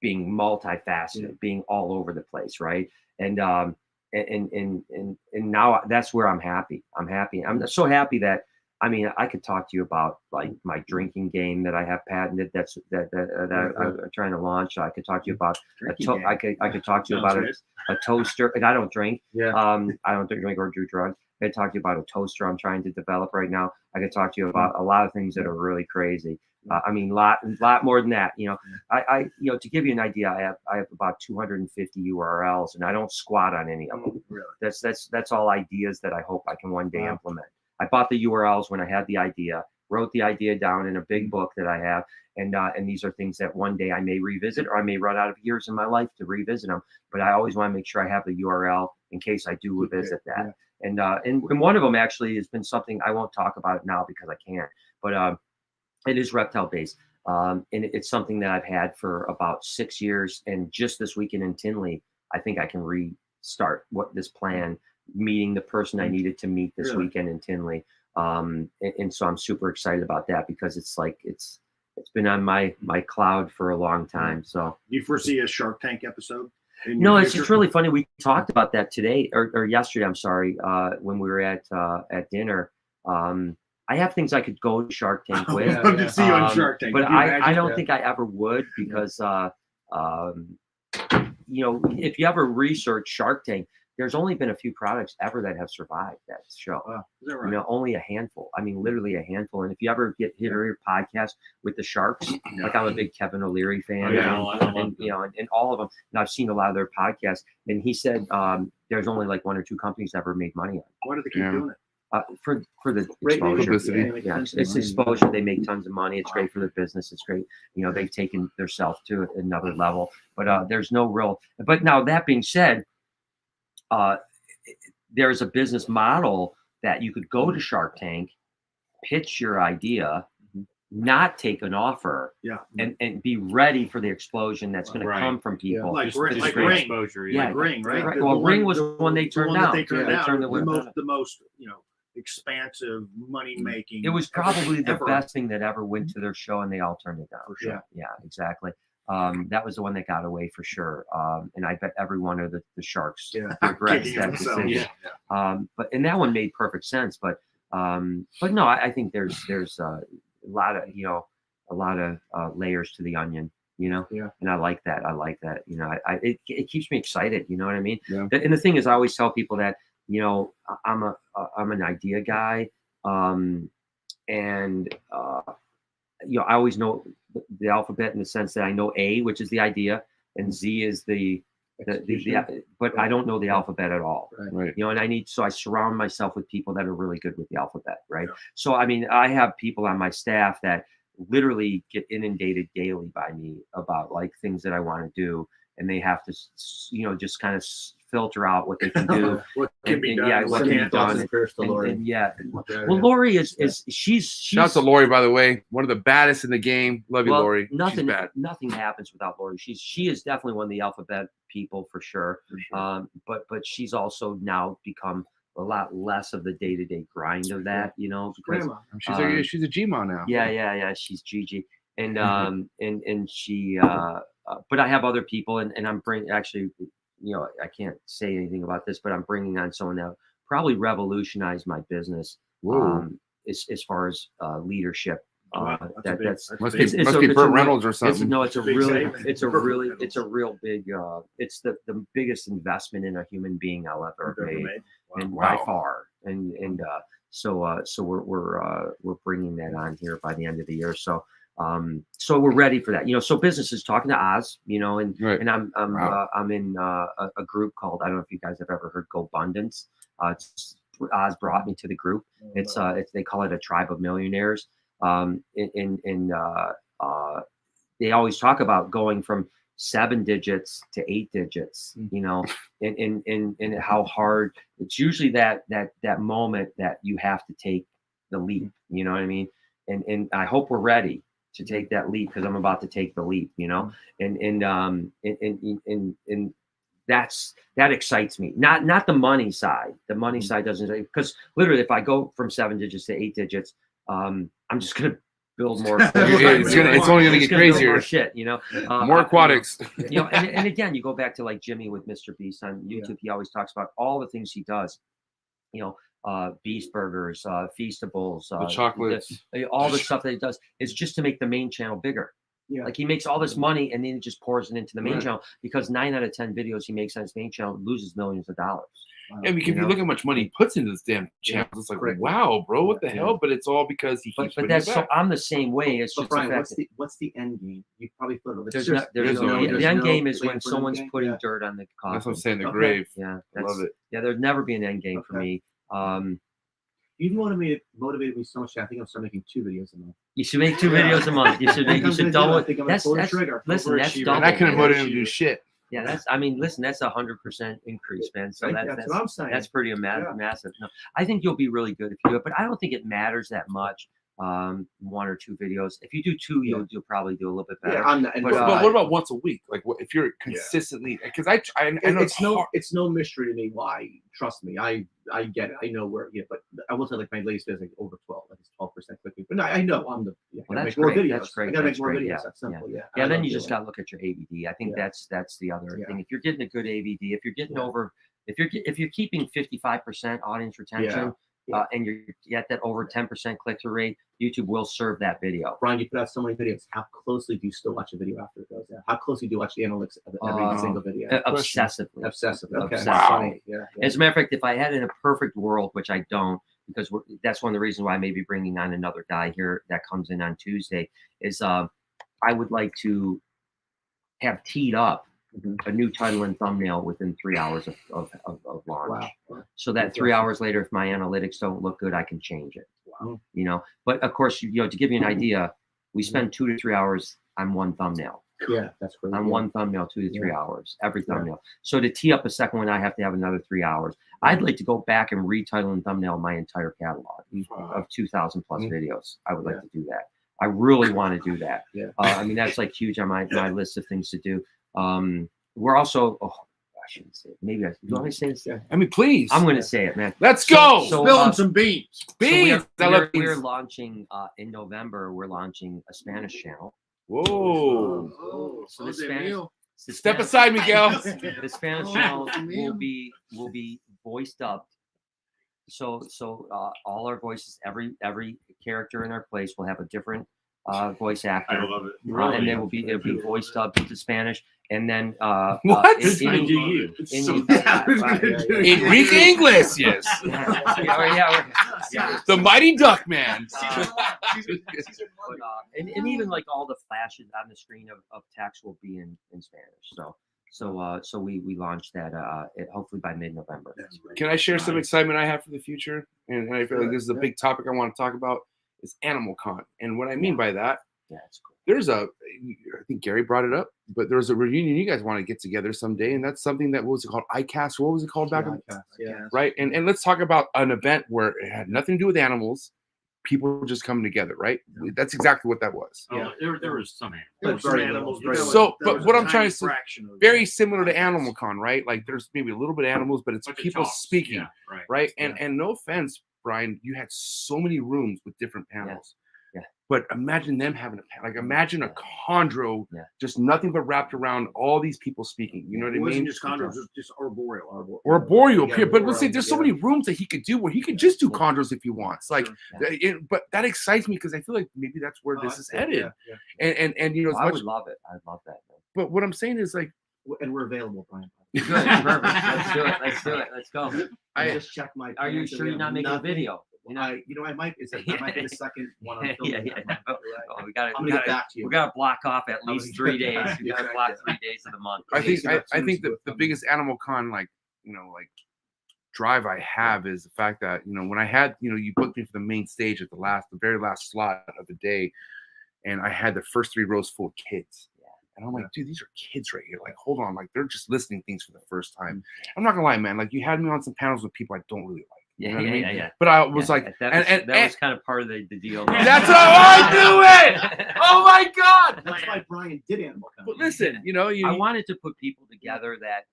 being multifaceted, being all over the place. Right. And now that's where I'm happy. I'm so happy that, I mean, I could talk to you about like my drinking game that I have patented. That I'm trying to launch. I could talk to you about I could talk to you about a toaster. And I don't drink. Yeah. I don't drink or do drugs. I could talk to you about a toaster I'm trying to develop right now. I could talk to you about a lot of things that are really crazy. I mean, lot more than that. I to give you an idea, I have about 250 URLs, and I don't squat on any of them. Really? That's all ideas that I hope I can one day implement. I bought the URLs when I had the idea, wrote the idea down in a big book that I have, and these are things that one day I may revisit, or I may run out of years in my life to revisit them. But I always want to make sure I have the URL in case I do revisit that. Yeah. And one of them actually has been something I won't talk about it now because I can't, but it is reptile based. And it's something that I've had for about 6 years. And just this weekend in Tinley, I think I can restart this plan, meeting the person I needed to meet this weekend in Tinley. And so I'm super excited about that because it's like, it's been on my cloud for a long time. So do you foresee a Shark Tank episode? No, it's really funny. We talked about that today or yesterday. I'm sorry. When we were at dinner, I have things I could go to Shark Tank with. I'd love to see you on Shark Tank. But I don't think I ever would because, if you ever research Shark Tank, there's only been a few products ever that have survived that show. Is that right? Only a handful. I mean, literally a handful. And if you ever hear your podcast with the Sharks, like I'm a big Kevin O'Leary fan, and all of them. And I've seen a lot of their podcasts. And he said there's only like 1 or 2 companies ever made money on. Why do they keep doing it? For the exposure. It's exposure. They make tons of money. It's great for their business. It's great. They've taken their self to another level. But there's no real. But now that being said, there's a business model that you could go to Shark Tank, pitch your idea, not take an offer, and be ready for the explosion that's going to come from people. Like Ring. Exposure. Like Ring, right? Right. Well, Ring was the one they turned down. They turned the most expansive money making. It was probably the best thing that ever went to their show, and they all turned it down. For sure. Yeah, exactly. That was the one that got away for sure. And I bet every one of the Sharks regrets that decision. But that one made perfect sense. But no, I think there's a lot of layers to the onion. And I like that. It keeps me excited. You know what I mean? Yeah. And the thing is, I always tell people that I'm an idea guy, and I always know the alphabet in the sense that I know A, which is the idea, and Z is the but I don't know the alphabet at all. Right. And I surround myself with people that are really good with the alphabet. Right. Yeah. So, I mean, I have people on my staff that literally get inundated daily by me about like things that I want to do. And they have to, just kind of filter out what they can do. What can be done. Yeah, what can be done. Well, Lori she's shout out to Lori, by the way, one of the baddest in the game. Love you, Lori. Nothing happens without Lori. She is definitely one of the alphabet people for sure. But she's also now become a lot less of the day-to-day grind of that, because she's a G-Mon now. Yeah. She's Gigi. And and she but I have other people, and I'm bringing actually, I can't say anything about this, but I'm bringing on someone that probably revolutionized my business as far as leadership. That's must be Burt Reynolds or something. It's a real big. It's the biggest investment in a human being I'll ever made, and by far. And so we're bringing that on here by the end of the year. So we're ready for that. So business is talking to Oz, and I'm in a group called, I don't know if you guys have ever heard GoBundance. Oz brought me to the group. It's they call it a tribe of millionaires. They always talk about going from 7 digits to 8 digits, you know, and how hard it's usually that moment that you have to take the leap, you know what I mean? And I hope we're ready to take that leap, because I'm about to take the leap, you know, and that excites me. Not the money side. The money side doesn't, because literally if I go from 7 digits to 8 digits, I'm just gonna build more. It's only gonna get crazier. More shit, you know. More aquatics. You know, and again, you go back to like Jimmy with Mr. Beast on YouTube. He always talks about all the things he does. You know, Beast Burgers, Feastables, the chocolates, all the stuff that he does is just to make the main channel bigger. Yeah. Like he makes all this money and then he just pours it into the main channel, because 9 out of 10 videos he makes on his main channel loses millions of dollars. And because if you look how much money he puts into this damn channel, it's like, wow, bro, what the hell? But it's all because he keeps. But that's so. I'm the same way. It's just Brian, what's the end game? You probably thought of it. The end game is when someone's putting dirt on the coffin. That's what I'm saying. The grave. Yeah, I love it. Yeah, there'd never be an end game for me. You motivated me so much. I think I'm starting making 2 videos a month. You should make 2 videos a month. You should double it. That's trigger. Listen, that's double. And I couldn't motivate him to do shit. Yeah, that's 100% increase, man. So that's what I'm saying. That's pretty massive. No, I think you'll be really good if you do it, but I don't think it matters that much. 1 or 2 videos. If you do 2, you'll probably do a little bit better. Yeah, but what about once a week? Like, if you're consistently, because I know it's no mystery to me why. Trust me, I get it. I know where. Yeah, but I will say, like, my latest is like over 12, like it's 12% click. But no, I know I'm the. Well, that's great. That's great. I gotta make more videos. That's simple. Yeah. Then you just gotta look at your ABD. I think that's the other thing. If you're getting a good ABD, if you're getting over, if you're keeping 55% audience retention. And you're at that over 10% click-through rate, YouTube will serve that video. Brian, you put out so many videos. How closely do you still watch a video after it goes out? How closely do you watch the analytics of every single video? Obsessively. Okay. Wow. Yeah. As a matter of fact, if I had in a perfect world, which I don't, because that's one of the reasons why I may be bringing on another guy here that comes in on Tuesday, is I would like to have teed up a new title and thumbnail within 3 hours of launch. Wow. So that 3 hours later, if my analytics don't look good, I can change it. Wow. You know, but of course, to give you an idea, we spend 2 to 3 hours on one thumbnail. Yeah, that's great. On one thumbnail, 2 to 3 hours, every thumbnail. So to tee up a second one, I have to have another 3 hours. I'd like to go back and retitle and thumbnail my entire catalog of 2,000 plus videos. I would like to do that. I really want to do that. I mean, that's like huge on my list of things to do. We're also, I shouldn't say it. Maybe do you want me to say this? I mean, please. I'm going to say it, man. Let's go. Spilling some beans. Beans. We're launching in November. We're launching a Spanish channel. Whoa. So the Spanish. Step aside, Miguel. The Spanish channel will be voiced up. So all our voices, every character in our place will have a different voice actor. I love it. And it'll be voiced up into Spanish, and then what? Enrique English, yes. The Mighty Duck Man. And even like all the flashes on the screen of text will be in Spanish. So we launched that hopefully by mid-November. Can I share some excitement I have for the future? And I feel like this is a big topic I want to talk about. Is Animal Con. And what I mean by that, that's cool. I think Gary brought it up, but there's a reunion you guys want to get together someday, and that's something that, what was it called? ICAST. What was it called back? Right. And let's talk about an event where it had nothing to do with animals. People just coming together, right? That's exactly what that was. Yeah, there was some animals. So, but what I'm trying to say, very similar to Animal Con, right? Like there's maybe a little bit of animals, but it's people speaking, right? And no offense, Brian, you had so many rooms with different panels. Yeah. But imagine them having a panel. Like imagine a chondro, just nothing but wrapped around all these people speaking. You know what I mean? It wasn't just chondros, just arboreal. Arboreal. But let's say there's so many rooms that he could do where he could just do chondros if he wants. Like, but that excites me because I feel like maybe that's where this is headed. And you know, I would love it. I'd love that. But what I'm saying is like, and we're available, Brian. Good, perfect. Let's do it. Let's go. I just checked my. Are you sure you're not making a video? I might be the second one. I'm filming. We gotta block off at least 3 days. We gotta block 3 days of the month. I think the biggest Animal Con drive I have is the fact that when I had you booked me for the main stage at the very last slot of the day, and I had the first 3 rows full of kids. And I'm like, dude, these are kids right here. Like, hold on, like they're just listening to things for the first time. I'm not gonna lie, man. Like, you had me on some panels with people I don't really like. You know what I mean? But I was like, that was kind of part of the deal. That's how I do it. Oh my God. That's why Brian did Animal Con. But listen, I wanted to put people together that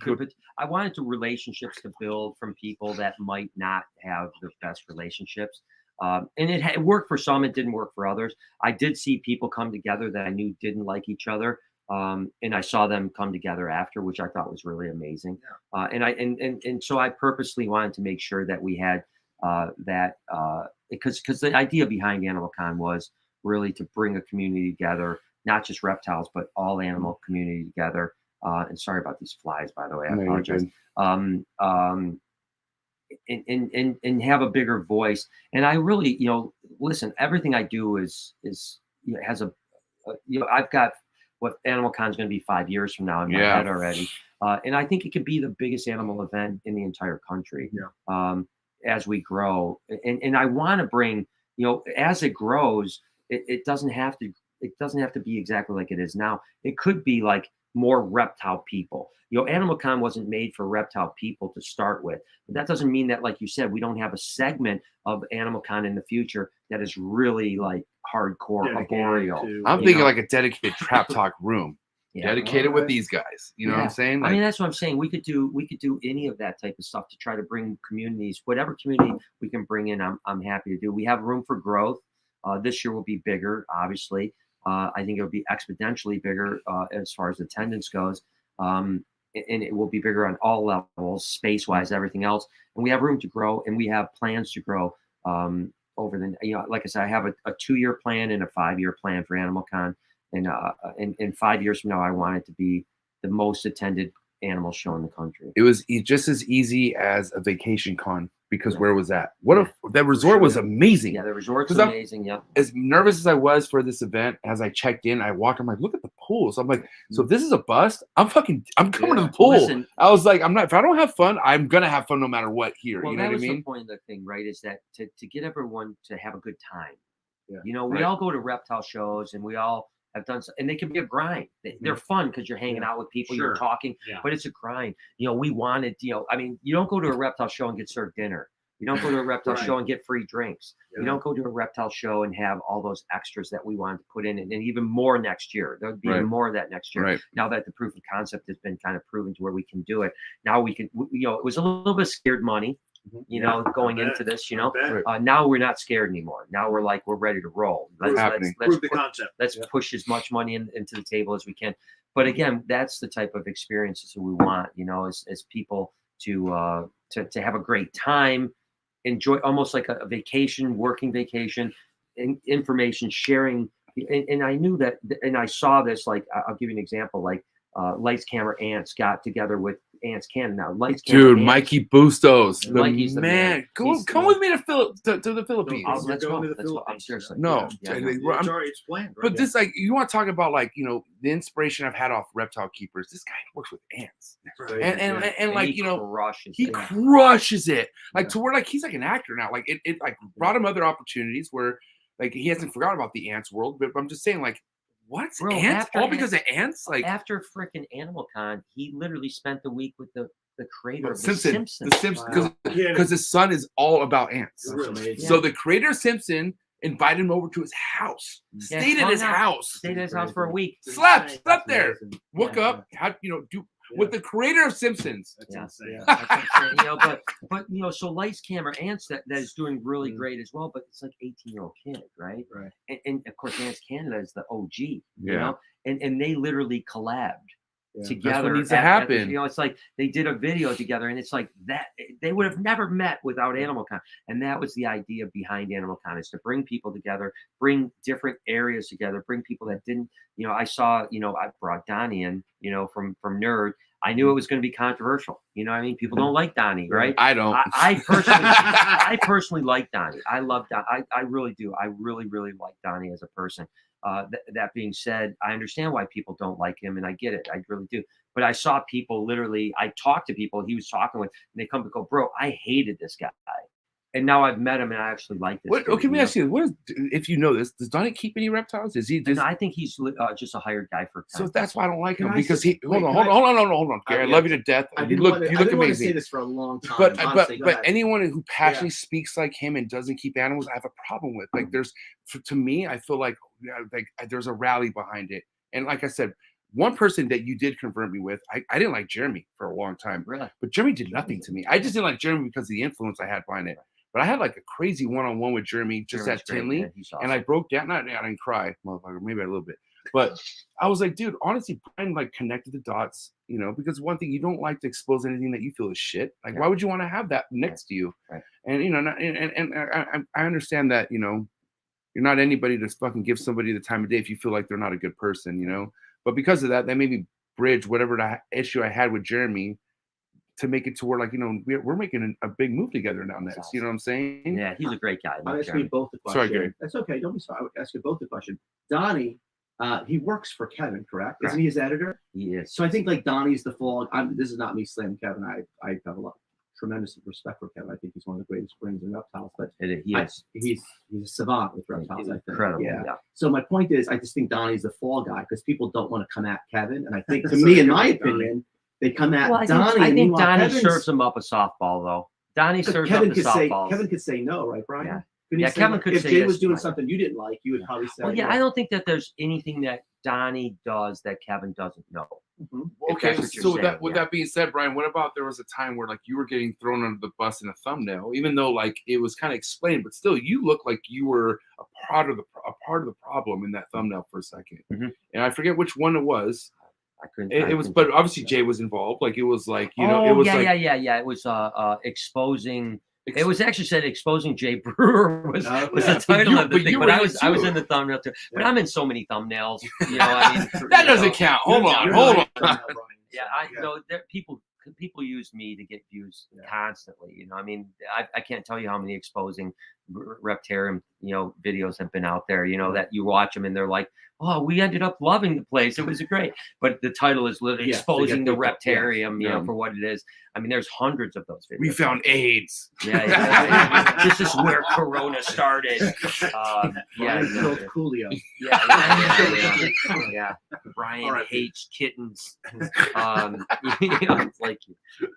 could. I wanted relationships to build from people that might not have the best relationships. And it worked for some, it didn't work for others. I did see people come together that I knew didn't like each other. And I saw them come together after, which I thought was really amazing. And so I purposely wanted to make sure that we had that because the idea behind Animal Con was really to bring a community together, not just reptiles, but all animal community together. And sorry about these flies, by the way, I apologize. And have a bigger voice. And I really, listen, everything I do has I've got what Animal Con is going to be 5 years from now in my head already. And I think it could be the biggest animal event in the entire country as we grow. And I want to bring, as it grows, it doesn't have to be exactly like it is now. It could be like more reptile people. Animal Con wasn't made for reptile people to start with. But that doesn't mean that, like you said, we don't have a segment of Animal Con in the future that is really like hardcore arboreal. I'm thinking like a dedicated trap talk room. Dedicated with these guys. You know what I'm saying? I mean, that's what I'm saying. We could do any of that type of stuff to try to bring communities, whatever community we can bring in, I'm happy to do. We have room for growth. This year will be bigger, obviously. I think it'll be exponentially bigger as far as attendance goes. And it will be bigger on all levels, space-wise, everything else. And we have room to grow, and we have plans to grow over the, like I said, I have a 2-year plan and a 5-year plan for Animal Con. And in 5 years from now, I want it to be the most attended animal show in the country. It was just as easy as a vacation con, because where was that? That resort was amazing. Yeah, the resort's amazing. Yeah. As nervous as I was for this event, as I checked in, I walked, I'm like, look at the pool. So I'm like, so if this is a bust, I'm coming to the pool. Listen, I was like, if I don't have fun, I'm going to have fun no matter what here. Well, you know what I mean? The point of the thing, right, is that to get everyone to have a good time. Yeah. We all go to reptile shows and we all have done so, and they can be a grind. They're fun because you're hanging out with people, you're talking, but it's a grind. We wanted, I mean, you don't go to a reptile show and get served dinner. You don't go to a reptile show and get free drinks. You don't go to a reptile show and have all those extras that we wanted to put in, and even more next year. There'll be even more of that next year. Now that the proof of concept has been kind of proven to where we can do it. Now we can, it was a little bit scared money, going into this, now we're not scared anymore. Now we're ready to roll. Let's push as much money into the table as we can. But again, that's the type of experiences that we want, as people to have a great time, enjoy, almost like a vacation, working vacation, information sharing. And I knew that, and I saw this, like, I'll give you an example, like Lights Camera Ants got together with Ants Canada. Now, Lights Camera Ants, Mikey Bustos, Mikey's the man. Come with me to the Philippines. Let's go. I'm seriously. No, it's planned. But this, like, you want to talk about, like, the inspiration I've had off reptile keepers. This guy works with ants, and like, he crushes it, like to where, like, he's like an actor now. Like it like brought him other opportunities where, like, he hasn't forgotten about the ants world. But I'm just saying, like, what's ants? All because of ants? Like, after freaking Animal Con, he literally spent the week with the creator of The Simpsons. The Simpsons, because his son is all about ants. So the creator of Simpson invited him over to his house. Stayed at his house for a week. Slept there. Woke up. Had with the creator of Simpsons. That's insane. But so Lights Camera Ants that is doing really great as well. But it's like 18-year-old kid, right? And of course, Ants Canada is the OG. And they literally collabed together. That's what needs to happen. It's like they did a video together, and it's like that they would have never met without Animal Con. And that was the idea behind Animal Con, is to bring people together, bring different areas together, bring people that didn't. I saw, I brought Donnie in, from Nerd. I knew it was going to be controversial. I mean, people don't like Donnie, right? I don't. I personally like Donnie. I love Donnie. I really do. I really, really like Donnie as a person. That being said, I understand why people don't like him, and I get it. I really do. But I saw people literally, I talked to people he was talking with, and they come to go, bro, I hated this guy. And now I've met him, and I actually like this. What? Okay, let me ask you. What is, if you know this? Does Donnie keep any reptiles? Is he? I think he's just a hired guy for. So that's why I don't like him, Can I because say- he. wait, Hold on, Gary. I love you to death. You look I didn't want to amazing. say this for a long time. But honestly. Go ahead. anyone who passionately speaks like him and doesn't keep animals, I have a problem with. Like, to me, I feel like there's a rally behind it. And like I said, one person that you did convert me with, I didn't like Jeremy for a long time. Really? But Jeremy did nothing to me. I just didn't like Jeremy because of the influence I had behind it. But I had like a crazy one-on-one with Jeremy just Jeremy's at great, Tinley. man. He's awesome. And I broke down. I didn't cry, motherfucker. Maybe a little bit. But I was like, dude, honestly, Brian like connected the dots, because one thing, you don't like to expose anything that you feel is shit. Like, why would you want to have that next to you? Right. And I understand that, you're not anybody to fucking give somebody the time of day if you feel like they're not a good person, But because of that made me bridge whatever the issue I had with Jeremy to make it to where, like, we're making a big move together now next. Awesome. You know what I'm saying? Yeah, he's a great guy. I'll ask you both the question. Sorry, Gary. That's okay. Don't be sorry. I would ask you both the question. Donnie, he works for Kevin, correct? Correct. Isn't he his editor? He is. So I think like Donnie's the fall. This is not me slamming Kevin. I have a lot tremendous respect for Kevin. I think he's one of the greatest brains in reptiles. But he's a savant with reptiles. He's I think. incredible. Yeah. Yeah. So my point is, I just think Donnie's the fall guy because people don't want to come at Kevin, and I think, to me, in my opinion, they come at Donnie. I think Donnie Kevin's, serves him up a softball, though. Donnie serves Kevin up the could say softballs. Kevin could say no, right, Brian? Yeah. Couldn't he Yeah, say Kevin no? could if say Jay yes, was doing right. something you didn't like, you would probably say. Well, yeah, I don't think that there's anything that Donnie does that Kevin doesn't know. Mm-hmm. Okay, That's what you're so saying, with that being said, Brian, what about there was a time where like you were getting thrown under the bus in a thumbnail, even though like it was kind of explained, but still you look like you were a part of the problem in that thumbnail for a second. Mm-hmm. And I forget which one it was. I couldn't. It was, but obviously Jay was involved. Like it was like it was yeah. It was exposing. It was actually said exposing Jay Brewer was the title of the thing. But I was in the thumbnail too. But I'm in so many thumbnails. That doesn't count. Hold on. Yeah, I know there people use me to get views constantly. I can't tell you how many exposing Reptarium videos have been out there. That you watch them and they're like, oh, we ended up loving the place. It was great. But the title is literally exposing the Reptarium, for what it is. There's hundreds of those videos. We found AIDS. Yeah. This is where Corona started. Brian killed Coolio. Yeah. Brian hates kittens. It's like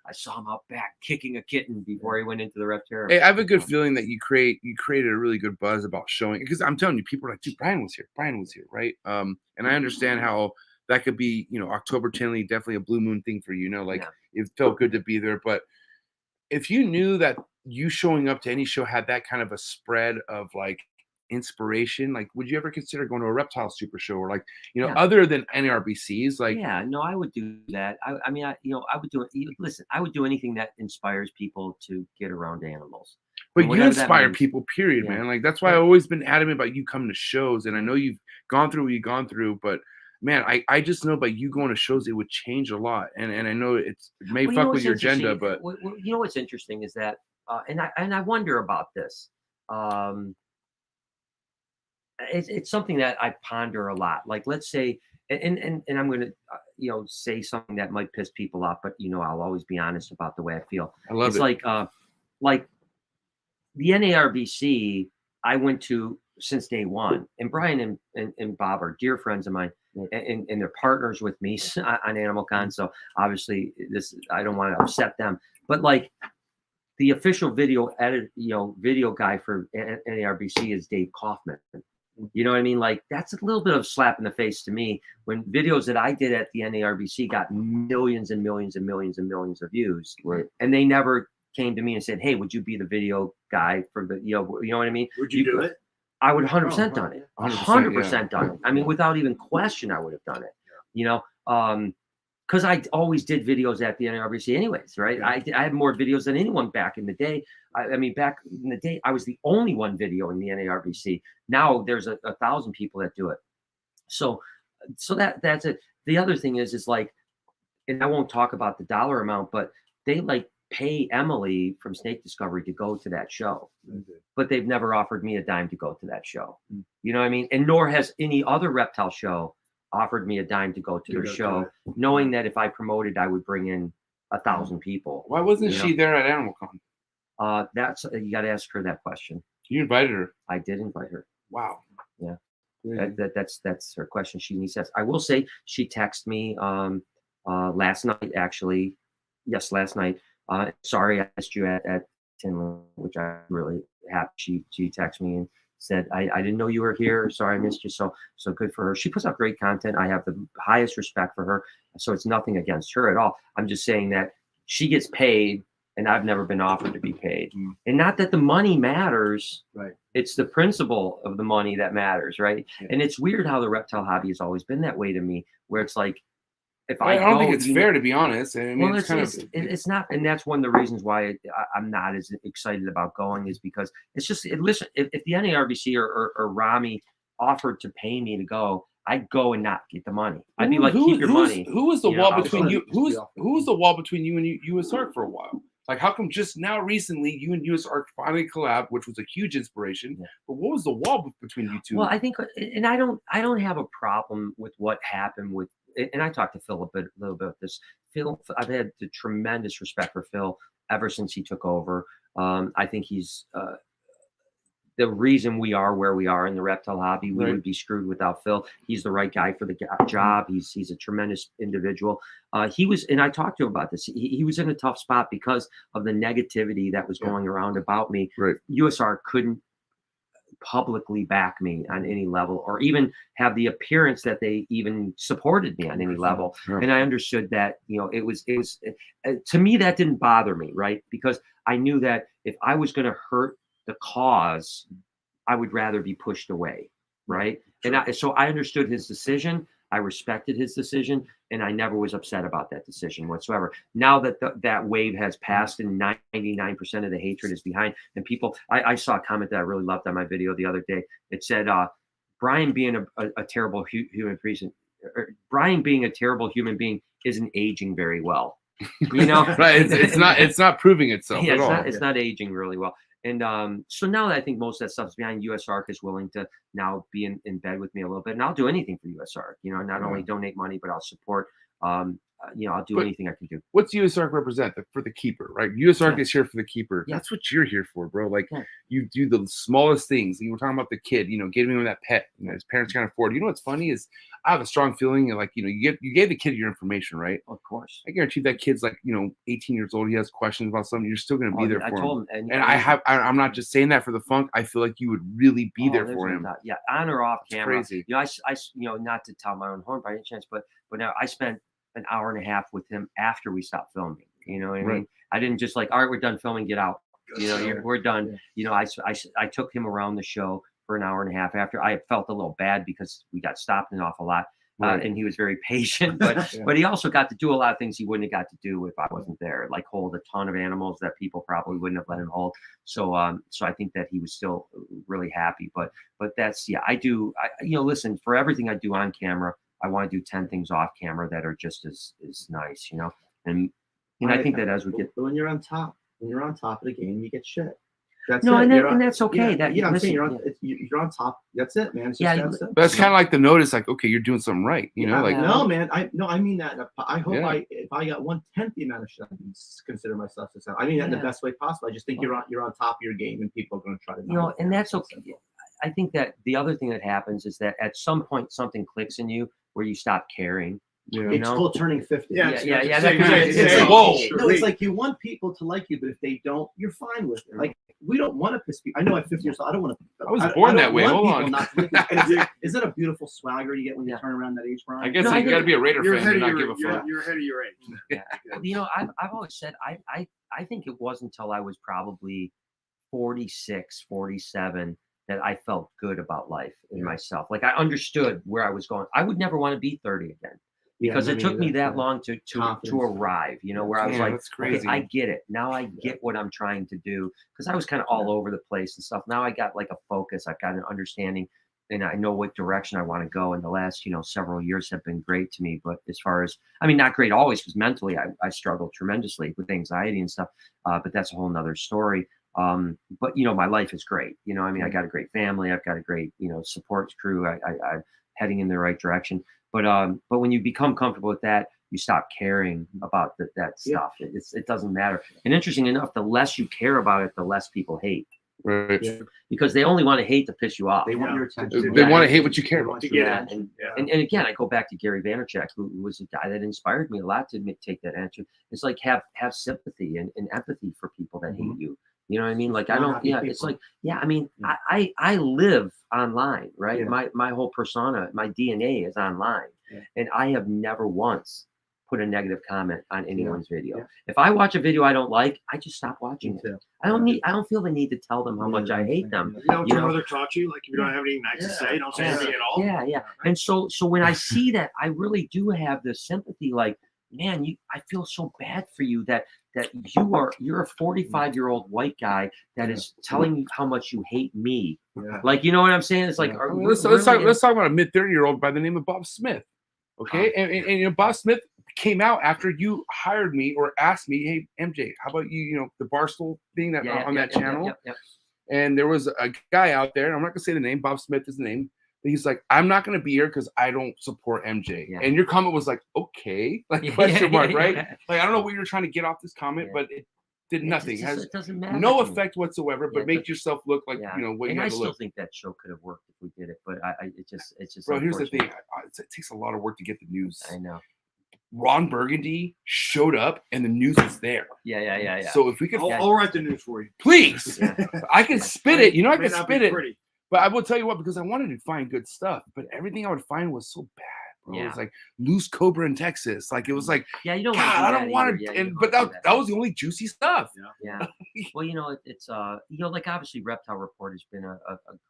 I saw him out back kicking a kitten before he went into the Reptarium. Hey, I have a good feeling that you created a really good buzz about showing, because I'm telling you, people are like, dude, Brian was here, right? And I understand how that could be, October Tinley, definitely a blue moon thing for you, it felt good to be there. But if you knew that you showing up to any show had that kind of a spread of like inspiration, like would you ever consider going to a reptile super show or like, other than NRBCs? Like, yeah, no, I would do that. I would do it. Listen, I would do anything that inspires people to get around animals. But you inspire people, period, man. Like that's why I've always been adamant about you coming to shows. And I know you've gone through what you've gone through, but man, I just know by you going to shows, it would change a lot. And I know it may fuck with your agenda, but what's interesting is that, and I wonder about this. It's something that I ponder a lot. Like, let's say, and I'm going to, say something that might piss people off, but I'll always be honest about the way I feel. I love it. It's like the NARBC I went to since day one, and Brian and Bob are dear friends of mine, and they're partners with me on Animal Con. So obviously I don't want to upset them, but like the official video guy for NARBC is Dave Kaufman. You know what I mean? Like that's a little bit of a slap in the face to me when videos that I did at the NARBC got millions and millions and millions and millions of views, right? And they never came to me and said, "Hey, would you be the video guy for the you know what I mean?" Would you do it? I would 100% done it. 100% done it. Without even question, I would have done it. Because I always did videos at the NRBC anyways, right? Yeah. I had more videos than anyone back in the day. Back in the day, I was the only one video in the NARBC. Now there's 1,000 people that do it. So that's it. The other thing is like, and I won't talk about the dollar amount, but they like pay Emily from Snake Discovery to go to that show, but they've never offered me a dime to go to that show. You know what I mean? And nor has any other reptile show offered me a dime to go to their show, knowing that if I promoted, I would bring in 1,000 people. Why wasn't she there at Animal Con? That's you got to ask her that question. You invited her. I did invite her. Wow. Yeah. That's her question. She needs to ask. I will say she texted me last night, actually. Yes, last night. Sorry, I missed you at 10, which I'm really happy. She texted me and said, I didn't know you were here. Sorry, I missed you. So good for her. She puts out great content. I have the highest respect for her. So it's nothing against her at all. I'm just saying that she gets paid and I've never been offered to be paid. And not that the money matters. Right. It's the principle of the money that matters, right? Yeah. And it's weird how the reptile hobby has always been that way to me, where it's like, if I don't think it's fair, to be honest. I mean, well, it's not, and that's one of the reasons why I'm not as excited about going, is because it's just, listen, if the NARBC or Rami offered to pay me to go, I'd go and not get the money. I'd be like, keep your money. Who was the wall between you? Who was was the wall between you and USARK for a while? Like, how come just now recently you and USARK finally collabed, which was a huge inspiration? Yeah. But what was the wall between you two? Well, I think, and I don't have a problem with what happened with. And I talked to Phil a little bit about this. Phil, I've had the tremendous respect for Phil ever since he took over. I think he's the reason we are where we are in the reptile hobby. We would be screwed without Phil. He's the right guy for the job. He's a tremendous individual. He was, and I talked to him about this. He was in a tough spot because of the negativity that was going around about me. Right. USR couldn't publicly back me on any level, or even have the appearance that they even supported me on any level. Sure. And I understood that, it was to me, that didn't bother me, right? Because I knew that if I was going to hurt the cause, I would rather be pushed away, right? Sure. And so I understood his decision. I respected his decision, and I never was upset about that decision whatsoever. Now that that wave has passed and 99% of the hatred is behind, and people, I saw a comment that I really loved on my video the other day. It said, Brian being a terrible human person, Brian being a terrible human being isn't aging very well. Right? It's not proving itself at all. It's not aging really well. And so now that I think most of that stuff is behind, USARK is willing to now be in bed with me a little bit, and I'll do anything for USARK. Not only donate money, but I'll support. I'll do anything I can do. What's USARK represent? For the keeper, right? USARK is here for the keeper. Yeah. That's what you're here for, bro. Like, you do the smallest things. You were talking about the kid, giving him that pet. His parents can't afford. What's funny is I have a strong feeling like, you gave the kid your information, right? Of course. I guarantee that kid's like, 18 years old. He has questions about something. You're still going to be there for him. And I'm not just saying that for the funk. I feel like you would really be there for him. Yeah, on or off camera. It's crazy. I not to tell my own horn by any chance, but now I spent an hour and a half with him after we stopped filming. You know what I mean? I didn't just like, all right, we're done filming, get out. We're done. Yeah. I took him around the show for an hour and a half after. I felt a little bad because we got stopped an awful lot. And he was very patient, but he also got to do a lot of things he wouldn't have got to do if I wasn't there, like hold a ton of animals that people probably wouldn't have let him hold. So I think that he was still really happy, but that's, listen, for everything I do on camera, I want to do 10 things off camera that are just as nice, and I think that as we get, when you're on top of the game, you get shit. That's okay. I'm saying you're on top. That's it, man. It's just but it's kind of like the notice, like, okay, you're doing something right. No, man. I mean that. I hope if I got 1/10 the amount of shit, I can consider myself successful. I mean that in the best way possible. I just think you're on top of your game, and people are going to try to. And that's okay. I think that the other thing that happens is that at some point something clicks in you where you stop caring. It's called turning 50. It's like you want people to like you, but if they don't, you're fine with it. Like, we don't want to piss people. I know at 50 years old, I don't want to. I was born that way. Hold on. Is that a beautiful swagger you get when you turn around that age, Brian? I guess you got to be a Raider fan to not give a fuck. You're ahead of your age. I've always said I think it wasn't until I was probably 46, 47 that I felt good about life in myself. Like, I understood where I was going. I would never want to be 30 again. Because it took me that long to arrive, where I was like, that's crazy. Okay, I get it. Now I get what I'm trying to do. Because I was kind of all over the place and stuff. Now I got like a focus. I've got an understanding, and I know what direction I want to go. And the last, several years have been great to me. But as far as, not great always, because mentally I struggled tremendously with anxiety and stuff. But that's a whole nother story. But my life is great. I got a great family. I've got a great, support crew. I'm heading in the right direction. But when you become comfortable with that, you stop caring about that stuff. It doesn't matter. And interesting enough, the less you care about it, the less people hate. Right. Because they only want to hate to piss you off. They want your attention. They want to hate what you care about. Yeah, and again, I go back to Gary Vaynerchuk, who was a guy that inspired me a lot to take that answer. It's like have sympathy and empathy for people that hate you. You know what I mean? Like I don't. Yeah, it's like I mean, I live online, right? Yeah. My whole persona, my DNA is online, and I have never once put a negative comment on anyone's video. Yeah. If I watch a video I don't like, I just stop watching it. I don't feel the need to tell them how much I hate them. You know what your mother taught you? Like if you don't have anything nice to say, don't say anything at all. Yeah, yeah. And so when I see that, I really do have this sympathy. Like, man, I feel so bad for you that you're a 45-year-old white guy that is telling you how much you hate me. Yeah. Like, you know what I'm saying? It's like let's talk about a mid-30-year-old by the name of Bob Smith. Okay, and you know, Bob Smith came out after you hired me or asked me, hey MJ, how about you know the Barstool thing that on that channel? And there was a guy out there, and I'm not gonna say the name, Bob Smith is the name, but he's like, I'm not gonna be here because I don't support MJ. And your comment was like, okay, like question mark, right? Like I don't know what you're trying to get off this comment, but it did nothing. It doesn't matter. No effect whatsoever, but make yourself look like you know what you have to look. I still think that show could have worked if we did it, but it's just. Bro, here's the thing. It takes a lot of work to get the news. I know. Ron Burgundy showed up and the news was there. Yeah. So if we could, I'll write the news for you. Please. I can spit it. You know, I can spit it. Pretty. But I will tell you what, because I wanted to find good stuff, but everything I would find was so bad. Bro. It was like loose cobra in Texas. Like it was like, you don't. God, I don't want to. But that was the only juicy stuff. Yeah. Well, you know, it's you know, like obviously Reptile Report has been a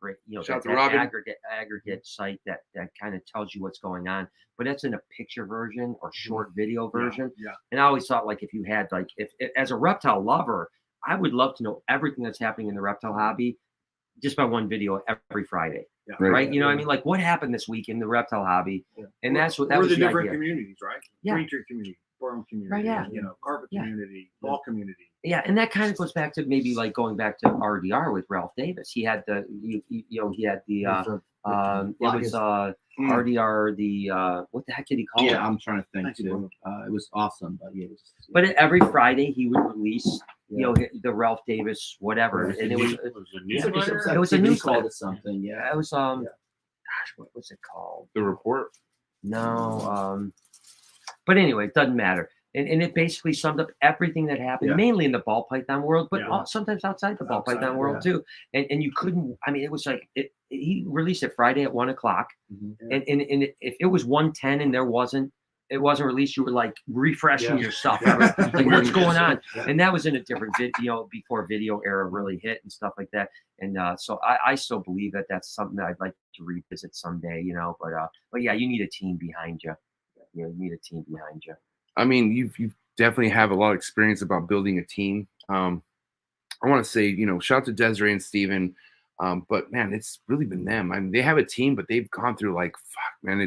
great, you know, that aggregate site that kind of tells you what's going on. But that's in a picture version or short video version. Yeah. And I always thought like if you had like if as a reptile lover, I would love to know everything that's happening in the reptile hobby just by one video every Friday. Yeah. Right. You know what I mean? Like what happened this week in the reptile hobby. Yeah. And that's what that was the the different idea. Communities, right? Yeah. Green tree community, forum community, Right, yeah. you know, carpet community, ball community. Yeah, and that kind of goes back to maybe like going back to RDR with Ralph Davis. He had the he had the it was RDR the what the heck did he call it? Yeah, I'm trying to think too. It was awesome, but yeah. But every Friday he would release you know the Ralph Davis whatever, and it was a newsletter. It was a newsletter. Called it something. Yeah, it was gosh, what was it called? The Report. No, but anyway, it doesn't matter. And it basically summed up everything that happened, mainly in the ball python world, but sometimes outside the ball python world too. And you couldn't. I mean, it was like he released it Friday at 1 o'clock, and if it was 1:10 and it wasn't released, you were like refreshing your stuff, like what's going on. And that was in a different video before video era really hit and stuff like that. And so I still believe that that's something that I'd like to revisit someday, you know. But yeah, you need a team behind you. You know, you need a team behind you. I mean, you definitely have a lot of experience about building a team. I want to say, you know, shout out to Desiree and Steven. But man, it's really been them. I mean, they have a team, but they've gone through like, fuck, man,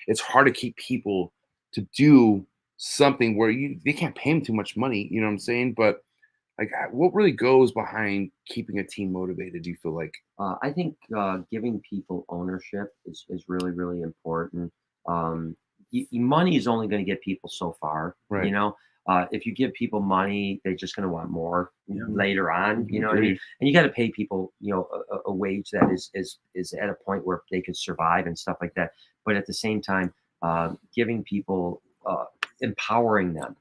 it's hard to keep people to do something where they can't pay them too much money. You know what I'm saying? But like, what really goes behind keeping a team motivated? Do you feel like? I think giving people ownership is really, really important. Money is only going to get people so far, right? You know, if you give people money, they're just going to want more later on. You know what I mean? And you got to pay people, you know, a wage that is at a point where they can survive and stuff like that. But at the same time, giving people, empowering them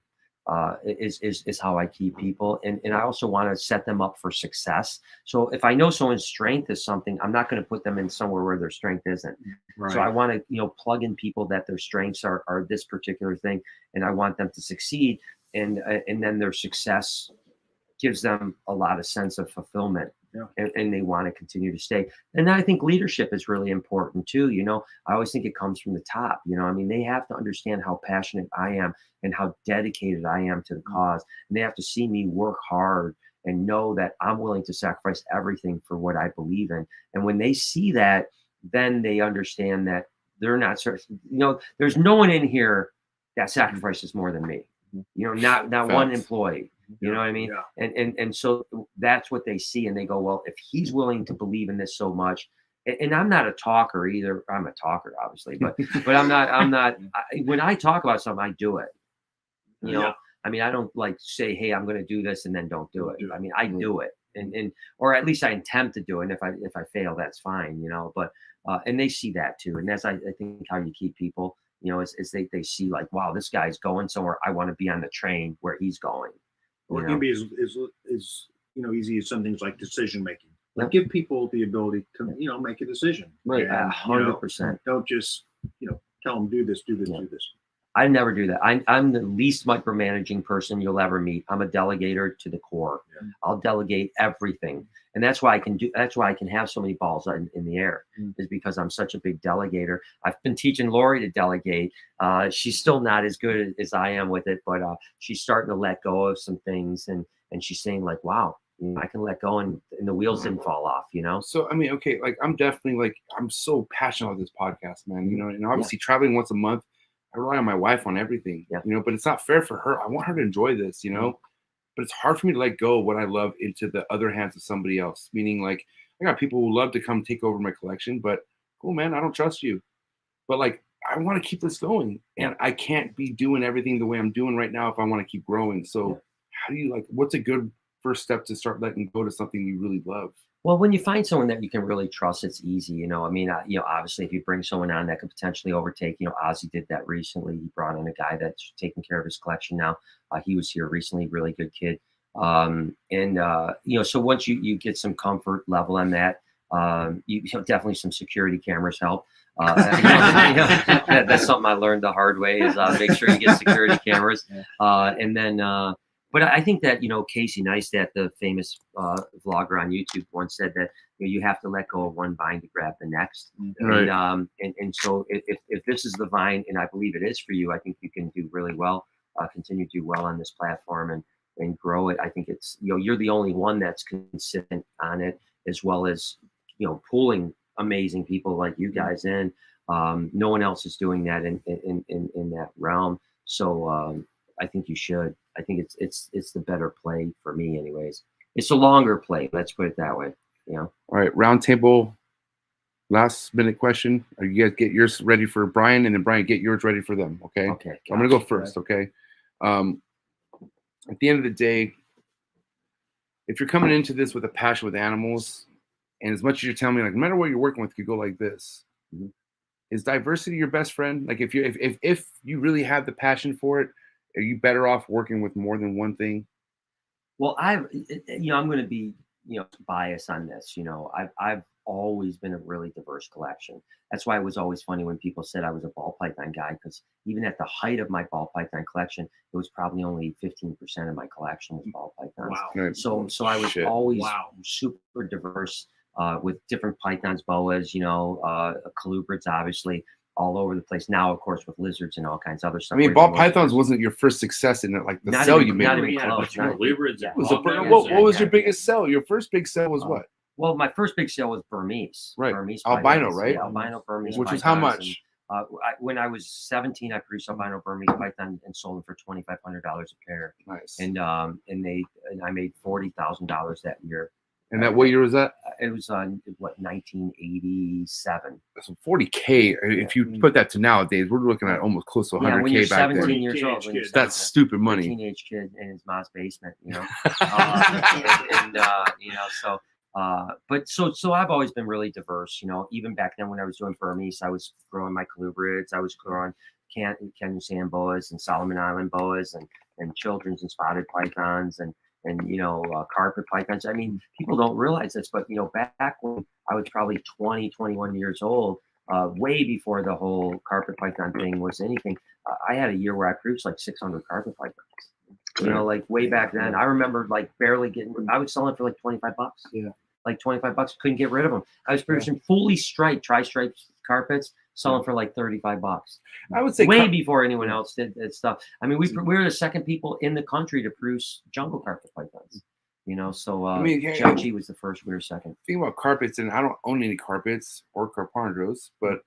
is how I keep people. And I also want to set them up for success. So if I know someone's strength is something, I'm not going to put them in somewhere where their strength isn't. Right. So I want to, you know, plug in people that their strengths are this particular thing, and I want them to succeed. And then their success gives them a lot of sense of fulfillment. And they want to continue to stay. And then I think leadership is really important too. You know, I always think it comes from the top. You know, I mean, they have to understand how passionate I am and how dedicated I am to the cause. And they have to see me work hard and know that I'm willing to sacrifice everything for what I believe in. And when they see that, then they understand that they're not, you know, there's no one in here that sacrifices more than me. You know, not one employee. You know what I mean? And so that's what they see, and they go, well, if he's willing to believe in this so much, and I'm not a talker either. I'm a talker, obviously, but I'm not. When I talk about something, I do it. You know, I mean, I don't like say, hey, I'm going to do this and then don't do it. I mean, I do it, and or at least I attempt to do it. And if I fail, that's fine, you know. But and they see that too, and that's I think how you keep people, you know, is they see like, wow, this guy's going somewhere. I want to be on the train where he's going. Or it can be as you know, easy as some things like decision making. Like give people the ability to, you know, make a decision. Right, 100%. Don't just, you know, tell them do this, do this, do this. I never do that. I'm the least micromanaging person you'll ever meet. I'm a delegator to the core. I'll delegate everything, and that's why I can do. That's why I can have so many balls in the air. Is because I'm such a big delegator. I've been teaching Lori to delegate. She's still not as good as I am with it, but she's starting to let go of some things, and she's saying like, wow, you know, I can let go, and the wheels didn't fall off, you know? So, I mean, okay, like I'm definitely like, I'm so passionate about this podcast, man, you know, and obviously traveling once a month, I rely on my wife on everything, you know, but it's not fair for her. I want her to enjoy this, you know, but it's hard for me to let go of what I love into the other hands of somebody else. Meaning like, I got people who love to come take over my collection, but cool, man, I don't trust you. But like, I want to keep this going, and I can't be doing everything the way I'm doing right now if I want to keep growing. So how do you like, what's a good first step to start letting go to something you really love? Well, when you find someone that you can really trust, it's easy. You know, I mean, you know, obviously, if you bring someone on that could potentially overtake, you know, Ozzy did that recently. He brought in a guy that's taking care of his collection now. He was here recently, really good kid. You know, so once you get some comfort level on that, you know, definitely some security cameras help. You know, that's something I learned the hard way is make sure you get security cameras. And then, but I think that, you know, Casey Neistat, the famous vlogger on YouTube, once said that, you know, you have to let go of one vine to grab the next. Right. And so if this is the vine, and I believe it is for you, I think you can do really well, continue to do well on this platform and grow it. I think it's, you know, you're the only one that's consistent on it, as well as, you know, pulling amazing people like you guys in. No one else is doing that in that realm. So I think you should. I think it's the better play for me, anyways. It's a longer play. Let's put it that way. You know. All right, Roundtable. Last minute question. You guys get yours ready for Brian, and then Brian get yours ready for them. Okay. Okay. I'm gonna go first. Okay. At the end of the day, if you're coming into this with a passion with animals, and as much as you're telling me, like, no matter what you're working with, could go like this. Is diversity your best friend? Like, if you really have the passion for it, are you better off working with more than one thing? Well, you know, I'm going to be, you know, biased on this. You know, I've always been a really diverse collection. That's why it was always funny when people said I was a ball python guy, because even at the height of my ball python collection, it was probably only 15% of my collection was ball pythons. Wow. Right. So I was always super diverse with different pythons, boas, you know, colubrids, obviously, all over the place. Now, of course, with lizards and all kinds of other stuff. I mean, ball pythons wasn't your first success in it, like the sell you made. Not even close. What was your biggest sell? Your first big sell was what? Well, my first big sale was Burmese. Right. Burmese albino, pythons. right? Yeah, albino Burmese. Which was pythons. how much? And, when I was 17, I produced albino Burmese python and sold them for $2,500 a pair. Nice. And I made $40,000 that year. And that what year was that? It was on 1987. So 40K. If you put that to nowadays, we're looking at almost close to 100K when you're back 17 then. years old. That's stupid money. Teenage kid in his mom's basement, you know. You know, so. But so I've always been really diverse, you know. Even back then when I was doing Burmese, I was growing my colubrids, I was growing Kenyan sand boas and Solomon Island boas and children's and spotted pythons and you know, carpet pythons. I mean, people don't realize this, but you know, back when I was probably 20, 21 years old, way before the whole carpet python thing was anything, I had a year where I produced like 600 carpet pythons. You know, like way back then, I remember like barely getting. I was selling for like $25. Yeah, like $25. Couldn't get rid of them. I was producing fully striped, tri-striped carpets, selling for like $35. I would say way before anyone else did that stuff. I mean, we were the second people in the country to produce jungle carpet pythons. You know, so I mean, Chachi was the first. We were second. Think about carpets, and I don't own any carpets or carpandros, but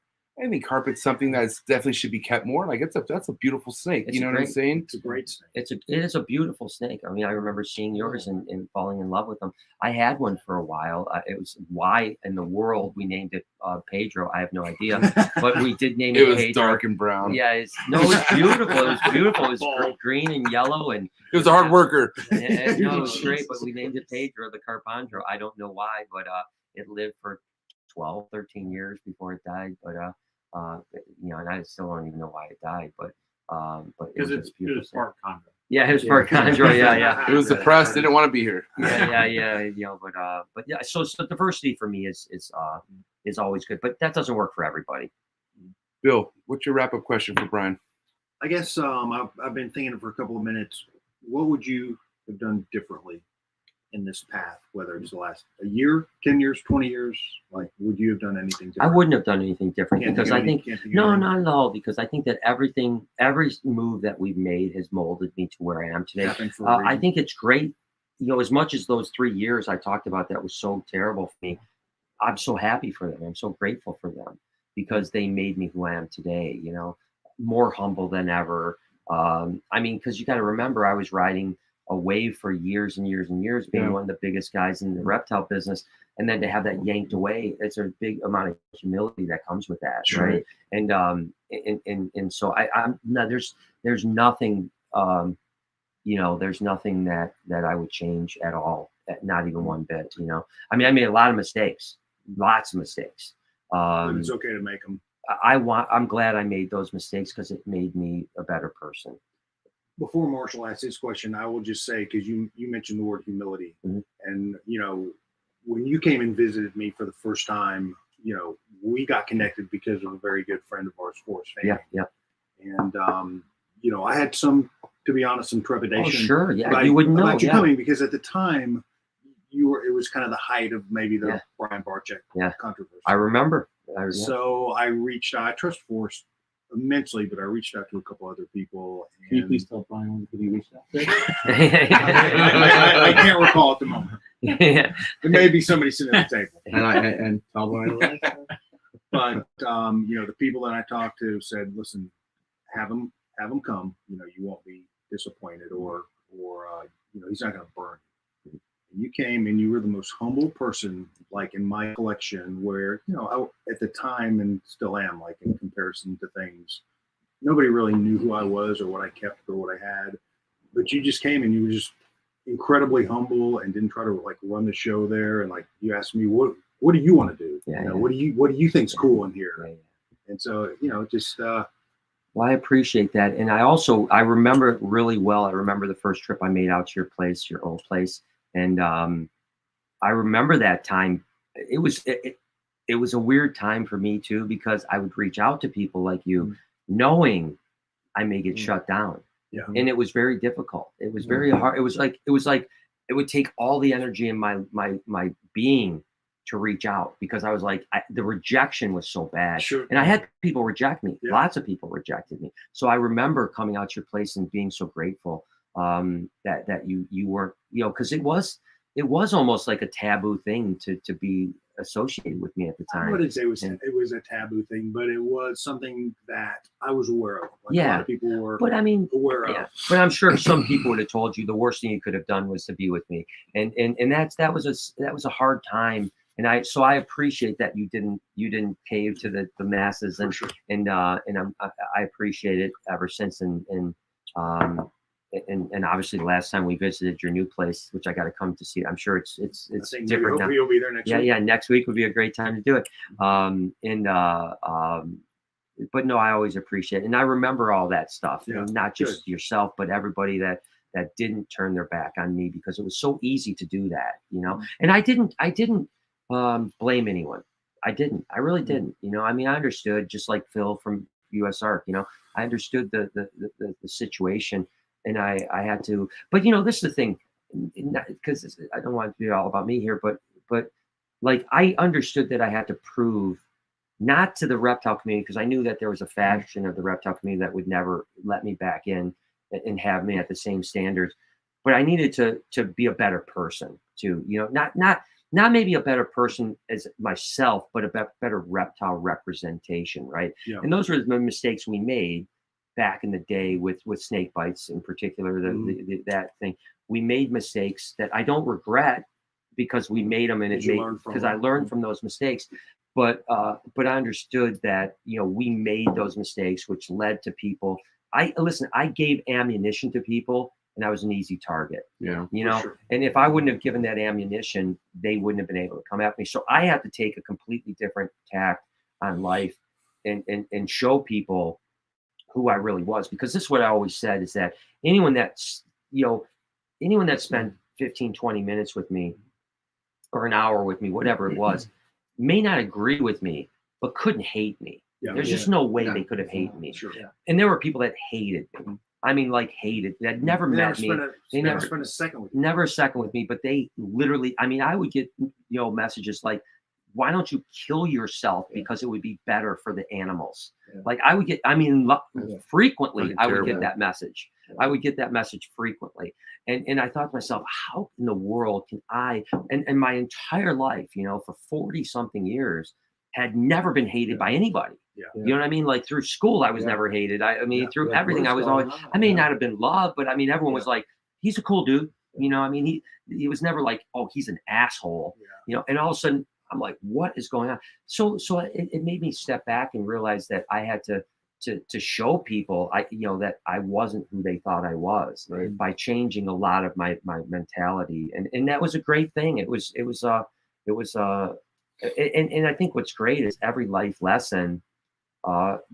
I think carpet's something that's definitely should be kept more. Like that's a beautiful snake. It's you know what I'm great- saying? It's a great snake. It is a beautiful snake. I mean, I remember seeing yours and falling in love with them. I had one for a while. It was why in the world we named it Pedro. I have no idea, but we did name it. It was Pedro. dark and brown. Yeah, it was beautiful. It was beautiful. It was green and yellow, and It was a hard worker. no, it was great. But we named it Pedro the Carpandro. I don't know why, but it lived for 12, 13 years before it died. But you know, and I still don't even know why it died. But Because it it's beautiful. part chondro. Yeah, it was part chondro. Yeah. It was depressed. Didn't want to be here. Yeah. You know, but yeah. So diversity for me is always good, but that doesn't work for everybody. Bill, what's your wrap up question for Brian? I guess I've been thinking for a couple of minutes. What would you have done differently in this path? Whether it's the last a year, 10 years, 20 years, like would you have done anything different? I wouldn't have done anything different Can't because think I of think any- can't think of no, anything? not at all. Because I think that every move that we've made has molded me to where I am today. Happened for a I reason. think it's great. You know, as much as those 3 years I talked about that was so terrible for me, I'm so happy for them. I'm so grateful for them because they made me who I am today. You know, more humble than ever. I mean, because you got to remember, I was riding a wave for years and years and years, being one of the biggest guys in the reptile business, and then to have that yanked away, it's a big amount of humility that comes with that, right? And so I'm no, there's nothing, you know, there's nothing that I would change at all, not even one bit. You know, I mean, I made a lot of mistakes, lots of mistakes. But it's okay to make them. I'm glad I made those mistakes because it made me a better person. Before Marshall asks his question, I will just say, because you mentioned the word humility, and you know, when you came and visited me for the first time, you know, we got connected because of a very good friend of ours, Forrest Fan. Yeah. And you know, I had to be honest, some trepidation. Oh, sure, yeah, about, you wouldn't know. about you coming, because at the time, it was kind of the height of maybe the Brian Barczyk controversy. I remember. So I reached out. I trust Forrest immensely, but I reached out to a couple other people. And Can you please tell Brian who you reached out to? I can't recall at the moment. Yeah. There may be somebody sitting at the table. And tell Brian. But you know, the people that I talked to said, "Listen, have him come. You know, you won't be disappointed, or you know, he's not going to burn you." And you came, and you were the most humble person, like in my collection, where, you know, at the time, and still am, like in comparison to things, nobody really knew who I was or what I kept or what I had. But you just came, and you were just incredibly humble and didn't try to like run the show there. And like you asked me, what do you want to do? What do you think's cool in here? And so, you know, just well, I appreciate that. And I remember it really well. I remember the first trip I made out to your place, your old place. And I remember that time. It was a weird time for me too, because I would reach out to people like you, knowing I may get shut down. Yeah. And it was very difficult. It was very hard. It was like it would take all the energy in my being to reach out, because I was like, the rejection was so bad. Sure. And I had people reject me. Lots of people rejected me. So I remember coming out to your place and being so grateful that you were, you know, because it was almost like a taboo thing to be associated with me at the time. I wouldn't say it was a taboo thing, but it was something that I was aware of. Like a lot of people were, but I mean, aware of. But I'm sure some people would have told you the worst thing you could have done was to be with me, and that was a hard time. And I appreciate that you didn't cave to the masses, and I appreciate it ever since. And obviously the last time we visited your new place, which I got to come to see, I'm sure it's different now. You'll be there next week. Yeah, next week would be a great time to do it. But no, I always appreciate it. And I remember all that stuff, not just yourself, but everybody that didn't turn their back on me, because it was so easy to do that, you know. And I didn't blame anyone. I really didn't, you know. I mean, I understood, just like Phil from USARC, you know, I understood the situation. And I had to, but you know, this is the thing, because I don't want it to be all about me here, but like I understood that I had to prove, not to the reptile community, because I knew that there was a faction of the reptile community that would never let me back in and have me at the same standards, but I needed to be a better person too, you know, not not maybe a better person as myself, but a better reptile representation, right? Yeah. And those were the mistakes we made back in the day with snake bites in particular, that thing. We made mistakes that I don't regret because we made them, and because I learned from those mistakes. But I understood that, you know, we made those mistakes, which led to people. I gave ammunition to people, and I was an easy target. Yeah, you know, sure. And if I wouldn't have given that ammunition, they wouldn't have been able to come at me. So I had to take a completely different tack on life and show people who I really was, because this is what I always said, is that anyone that spent 15, 20 minutes with me or an hour with me, whatever it was, may not agree with me, but couldn't hate me. Yeah, there's just no way they could have hated me. Sure. Yeah. And there were people that hated me. I mean, like hated, that never met me. They never spent a second with me. Never a second with me, but they literally, I mean, I would get, you know, messages like, why don't you kill yourself because it would be better for the animals? Yeah. Like I would get, I mean, frequently I would get that message. I would get that message frequently. And I thought to myself, how in the world can I, and my entire life, you know, for 40 something years, had never been hated by anybody. Yeah. You know what I mean? Like through school, I was never hated. I mean, through everything, I was always, I may not have been loved, but I mean, everyone was like, he's a cool dude. You know, I mean, he was never like, oh, he's an asshole, you know, and all of a sudden I'm like, what is going on? So it made me step back and realize that I had to show people, that I wasn't who they thought I was, right? By changing a lot of my mentality. And that was a great thing. And I think what's great is every life lesson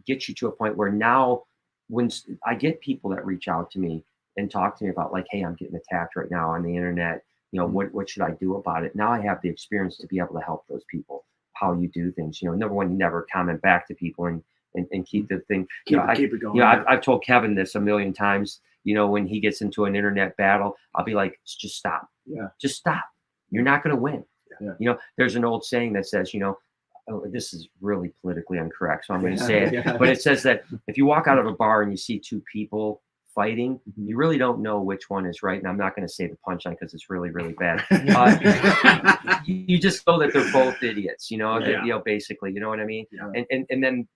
gets you to a point where now when I get people that reach out to me and talk to me about like, hey, I'm getting attacked right now on the internet. You know, what should I do about it? Now I have the experience to be able to help those people, how you do things. You know, number one, you never comment back to people and keep the thing. Keep it going. You know, I've told Kevin this a million times. You know, when he gets into an internet battle, I'll be like, just stop. Yeah. Just stop. You're not going to win. Yeah. You know, there's an old saying that says, you know, this is really politically incorrect, so I'm going to say it. But it says that if you walk out of a bar and you see two people fighting, you really don't know which one is right. And I'm not going to say the punchline because it's really, really bad. You just know that they're both idiots, you know, you know, basically, you know what I mean? Yeah. And then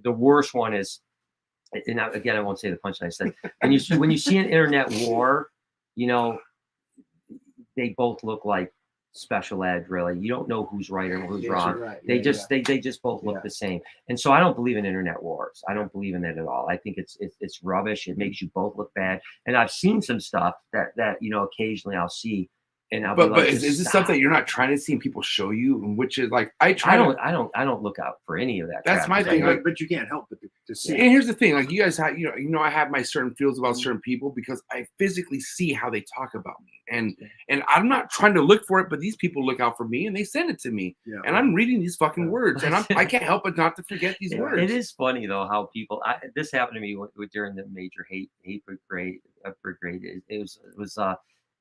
the worst one is, and again, I won't say the punchline. I said, when you see an internet war, you know, they both look like special ed, really. You don't know who's right or who's wrong. Right. They just both look the same. And so I don't believe in internet wars. I don't believe in it at all. I think it's rubbish. It makes you both look bad. And I've seen some stuff that you know, occasionally I'll see, and I'll be like, but is this something you're not trying to see and people show you, which is like I don't look out for any of that. That's my thing. Like, but you can't help but to see. And here's the thing, like you guys have, you know, I have my certain feels about certain people because I physically see how they talk about me, and I'm not trying to look for it, but these people look out for me and they send it to me, and I'm reading these fucking words, and I can't help but not to forget these words. It is funny though how people. This happened to me during the major hate brigade. It was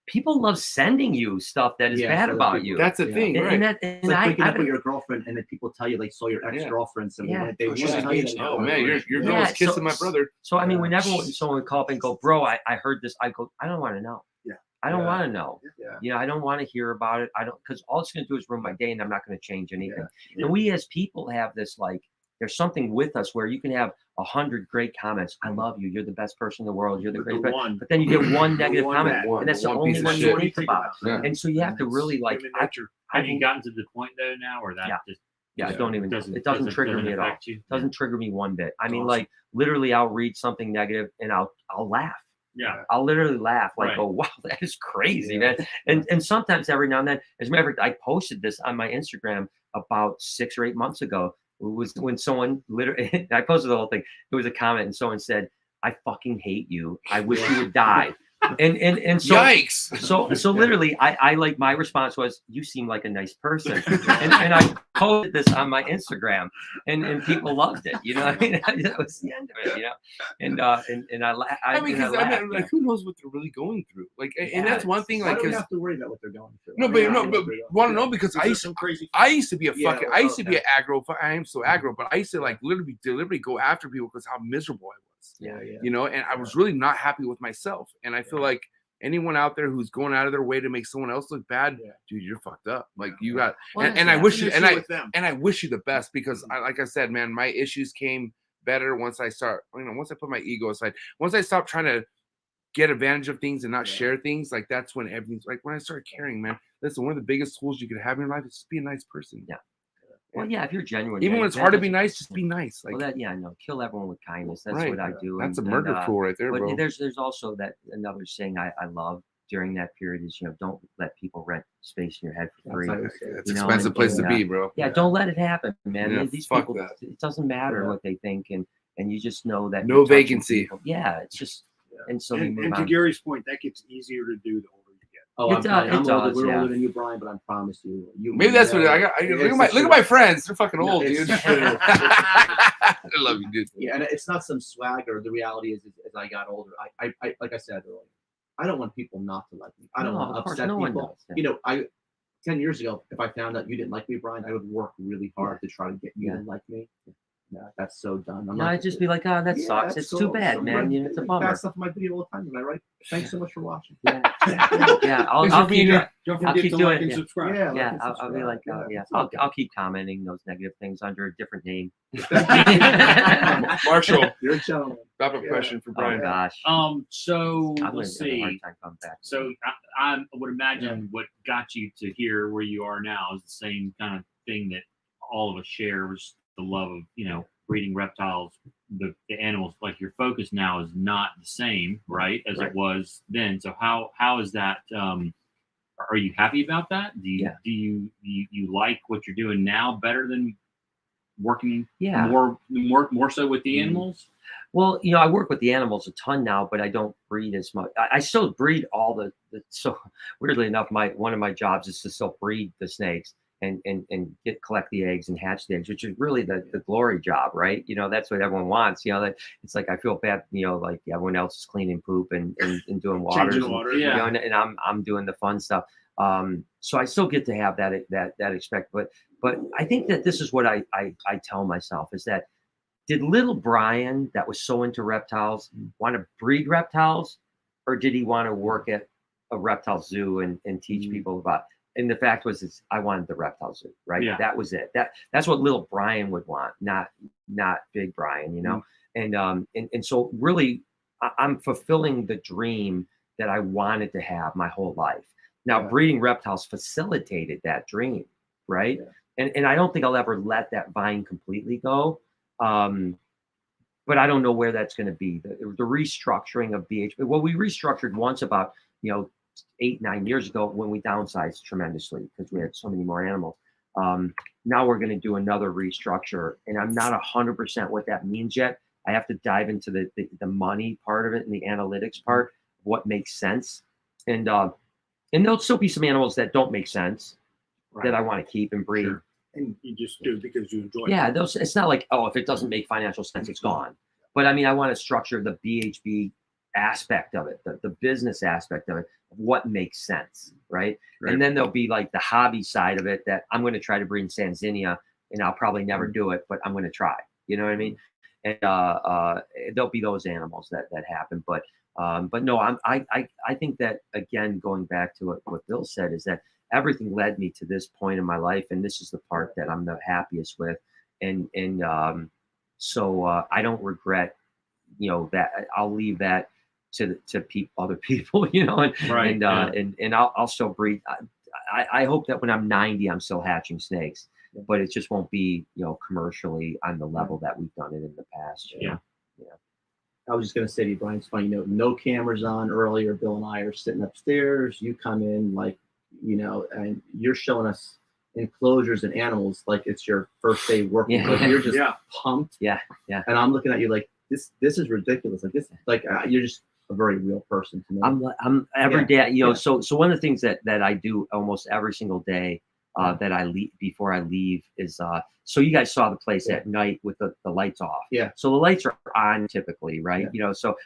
people love sending you stuff that is bad about you. That's the thing, right? And breaking up with your girlfriend, and then people tell you they saw your ex-girlfriends, and they want to tell you that. Oh man, your girl was kissing my brother. So I mean, whenever someone would call up and go, bro, I heard this, I go, I don't want to know. Yeah, I don't want to know. Yeah, you know, I don't want to hear about it. I don't, because all it's going to do is ruin my day, and I'm not going to change anything. Yeah. And we as people have this like. There's something with us where you can have 100 great comments. I love you. You're the best person in the world. You're the greatest. But then you get one negative comment, and that's the only one you think about. Yeah. And so you have to really like. Have you gotten to the point though now, or that? Yeah, it doesn't trigger me at all. It doesn't trigger me one bit. I mean, like literally, I'll read something negative and I'll laugh. Yeah, I'll literally laugh like, oh wow, that is crazy, man. And sometimes every now and then, as a matter of fact, I posted this on my Instagram about 6 or 8 months ago. It was when someone literally, I posted the whole thing. It was a comment, and someone said, "I fucking hate you. I wish you would die." And so, yikes. So literally, I like my response was, "You seem like a nice person," and I posted this on my Instagram, and people loved it. You know, I mean, that was the end of it. You know, and I laughed. I mean, like, who knows what they're really going through? Like, and that's one thing. Like, you have to worry about what they're going through. No, but want to know because I used to be a fucking. I used to be an aggro. I am so aggro, but I used to like literally deliberately go after people because how miserable I was. Yeah. You know, and I was really not happy with myself, and I feel like anyone out there who's going out of their way to make someone else look bad, dude, you're fucked up. Like you got, and I wish you, and I wish you the best, because like I said, man, my issues came better once I once I put my ego aside, once I stopped trying to get advantage of things and not share things. Like that's when everything's like, when I started caring, man, listen, one of the biggest tools you could have in your life is just be a nice person. Yeah. Well, yeah, if you're genuine, even when it's hard to be nice, just be nice. Like, well, kill everyone with kindness. That's what I do. That's a murder tool right there, but bro. There's also that another saying I love during that period is, don't let people rent space in your head for free. It's an expensive place to be, bro. Yeah, don't let it happen, man. Yeah, these fuck people, that. it doesn't matter what they think, and you just know that no vacancy. People. Yeah, it's just, and so and to Gary's point, that gets easier to do the older you get. Oh, we're older than you, Brian, but I promise you. Maybe that's what I got. Look at my friends. They're fucking old, dude. I love you, dude. Yeah, and it's not some swagger. The reality is, as I got older, I like I said earlier, I don't want people not to like me. I don't want to upset people. 10 years ago, if I found out you didn't like me, Brian, I would work really hard to try to get you to like me. Yeah, that's so done. I'd just be like, oh, that sucks. It's too bad, man. It's a bummer. Bad stuff in my video all the time. Am I right? Thanks so much for watching. I'll keep doing it. Subscribe. Yeah, I'll be like, I'll keep commenting those negative things under a different name. Marshall, you're a gentleman. Wrap up question for Brian. Oh gosh. So let's see. So I would imagine what got you to here where you are now is the same kind of thing that all of us share, was the love of breeding reptiles, the animals. Like your focus now is not the same, right, as it was then. So how is that? Are you happy about that? Do you like what you're doing now better than working more so with the animals? Well, I work with the animals a ton now, but I don't breed as much. I still breed all the so weirdly enough, one of my jobs is to still breed the snakes and collect the eggs and hatch the eggs, which is really the glory job, right? That's what everyone wants. It's like I feel bad, like everyone else is cleaning poop and doing waters, and I'm doing the fun stuff. So I still get to have that expect, but I think that this is what I tell myself is that, did little Brian that was so into reptiles want to breed reptiles, or did he want to work at a reptile zoo and teach people about? And the fact was, I wanted the reptile zoo, right? Yeah. That was it. That's what little Brian would want, not big Brian, And so really, I'm fulfilling the dream that I wanted to have my whole life. Now, breeding reptiles facilitated that dream, right? Yeah. And I don't think I'll ever let that vine completely go. But I don't know where that's going to be. The restructuring of BHP. Well, we restructured once about 8-9 years ago when we downsized tremendously because we had so many more animals. Now we're going to do another restructure, and I'm not 100% what that means yet. I have to dive into the money part of it and the analytics part, what makes sense, and there'll still be some animals that don't make sense that I want to keep and breed. Sure. And you just do because you enjoy it. Yeah, it's not like, if it doesn't make financial sense, it's gone. But I mean, I want to structure the BHB aspect of it, the business aspect of it, what makes sense, right? And then there'll be like the hobby side of it that I'm going to try to breed in Sanzinia, and I'll probably never do it, but I'm going to try. You know what I mean? And there'll be those animals that happen. But no, I think that, again, going back to what Bill said, is that everything led me to this point in my life, and this is the part that I'm the happiest with. And so I don't regret, that I'll leave that to other people, and I'll still breed. I hope that when I'm 90, I'm still hatching snakes, but it just won't be, commercially on the level that we've done it in the past. Yeah. I was just going to say to you, Brian, it's funny, no cameras on earlier. Bill and I are sitting upstairs. You come in like, and you're showing us enclosures and animals like it's your first day working. You're just pumped. Yeah. And I'm looking at you like, this is ridiculous. Like you're just a very real person to me. I'm every day, so one of the things that I do almost every single day that I leave before I leave is so you guys saw the place at night with the lights off. Yeah. So the lights are on typically, right?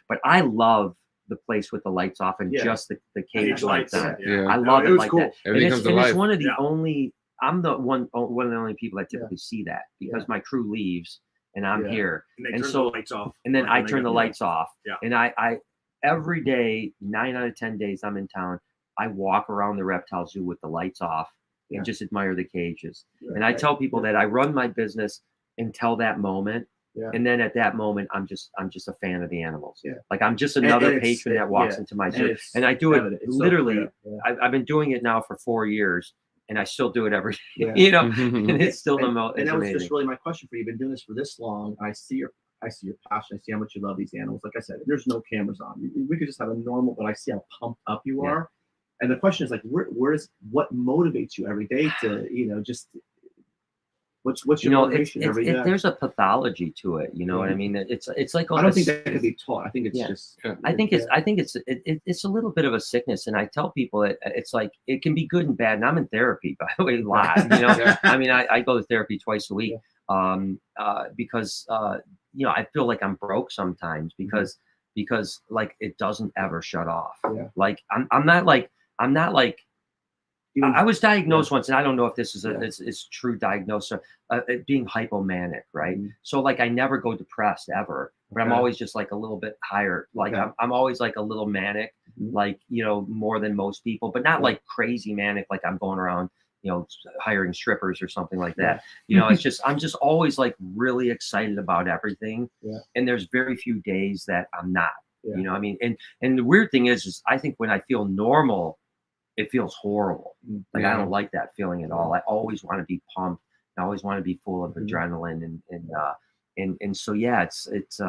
But I love the place with the lights off and just the cage lights on. I love it like cool. that. And it's one of the only. I'm one of the only people that typically see that because my crew leaves and I'm here, and so the lights off. And then I turn the lights off. Yeah. And I every day, 9 out of 10 days I'm in town, I walk around the reptile zoo with the lights off and just admire the cages. And I tell people that I run my business until that moment. And then at that moment, I'm just a fan of the animals. Like I'm just another patron that walks into my zoo, and I do it literally. I've been doing it now for 4 years, and I still do it every day. You know, and it's still the most. And that was just really my question for you. You've been doing this for this long. I see your passion. I see how much you love these animals. Like I said, there's no cameras on. We could just have a normal, but I see how pumped up you are. And the question is like, what motivates you every day to, just what's your motivation every day? There's a pathology to it. You know what I mean? It's like I don't think that could be taught. I think it's just. I think it's a little bit of a sickness, and I tell people it's like it can be good and bad. And I'm in therapy, by the way, live. You know, I mean, I go to therapy twice a week, because I feel like I'm broke sometimes because like it doesn't ever shut off. Like I'm not like. I was diagnosed once, and I don't know if this is true diagnosis, being hypomanic, right? So like I never go depressed ever, but I'm always just like a little bit higher. Like I'm always like a little manic, like, more than most people, but not like crazy manic, like I'm going around, hiring strippers or something like that. It's just, I'm just always like really excited about everything. And there's very few days that I'm not, what I mean? And the weird thing is I think when I feel normal, it feels horrible. Like I don't like that feeling at all. I always want to be pumped. I always want to be full of adrenaline and so it's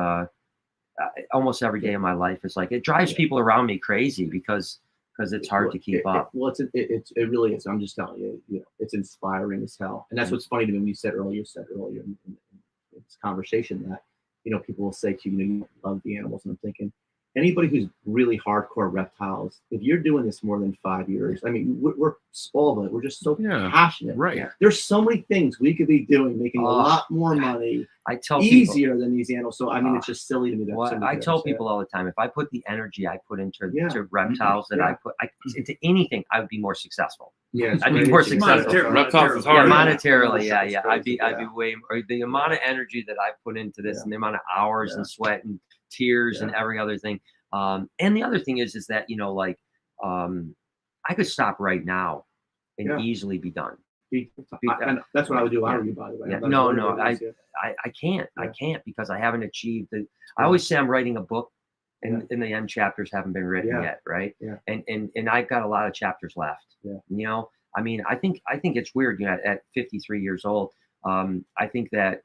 almost every day of my life is like it drives people around me crazy because it's hard to keep up. It really is. I'm just telling you, it's inspiring as hell. And that's what's funny to me when you said earlier in this conversation that people will say to you, you love the animals, and I'm thinking, anybody who's really hardcore reptiles, if you're doing this more than 5 years, I mean, we're all of it. We're just so passionate. Right. There's so many things we could be doing, making a lot more money. I tell easier than these animals. So I mean, it's just silly to me. I tell people all the time, if I put the energy I put into reptiles that I put into anything, I would be more successful. I'd be more successful. Reptiles is hard. Monetarily, I'd be way more. The amount of energy that I put into this, and the amount of hours and sweat and tears and every other thing. And the other thing is that I could stop right now and easily be done. And that's what I would do. I would be, by the way. I can't. I can't because I haven't achieved the. I always say I'm writing a book, and the end chapters haven't been written yet, right? And I've got a lot of chapters left. I mean, I think it's weird. At 53 years old, I think that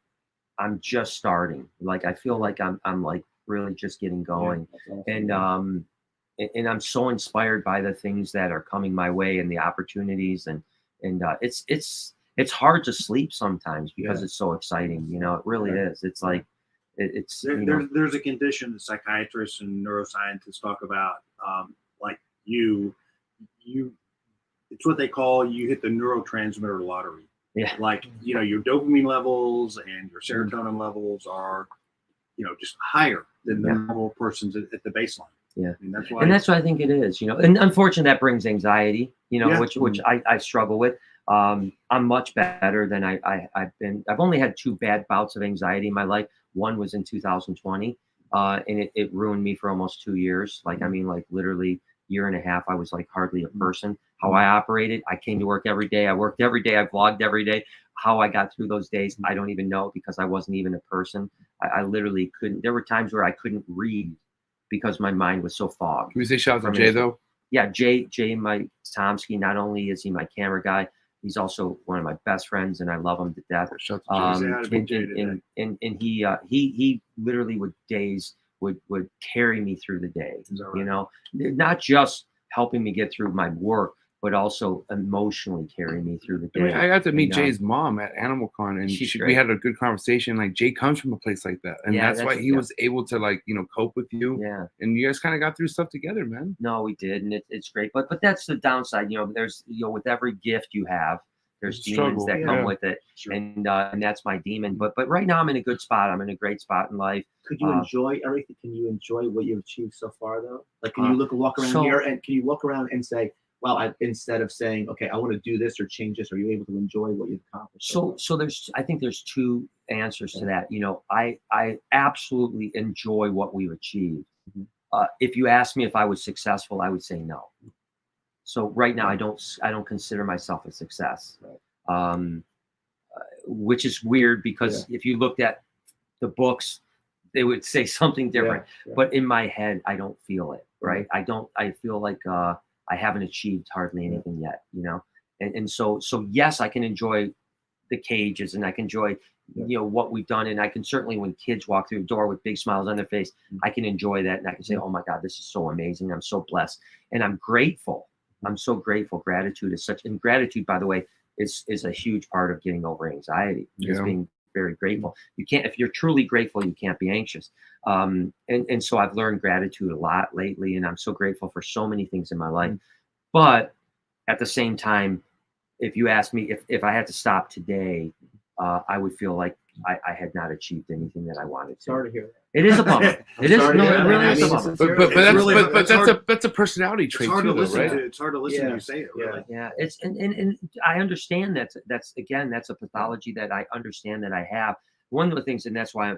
I'm just starting. Like I feel like I'm like really just getting going, and I'm so inspired by the things that are coming my way and the opportunities and it's hard to sleep sometimes because it's so exciting. It really is. It's like there's a condition that psychiatrists and neuroscientists talk about, like it's what they call you hit the neurotransmitter lottery. Like your dopamine levels and your serotonin levels are just higher than the normal person's at the baseline. That's what I think it is, and unfortunately that brings anxiety, which I struggle with. I'm much better than I've been. I've only had 2 bad bouts of anxiety in my life. One was in 2020, and it ruined me for almost 2 years. Like, I mean, like literally year and a half, I was like hardly a person. How I operated, I came to work every day. I worked every day. I vlogged every day. How I got through those days, I don't even know because I wasn't even a person. I literally couldn't. There were times where I couldn't read because my mind was so fogged. Can we say shout out to Jay though? Yeah, Jay Mike Tomsky. Not only is he my camera guy, he's also one of my best friends, and I love him to death. And he literally would carry me through the day. Not just helping me get through my work, but also emotionally carry me through the day. I got to meet Jay's mom at Animal Con, and we had a good conversation. Like, Jay comes from a place like that, and that's why he was able to cope with you. And you guys kind of got through stuff together, man. No, we did, and it's great. But that's the downside. There's with every gift you have, there's demons that come with it, and that's my demon. But right now I'm in a good spot. I'm in a great spot in life. Could you enjoy everything? Can you enjoy what you've achieved so far, though? Like, can you walk around here, and can you walk around and say, well, instead of saying, okay, I want to do this or change this, are you able to enjoy what you've accomplished? So I think there's 2 answers to that. I absolutely enjoy what we've achieved. If you ask me if I was successful, I would say no. So right now, I don't consider myself a success, which is weird because if you looked at the books, they would say something different. But in my head, I don't feel it. Right? I feel like I haven't achieved hardly anything yet. You know, and so yes, I can enjoy the cages and I can enjoy what we've done, and I can certainly, when kids walk through the door with big smiles on their face, I can enjoy that, and I can say, oh my God, this is so amazing. I'm so blessed, and I'm grateful. I'm so grateful. Gratitude is such, and gratitude, by the way, is a huge part of getting over anxiety. Is being very grateful. You can't, if you're truly grateful, you can't be anxious. And so I've learned gratitude a lot lately, and I'm so grateful for so many things in my life. But at the same time, if you ask me if I had to stop today, I would feel like I had not achieved anything that I wanted to. Sorry to hear that. It is a bummer. It is. No, it really is a bummer. But that's a personality trait too, though, right? It's hard to listen to you say it. Really. Yeah. It's and I understand that's a pathology that I understand that I have. One of the things, and that's why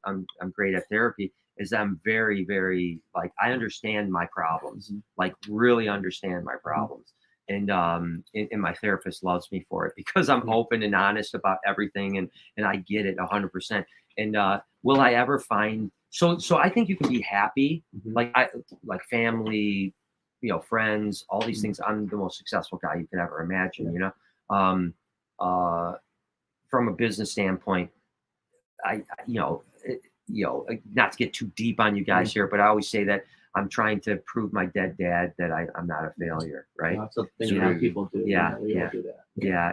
I'm great at therapy, is I'm very, very, like, I understand my problems, like really understand my problems. And my therapist loves me for it because I'm open and honest about everything, and I get it 100%. And will I ever find, so I think you can be happy, like family, friends, all these things. I'm the most successful guy you could ever imagine, from a business standpoint. Not to get too deep on you guys here, but I always say that I'm trying to prove my dead dad that I'm not a failure, right? That's a thing that people do. Yeah.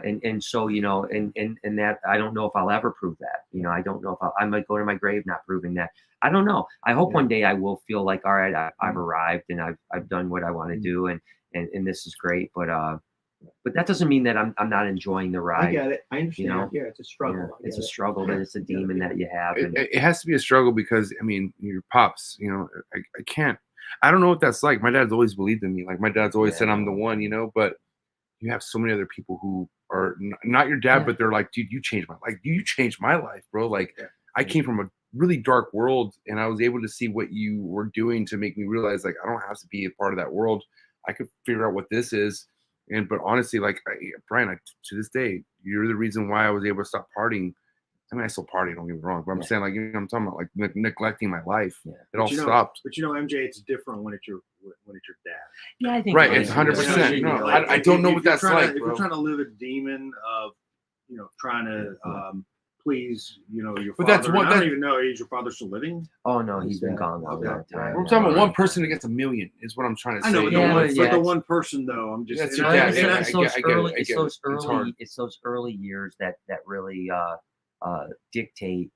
And so, and that, I don't know if I'll ever prove that. I don't know if I might go to my grave not proving that. I don't know. I hope one day I will feel like, all right, I've arrived and I've done what I want to do, and this is great. But that doesn't mean that I'm not enjoying the ride. I get it. I understand. Yeah, it's a struggle. Yeah, it's a struggle, and it's a demon that you have. It has to be a struggle because, your pops, I can't. I don't know what that's like. My dad's always believed in me. Like, my dad's always said I'm the one, but you have so many other people who are not your dad, but they're like, dude, you changed my life. You changed my life, bro. Like, I came from a really dark world, and I was able to see what you were doing to make me realize, like, I don't have to be a part of that world. I could figure out what this is. But honestly, like, Brian, to this day, you're the reason why I was able to stop partying. I mean, I still party, don't get me wrong, but I'm saying, like, I'm talking about, like, neglecting my life. It all stopped. But MJ, it's different when it's your dad. Yeah, I think right. It's 100%. No, I don't know what that's like. If you're trying to live a demon of, trying to please, your but father. That's one. I don't even know, is your father still living? Oh no, he's been gone a long time. We're talking about one person against a million. Is what I'm trying to say. I know, but the one person though, I'm just. It's those early years that really dictate,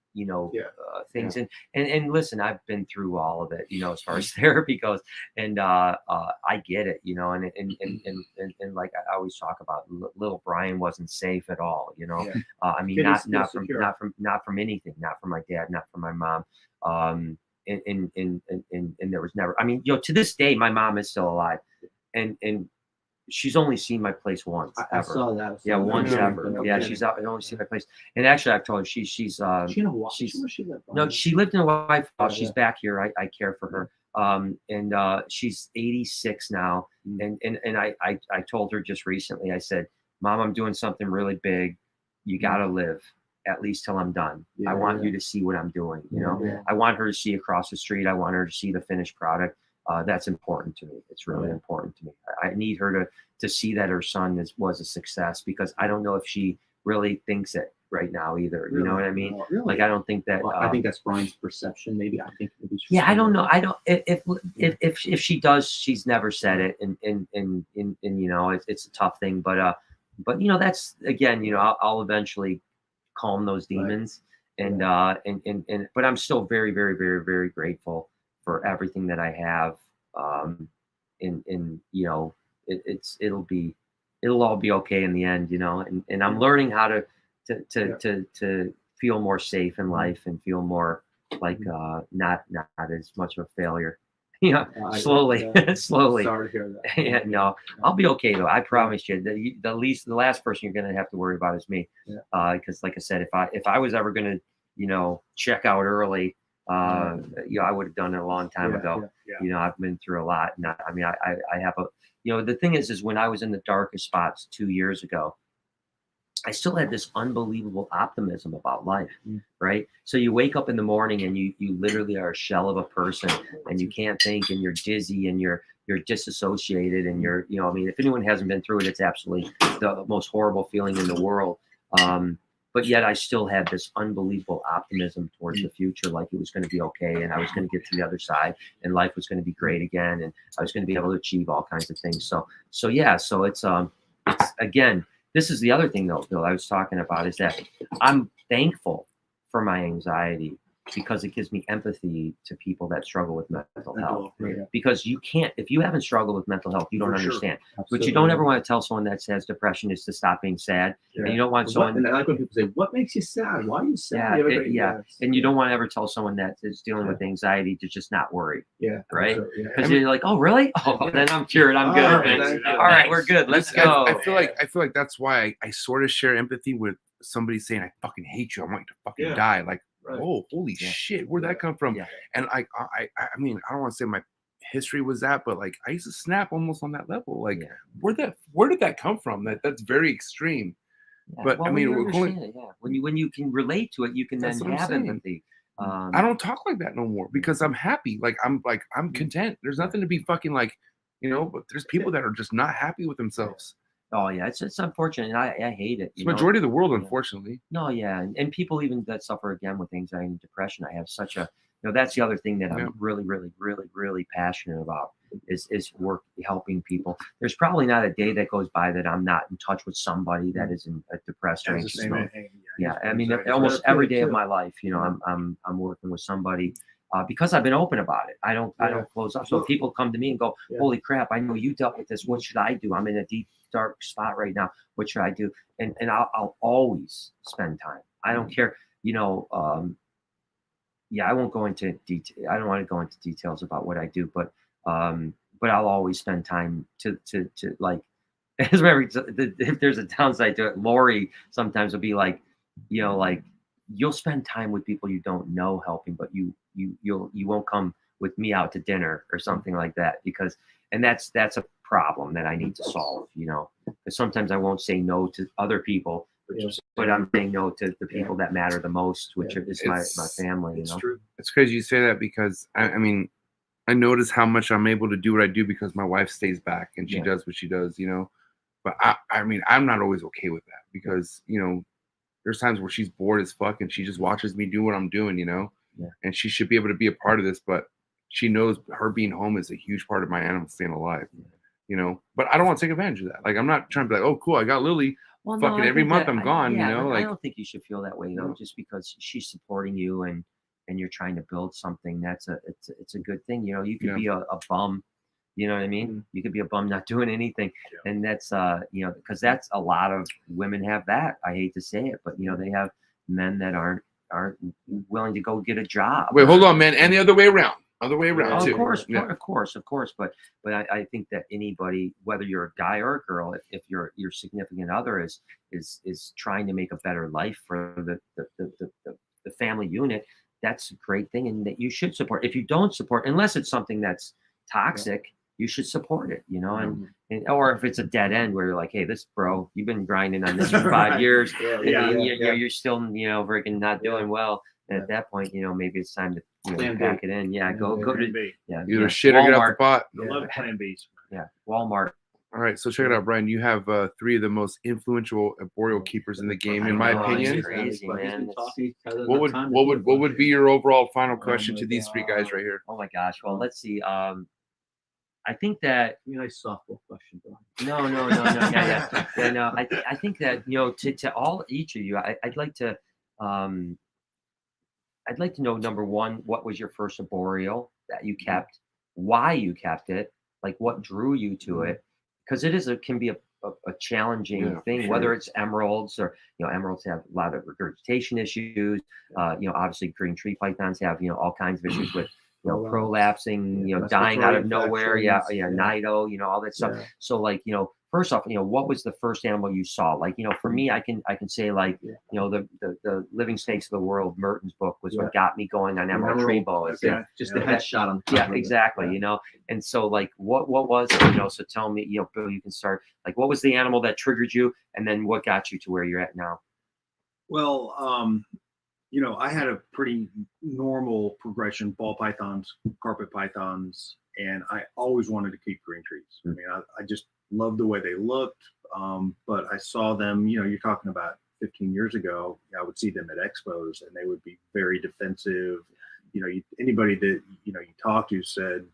things. And listen, I've been through all of it, as far as therapy goes, and I get it, and like I always talk about, little Brian wasn't safe at all, I mean, not from anything, not from my dad, not from my mom, and there was never, I mean, to this day, my mom is still alive, and she's only seen my place once. I saw that. Once ever. Yeah, she's out. I only seen my place. And actually, I've told her she's she in Hawaii. She lived? No, she lived in Hawaii. She's back here. I care for her. And she's 86 now. And I told her just recently. I said, Mom, I'm doing something really big. You gotta live at least till I'm done. I want you to see what I'm doing. I want her to see across the street. I want her to see the finished product. That's important to me. It's really important to me. I need her to see that her son was a success, because I don't know if she really thinks it right now either. You know what I mean? Like, I don't think that. I think that's Brian's perception. Maybe I think. I don't know. I don't. If she does, she's never said it, and it's a tough thing. But that's, again, I'll eventually calm those demons, and but I'm still very, very, very, very grateful for everything that I have, it'll all be okay in the end, and I'm learning how to feel more safe in life and feel more like not as much of a failure, slowly. Slowly. Sorry to hear that. Yeah, no, I'll be okay though. I promise you. The last person you're gonna have to worry about is me, because like I said, if I was ever gonna check out early, You know, I would have done it a long time ago. You know, I've been through a lot. And I mean, I have a, you know, the thing is when I was in the darkest spots 2 years ago, I still had this unbelievable optimism about life, right? So you wake up in the morning and you literally are a shell of a person, and you can't think, and you're dizzy, and you're disassociated, and you're, you know, I mean, if anyone hasn't been through it, it's absolutely the most horrible feeling in the world. But yet I still had this unbelievable optimism towards the future, like it was going to be okay, and I was going to get to the other side, and life was going to be great again, and I was going to be able to achieve all kinds of things. So yeah, so it's again, this is the other thing though, Bill, I was talking about, is that I'm thankful for my anxiety, because it gives me empathy to people that struggle with mental health. Because you can't, if you haven't struggled with mental health, you don't understand. But you don't ever want to tell someone that has depression is to stop being sad. And you don't want someone. And I like when people say, "What makes you sad? Why are you sad?" And you don't want to ever tell someone that is dealing with anxiety to just not worry. Right? Because you're like, "Oh, really? Oh, then I'm cured. I'm good. All right, we're good. Let's go." I feel like that's why I sort of share empathy with somebody saying, "I fucking hate you. I want you to fucking die." Like, oh, holy shit, where'd that come from? And I mean, I don't want to say my history was that, but like I used to snap almost on that level. Like, where did that come from? That's very extreme. But well, I mean, when you can relate to it, you can then have empathy. I don't talk like that no more, because I'm happy. I'm content. There's nothing to be fucking like, you know. But there's people that are just not happy with themselves. Oh yeah, it's unfortunate, and I hate it. It's the majority of the world, unfortunately. No, yeah, and people even that suffer again with anxiety and depression. I have such a, you know, that's the other thing that I'm really, really, really, really passionate about is work helping people. There's probably not a day that goes by that I'm not in touch with somebody that is in a depressed or anxious mode. Yeah, I mean, almost every day of my life, you know, I'm working with somebody. Because I've been open about it. I don't close up. So people come to me and go, "Holy crap, I know you dealt with this. What should I do? I'm in a deep, dark spot right now. What should I do?" And I'll always spend time. I don't care, you know. I won't go into detail. I don't want to go into details about what I do, but I'll always spend time to like. If there's a downside to it, Lori sometimes will be like, you know, like, you'll spend time with people you don't know helping, but you won't come with me out to dinner or something like that, because, and that's a problem that I need to solve, you know, because sometimes I won't say no to other people, but I'm saying no to the people that matter the most, which is my family. It's you know? true. It's crazy you say that, because I mean, I notice how much I'm able to do what I do because my wife stays back and she does what she does, you know. But I mean, I'm not always okay with that, because, you know, there's times where she's bored as fuck and she just watches me do what I'm doing, you know, and she should be able to be a part of this, but she knows her being home is a huge part of my animal staying alive, you know. But I don't want to take advantage of that. Like, I'm not trying to be like, "Oh, cool, I got Lily." Well, fucking every month I'm gone, you know. Like, I don't think you should feel that way though, just because she's supporting you and you're trying to build something. It's a good thing, you know. You could be a bum. You know what I mean? You could be a bum not doing anything. And that's, you know, because that's a lot of women have that. I hate to say it, but, you know, they have men that aren't willing to go get a job. Wait, hold on, man. And the other way around. Too. Of course. But I think that anybody, whether you're a guy or a girl, if your significant other is trying to make a better life for the family unit, that's a great thing, and that you should support. If you don't support, unless it's something that's toxic, you should support it, you know, and or if it's a dead end where you're like, "Hey, this bro, you've been grinding on this for 5 years, you're still, you know, freaking not doing well." And at that point, you know, maybe it's time to, you know, pack it in. Go to either shit or get off the pot. I love plan Bs. Walmart. All right, so check it out, Brian. You have 3 of the most influential arboreal keepers in the game, in my opinion. Crazy, man. What would be your overall final question to these 3 guys right here? Oh my gosh. Well, let's see. I think that nice softball question, Brian. No. No. I think that, you know, to each of you, I'd like to know, number one, what was your first arboreal that you kept, why you kept it, like what drew you to it, because can be a challenging thing, whether it's emeralds or, you know, emeralds have a lot of regurgitation issues. You know, obviously green tree pythons have, you know, all kinds of issues with, you know, prolapsing, you know, dying out of nowhere. Nido, you know, all that stuff. So like, you know, first off, what was the first animal you saw? Like, for me, I can say like, the Living Snakes of the World, Merton's book was what got me going on emerald tree boas. Yeah, just the headshot on. Yeah, exactly. And so like, what was it? So tell me, Bill, you can start. Like, what was the animal that triggered you, and then what got you to where you're at now? Well, I had a pretty normal progression: ball pythons, carpet pythons, and I always wanted to keep green trees. I mean, I just loved the way they looked, but I saw them. You're talking about 15 years ago. I would see them at expos, and they would be very defensive. Anybody that you talked to said,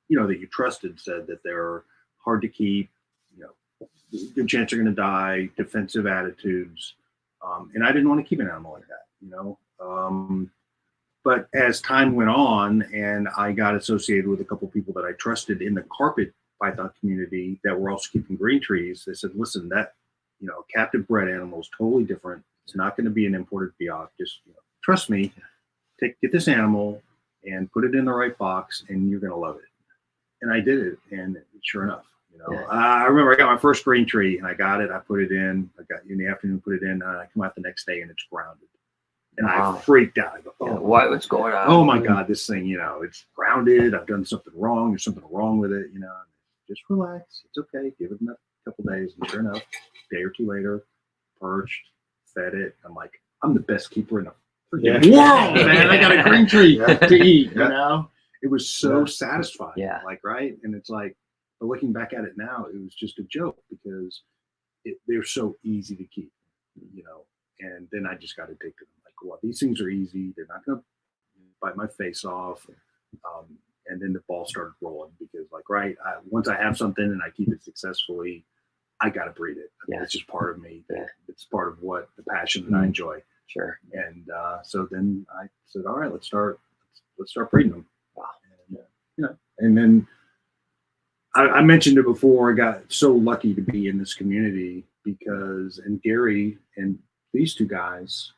that you trusted said that they're hard to keep. Good chance they're going to die. Defensive attitudes, and I didn't want to keep an animal like that. But as time went on and I got associated with a couple of people that I trusted in the carpet python community that were also keeping green trees, they said, listen, that, captive bred animal is totally different. It's not going to be an imported biok. Just trust me, get this animal and put it in the right box and you're going to love it. And I did it. And sure enough, I remember I got my first green tree and I got it. I put it in, I got in the afternoon, put it in, and I come out the next day and it's grounded. And I freaked out. I go, what's going on? Oh my God, this thing, it's grounded. I've done something wrong. There's something wrong with it. Just relax. It's okay. Give it a couple days. And sure enough, a day or two later, perched, fed it. I'm like, I'm the best keeper in the freaking world, man. I got a green tree to eat, It was so satisfying. Yeah. Like, right. And it's like, but looking back at it now, it was just a joke because they're so easy to keep, and then I just got addicted to them. Well, these things are easy. They're not going to bite my face off. And then the ball started rolling because once I have something and I keep it successfully, I got to breed it. It's just part of me. Yeah. It's part of the passion that I enjoy. Sure. And so then I said, all right, let's start breeding them. Wow. And, and then I mentioned it before. I got so lucky to be in this community and Gary and these two guys,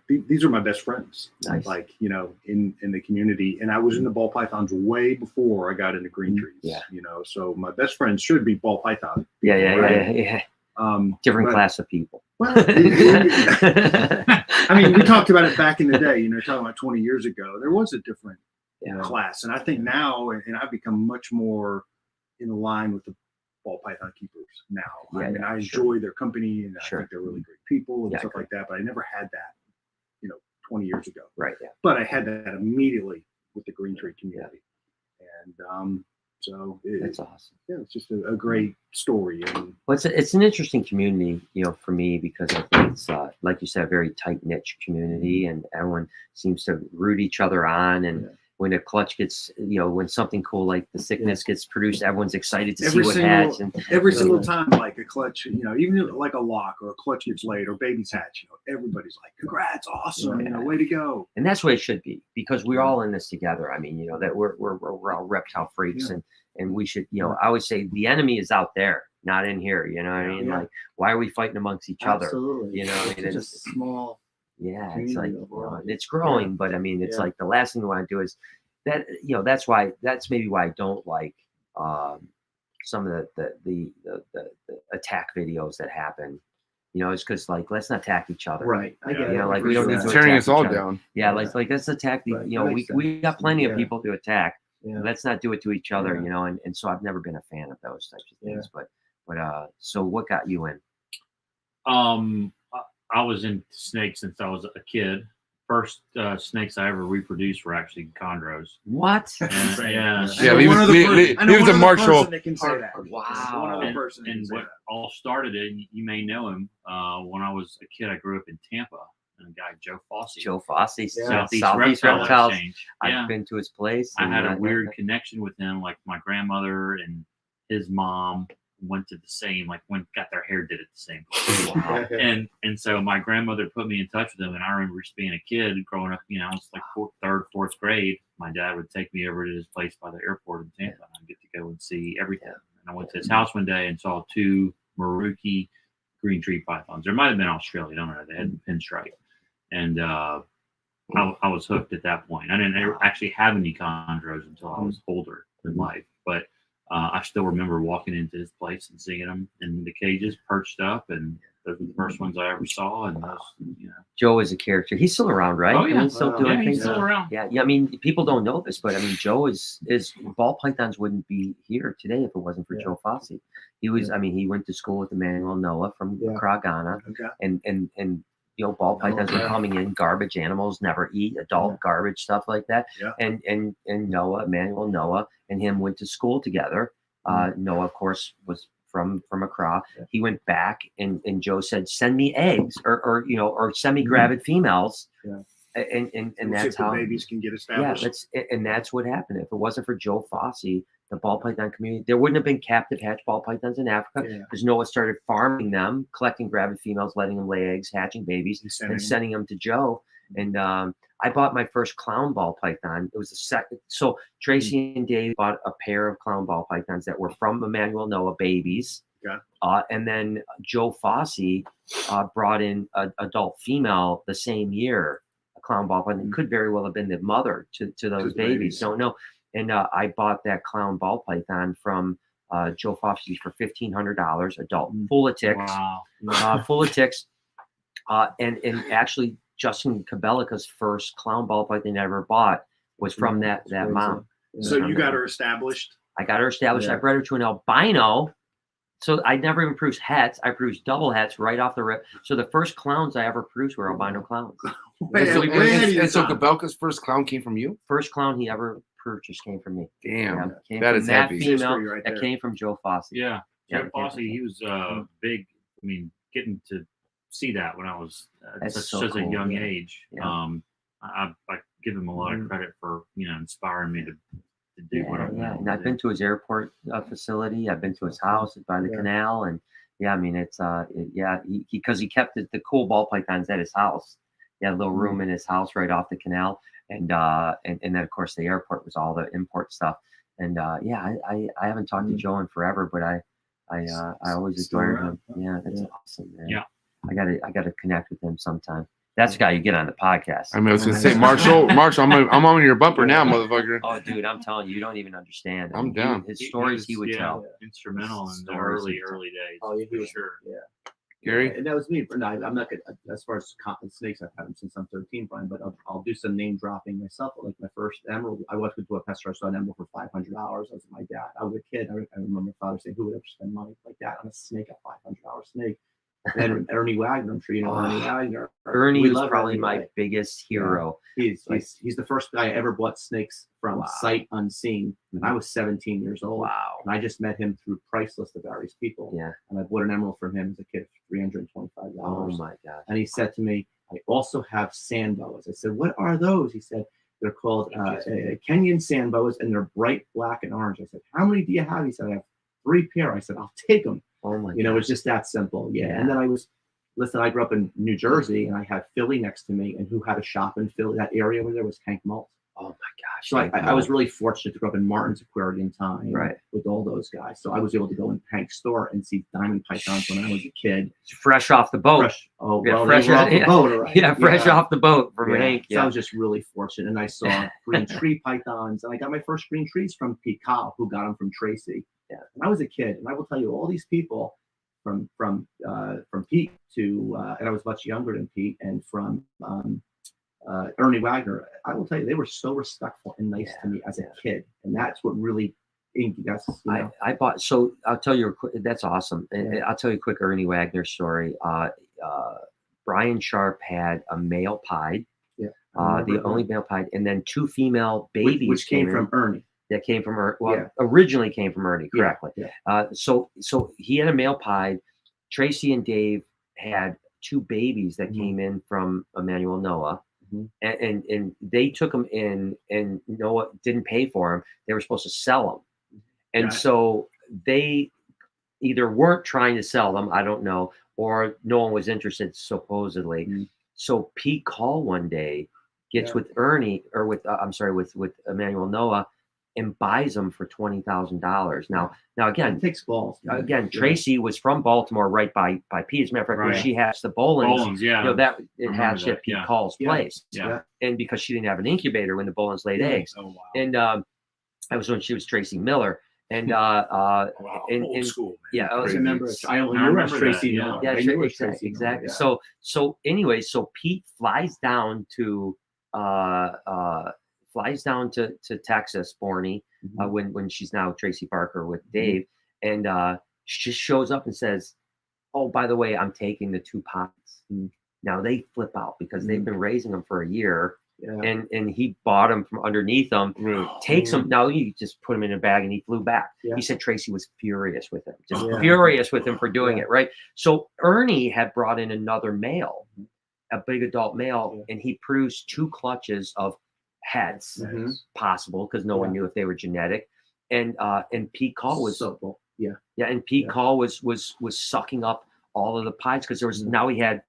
these are my best friends. Nice. In the community. And I was in the ball pythons way before I got into green trees. Yeah. So my best friends should be ball python. Yeah. Different class of people. Well, I mean, we talked about it baking in the day, talking about 20 years ago, there was a different class. And I think now, and I've become much more in line with the ball python keepers now. I enjoy their company and I think they're really great people and stuff like that, but I never had that, 20 years ago. Right. Yeah. But I had that immediately with the green tree community. And so that's awesome. Yeah, it's just a great story. And it's an interesting community, for me, because I think it's like you said, a very tight niche community, and everyone seems to root each other on. And when a clutch gets, when something cool like the sickness gets produced, everyone's excited to see what hatch. And every single time, like a clutch, even like a lock or a clutch gets laid or babies hatch, everybody's like, "Congrats, awesome, way to go!" And that's what it should be, because we're all in this together. I mean, that we're all reptile freaks, and we should, I always say the enemy is out there, not in here. You know what I mean? Like, why are we fighting amongst each other? Absolutely. It's just small. Yeah, it's like, it's growing, but I mean, it's like the last thing we want to do is that, that's maybe why I don't like some of the attack videos that happen, it's because let's not attack each other. Right. I get it. We don't need to tearing attack us all each other. down. Yeah. Like let's attack we got plenty of people to attack. Yeah. Let's not do it to each other, and so I've never been a fan of those types of things, but so what got you in? I was in snakes since I was a kid. First snakes I ever reproduced were actually chondros. What? Yeah, he was a marshal. That can say that. Wow. One other person that can And say what that. all started it, you may know him, when I was a kid, I grew up in Tampa, and a guy, Joe Fossey, Southeast Reptiles. Exchange. I've been to his place. I had a weird connection with him. Like my grandmother and his mom went to the same, got their hair did at the same place. Wow. And so my grandmother put me in touch with him, and I remember just being a kid growing up, I was like third, fourth grade. My dad would take me over to his place by the airport in Tampa, and I'd get to go and see everything. And I went to his house one day and saw two Maruki green tree pythons. There might have been Australia, I don't know. They had the pinstripe. And I was hooked at that point. I didn't actually have any chondros until I was older in life. But I still remember walking into his place and seeing them in the cages perched up, and those were the first ones I ever saw. And those, Joe is a character. He's still around, right? Oh, yeah. I mean, he's still doing he's things. still around. Yeah. I mean, people don't know this, but I mean, Joe is ball pythons wouldn't be here today if it wasn't for Joe Fossey. He was. I mean, he went to school with Emmanuel Noah from Accra, Ghana, and ball pythons were coming in, garbage animals, never eat, adult garbage, stuff like that. Yeah. And Emmanuel Noah and him went to school together. Noah, of course, was from Accra. He went back and Joe said, send me eggs or send me gravid females. Yeah. And that's how babies can get established. And that's what happened. If it wasn't for Joe Fossey, the ball python community, there wouldn't have been captive hatch ball pythons in Africa because Noah started farming them, collecting gravid females, letting them lay eggs, hatching babies, and sending them to Joe. And I bought my first clown ball python. It was the second. So Tracy and Dave bought a pair of clown ball pythons that were from Emmanuel Noah babies. Yeah. And then Joe Fossey brought in an adult female the same year, a clown ball python. It could very well have been the mother to those babies. Don't know. And I bought that clown ball python from Joe Fossey for $1,500, adult, full of ticks, full of ticks. And actually, Justin Cabelica's first clown ball python I ever bought was from that mom. So you got her established? I got her established. I bred her to an albino. So I never even produced hets. I produced double hets right off the rip. So the first clowns I ever produced were albino clowns. And so Cabelica's first clown came from you? First clown he ever purchased came from me. Damn, came that from is that heavy. female that came from Joe Fossey. Yeah, Joe Fossey, he was big. I mean, getting to see that when I was at such a young age. I give him a lot of credit for inspiring me to do what I'm doing. And I've been to his airport facility. I've been to his house by the canal, and I mean it's because he kept the cool ball pythons at his house. He had a little room in his house right off the canal, and then of course the airport was all the import stuff. And I haven't talked to Joe in forever, but I always admired him. Yeah, that's awesome, man. Yeah. I gotta connect with him sometime. That's the guy you get on the podcast. I mean, I was gonna say, Marshall, I'm on your bumper now, motherfucker. Oh, dude, I'm telling you, you don't even understand. I'm down. His stories he would tell. Instrumental in the early days. Oh, yeah, for sure. Yeah. Gary? And that was me. No, I'm not good as far as snakes. I've had them since I'm 13, Brian. But I'll do some name dropping myself. Like my first emerald, I went to a pet store, saw an emerald for $500. I was with my dad. I was a kid. I remember my father saying, "Who would ever spend money like that on a snake, a $500 snake?" And Ernie Wagner, I'm sure you know Ernie Wagner. Ernie was probably my biggest hero. He's the first guy I ever bought snakes from sight unseen. And I was 17 years old. Wow. And I just met him through price list of various people. Yeah. And I bought an emerald from him as a kid for $325. Oh my God. And he said to me, I also have sand boas. I said, what are those? He said, they're called Kenyan sand boas, and they're bright black and orange. I said, how many do you have? He said, I have 3 pair. I said, I'll take them. Oh my God. It was just that simple. Yeah. And then I grew up in New Jersey, and I had Philly next to me, and who had a shop in Philly, that area where there was Hank Malt. Oh my gosh. So I was really fortunate to grow up in Martin's Aquarium time with all those guys. So I was able to go in Hank's store and see diamond pythons when I was a kid. Fresh off the boat. Fresh off the boat. Fresh off the boat from Hank. So I was just really fortunate. And I saw green tree pythons. And I got my first green trees from Pete Kyle, who got them from Tracy. Yeah. And I was a kid. And I will tell you, all these people from Pete to, and I was much younger than Pete, and from Ernie Wagner, I will tell you, they were so respectful and nice to me as a kid. And that's what really, I bought, so I'll tell you, that's awesome. Yeah. I'll tell you a quick Ernie Wagner story. Brian Sharp had a male pied, the only male pied, and then 2 female babies. Which came from Ernie. That came from Ernie. Well, originally came from Ernie, correctly. Yeah. So he had a male pied. Tracy and Dave had 2 babies that came in from Emmanuel Noah. And they took them in, and Noah didn't pay for them. They were supposed to sell them. And so they either weren't trying to sell them, I don't know, or no one was interested, supposedly. So Pete called one day, gets with Ernie, or with Emmanuel Noah, and buys them for $20,000. Now again, it takes balls. Again, Tracy was from Baltimore, right by Pete. As a matter of fact, where she has the Bolins, it has at Pete Call's place. Yeah. And because she didn't have an incubator when the Bolins laid eggs. Oh wow. And that was when she was Tracy Miller. And Old school, man. yeah, I Crazy. remember. I I knew remember Tracy. that, Now. yeah, I knew it was exactly, Tracy. exactly. Yeah. So anyway, so Pete flies down to Texas, Borney, when she's now Tracy Parker with Dave, and she just shows up and says, "Oh, by the way, I'm taking the 2 pots." Now they flip out because they've been raising them for a year. Yeah. And he bought them from underneath them, takes them. Now you just put them in a bag, and he flew back. Yeah. He said Tracy was furious with him, just Yeah. furious with him for doing it, right? So Ernie had brought in another male, a big adult male, and he produced 2 clutches of heads, possible, because no one knew if they were genetic. And Pete Call was and Pete Call was sucking up all of the pies because there was now he had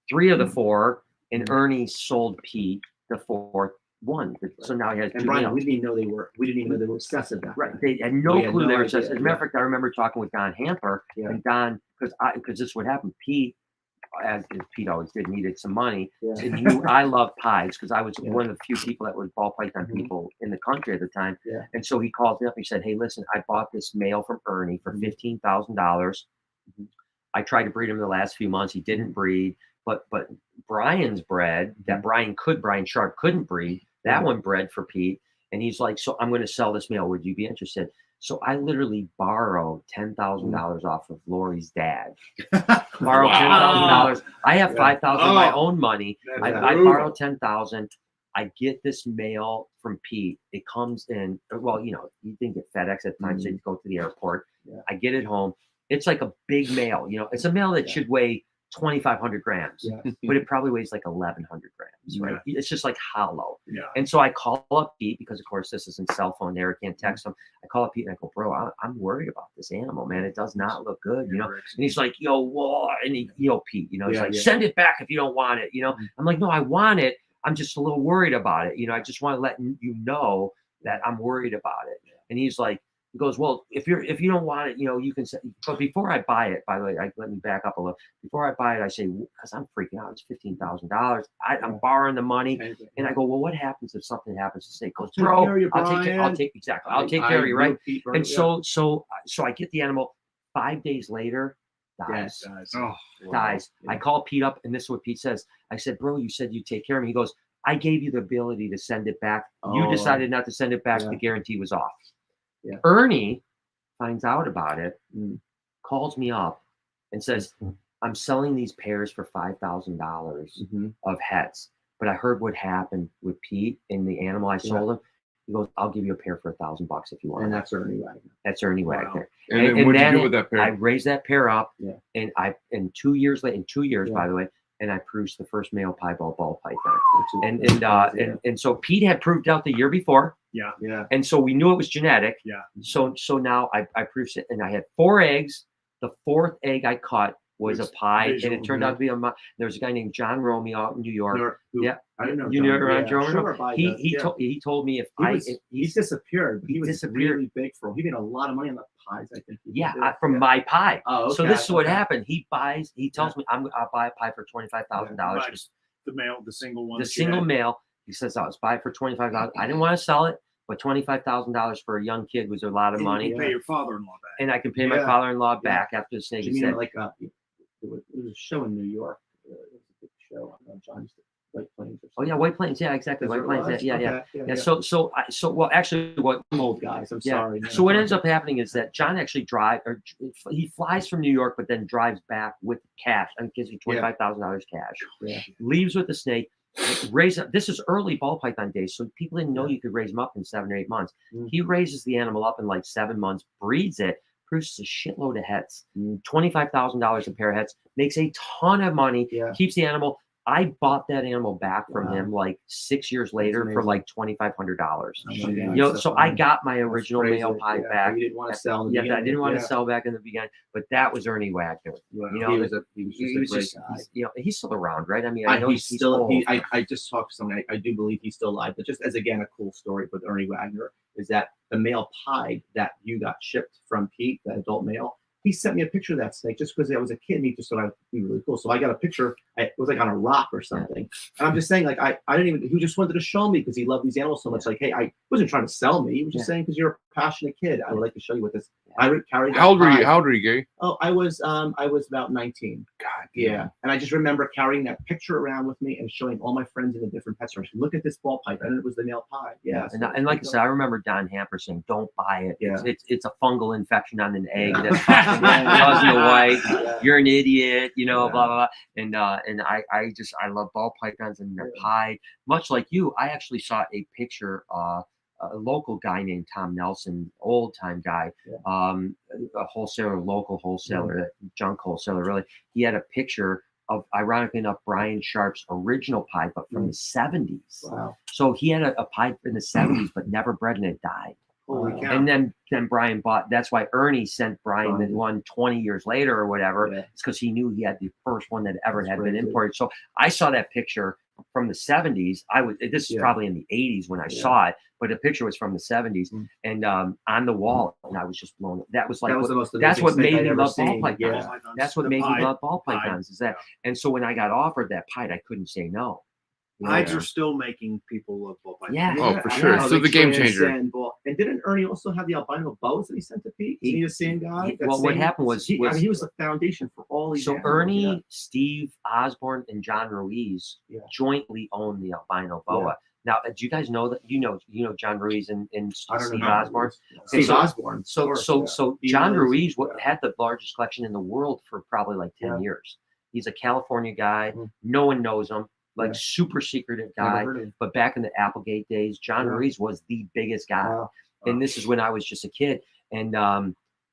3 of the 4, and Ernie sold Pete the 4th one. So now he has 2 Brian, males. we didn't even know they were excessive. Right. They had no clue they were excessive. As a matter of fact, I remember talking with Don Hamper, and Don, because this would happen, Pete, as Pete always did, needed some money. And knew I loved pies because I was one of the few people that was ball python people in the country at the time. And so he called me up and he said, "Hey, listen, I bought this male from Ernie for $15,000. I tried to breed him the last few months. He didn't breed, but Brian's bred that Brian Sharp couldn't breed. That one bred for Pete. And he's like, so I'm going to sell this male. Would you be interested?" So I literally borrowed $10,000 off of Lori's dad. Borrowed $10,000. I have $5,000 of my own money. I borrowed $10,000. I get this mail from Pete. It comes in. Well, you didn't get FedEx at the time, so you go to the airport. I get it home. It's like a big mail. It's a mail that should weigh 2,500 grams, but it probably weighs like 1,100 grams, right? It's just like hollow. And so I call up Pete because, of course, this isn't cell phone there. I can't text him. I call up Pete and I go, "Bro, I'm worried about this animal, man. It does not look good, And he's like, "Yo, whoa," and Pete, he's like, "Send it back if you don't want it." I'm like, "No, I want it. I'm just a little worried about it. I just want to let you know that I'm worried about it." And he's like, he goes, "Well, if you don't want it, you can say." But before I buy it, by the way, let me back up a little. Before I buy it, I say, because I'm freaking out. It's $15,000. I'm borrowing the money, and I go, "Well, what happens if something happens to Snake?" Goes, "Bro, I'll take care of you, right?" And so I get the animal. 5 days later, dies. Dies. I call Pete up, and this is what Pete says. I said, "Bro, you said you'd take care of me." He goes, "I gave you the ability to send it back. You decided not to send it back. The guarantee was off." Ernie finds out about it, calls me up and says, "I'm selling these pairs for $5,000 of heads, but I heard what happened with Pete and the animal I sold him." He goes, "I'll give you a pair for $1,000 if you want." And that's Ernie Wagner. That's Ernie Wagner. And then what did you do with that pair? I raised that pair up, and in 2 years, by the way, and I produced the first male piebald ball python. And so Pete had proved out the year before. And so we knew it was genetic. So now I produced it, and I had 4 eggs. The 4th egg I cut was a pie, and it turned out to be there was a guy named John Romeo out in New York. I don't know. You know around John Sure, Romeo? He told me if he's disappeared. He was disappeared. really big for him. He made a lot of money on the pies, I think. From my pie. Oh, okay. So this is what happened. He tells me I'll buy a pie for $25,000. The single one. The single male. He says, "I'll buy it for $25,000. I didn't want to sell it, but $25,000 for a young kid was a lot of money. You can pay your father-in-law back. And I can pay my father-in-law back after the snake. You mean like it was a show in New York. It was a big show on John's White Plains. Oh yeah, White Plains. Yeah, exactly. White Plains. Yeah. Well, actually, what I'm old guys. I'm sorry. So what ends up happening is that John actually he flies from New York, but then drives back with cash and gives you $25,000 cash. Leaves with the snake. This is early ball python days, so people didn't know you could raise them up in 7 or 8 months. He raises the animal up in like 7 months, breeds it, produces a shitload of heads, $25,000 a pair of heads, makes a ton of money, keeps the animal. I bought that animal back from him like 6 years later for like $2,500. So I got my original male pie back. You didn't want to sell. I didn't want to sell back in the beginning, but that was Ernie Wagner. He was just a great guy. He's still around, right? I mean, I know he's still. old. I just talked to someone. I do believe he's still alive. But just as again a cool story with Ernie Wagner is that the male pie that you got shipped from Pete, the adult male, he sent me a picture of that snake just because I was a kid and he just thought I'd be really cool. So I got a picture. It was like on a rock or something. And I'm just saying, like, I didn't even, he just wanted to show me because he loved these animals so much. Like, hey, I wasn't trying to sell me. He was just saying, because you're a passionate kid, I would like to show you what this. I carried. How old were you? How old were you, Gary? Oh, I was about 19. God. Yeah. And I just remember carrying that picture around with me and showing all my friends in the different pet stores. Look at this ball pipe. And it was the male pie. Yeah. And like I said, I remember Don Hamper saying, "Don't buy it. Yeah. It's a fungal infection on an egg that's causing the white. Yeah. You're an idiot, you know, blah blah blah." And I love ball pythons and their pie. Much like you, I actually saw a picture. A local guy named Tom Nelson, old time guy, a wholesaler, local wholesaler, junk wholesaler. Really, he had a picture of, ironically enough, Brian Sharp's original pie, but from the 70s. Wow. So he had a pie in the 70s, but never bred, and it died. Holy cow. And then Brian bought. That's why Ernie sent Brian the one 20 years later or whatever. Yeah. It's because he knew he had the first one that ever That's had very been good. imported. So I saw that picture from the 70s. This is probably in the 80s when I Yeah. saw it, but the picture was from the 70s, Mm. and on the wall, and I was just blown. That was like That was the most that's amazing what snake made I'd me ever love ball seen. pythons. Yeah. That's what The made me pie- love ball pie, pythons. Is that, and so when I got offered that pie, I couldn't say no. Hides are still making people love ball pythons. Yeah. Oh, for sure. Yeah, So they the game changer. transcend ball. And didn't Ernie also have the albino boas that he sent to Pete? Is he the same guy? That Well, what same- happened was- he was the foundation for all these. So animals, Ernie, yeah. Steve Osborne, and John Ruiz Yeah. jointly own the albino boa. Now, do you guys know that? You know John Ruiz and I don't Steve know. Osborne. Steve so- Osborne. So of course, so He John was- Ruiz yeah. had the largest collection in the world for probably like 10 years. He's a California guy. Mhm. No one knows him. Like Yeah. super secretive Never guy. heard of him. But back in the Applegate days, John Yeah. Ruiz was the biggest guy. Wow. And this is when I was just a kid. And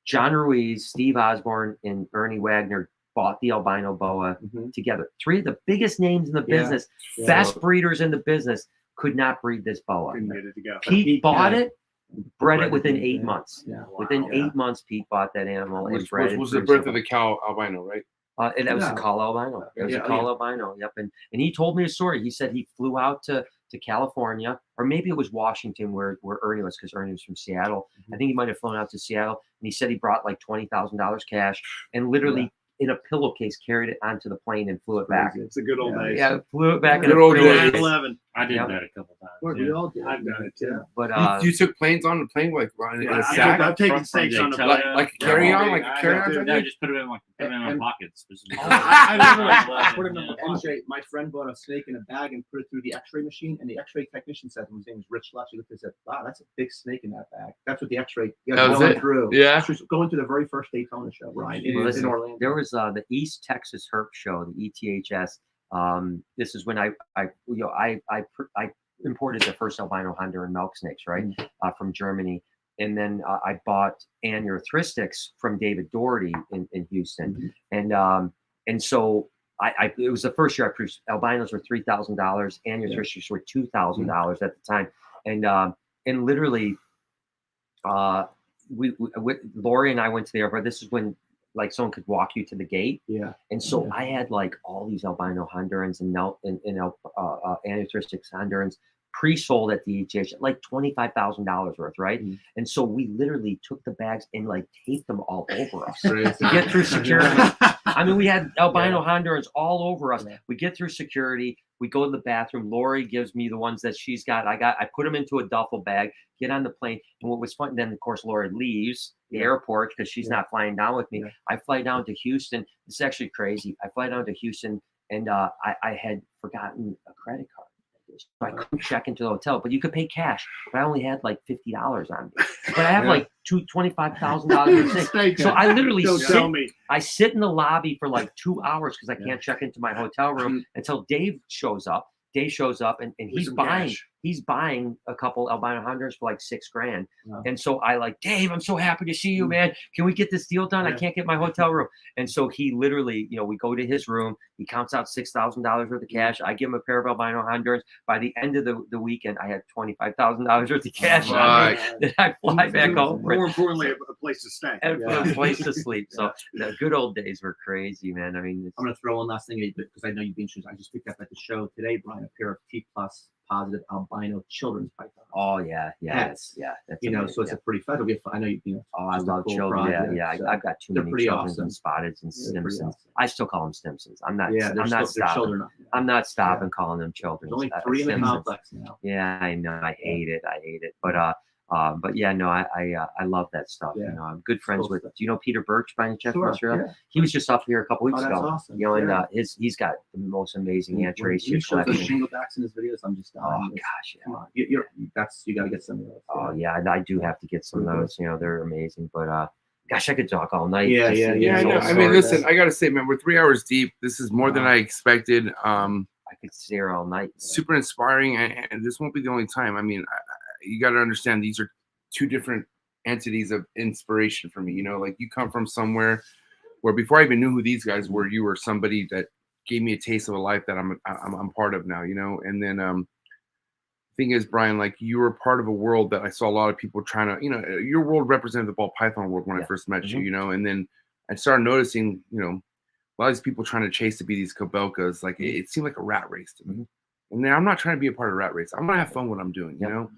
John Ruiz, Steve Osborne, and Ernie Wagner bought the albino boa Mhm. together. Three of the biggest names in the Yeah. business, Yeah. best breeders in the business, could not breed this boa. Couldn't get it to go. Pete bought yeah. it, bred Bred it within it, 8 yeah. months. Yeah. Within Wow. 8 months, Pete bought that animal and bred it. Was the for birth of the cow albino, right? and that was Yeah. a call albino. It was Yeah, a call albino. Yep. And he told me a story. He said he flew out to California, or maybe it was Washington where Ernie was, because Ernie was from Seattle. I think he might have flown out to Seattle, and he said he brought like $20,000 cash and literally in a pillowcase carried it onto the plane and flew it back. It's a good old days. Yeah, flew it back in Good a old pillowcase. days. 9/11. I did Yep. that a couple times. Well, we all did. I've done it too. But You took planes on the plane like in Yeah, a sack, I've taken From snakes on the Jake plane. like a carry-on, like a I carry-on. did. type No, thing? just put them in my And- pockets. I literally put him in my pocket. MJ, my friend bought a snake in a bag and put it through the X-ray machine, and the X-ray technician said, his name was Rich Lutz. He looked and said, "Wow, that's a big snake in that bag." That's what the X-ray That was going it? through. Yeah. She was going through the very first Daytona show, Ryan, in Listen, Orlando. there was the East Texas Herp Show, the ETHS. This is when I imported the first albino Honduran milk snakes, right, from Germany, and then I bought Anurthristics from David Doherty in Houston, and so it was the first year I produced. Albinos were $3,000, Anurthristics were $2,000 at the time, and literally, Lori and I went to the airport. This is when like someone could walk you to the gate. Yeah. And so Yeah. I had like all these albino Hondurans and Anurthristics Hondurans pre-sold at the ETH, like $25,000 worth, right? Mhm. And so we literally took the bags and like taped them all over us Crazy. to get through security. I mean, we had albino Hondurans all over us. Yeah. We get through security. We go to the bathroom. Lori gives me the ones that she's got. I put them into a duffel bag, get on the plane. And what was fun, then of course, Lori leaves the airport because she's not flying down with me. Yeah. I fly down to Houston. It's actually crazy. I fly down to Houston and I had forgotten a credit card. So I couldn't check into the hotel, but you could pay cash. But I only had like $50 on me. But I have like $25,000. So I literally Don't tell me. I sit in the lobby for like 2 hours because I can't check into my hotel room until Dave shows up. Dave shows up and he's some buying cash. he's buying a couple albino Hondurans for like $6,000. Wow. And so I like, Dave, I'm so happy to see you, man. Can we get this deal done? I Yeah. can't get my hotel room. And so he literally, we go to his room. He counts out $6,000 worth of cash. I give him a pair of albino Hondurans. By the end of the weekend, I had $25,000 worth of cash on Right. me. Then I fly back home More importantly, a place to stay. and Yeah. a place to sleep. So the good old days were crazy, man. I mean, I'm going to throw one last thing at you because I know you'd be interested. I just picked up at the show today, Brian, a pair of T+ positive albino children's python. Oh yeah, Pets. that's You know, amazing, so it's a pretty fun. I know you know. Oh, I just a love cool children. project, Yeah, so I've got too they're many pretty children awesome. and Spotteds and Yeah, they're pretty Simpsons. awesome. I still call them Simpsons. I'm not. Yeah, I'm they're not still, they're stopping. children. I'm not stopping calling them children. There's only 3 in the Simpsons. complex now. Yeah, I know. I hate it. But yeah, no, I love that stuff. Yeah. You know, I'm good friends Cool with. stuff. Do you know Peter Birch by any chance? Sure, Australia? yeah. He was just up here a couple weeks Oh, that's ago. awesome. You know, and Yeah. he's got the most amazing When anti-race he shows those collection. shinglebacks in his videos, I'm just Oh gosh, come yeah. on, you got to get some of those. Oh yeah, I do have to get some of those. You know, they're amazing. But gosh, I could talk all night. Yeah, Just, yeah, you Yeah, I know, know. I mean, listen, I gotta say, man, we're 3 hours deep. This is more than I expected. I could stay here all night. Super inspiring, and this won't be the only time. I mean, you got to understand these are 2 different entities of inspiration for me. You know, like you come from somewhere where before I even knew who these guys were, you were somebody that gave me a taste of a life that I'm part of now. You know, and then thing is, Brian, like you were part of a world that I saw a lot of people trying to. You know, your world represented the ball python world when I first met you. You know, and then I started noticing, you know, a lot of these people trying to chase to be these kabelkas, like it seemed like a rat race to me. And then I'm not trying to be a part of a rat race. I'm gonna have fun what I'm doing, you know.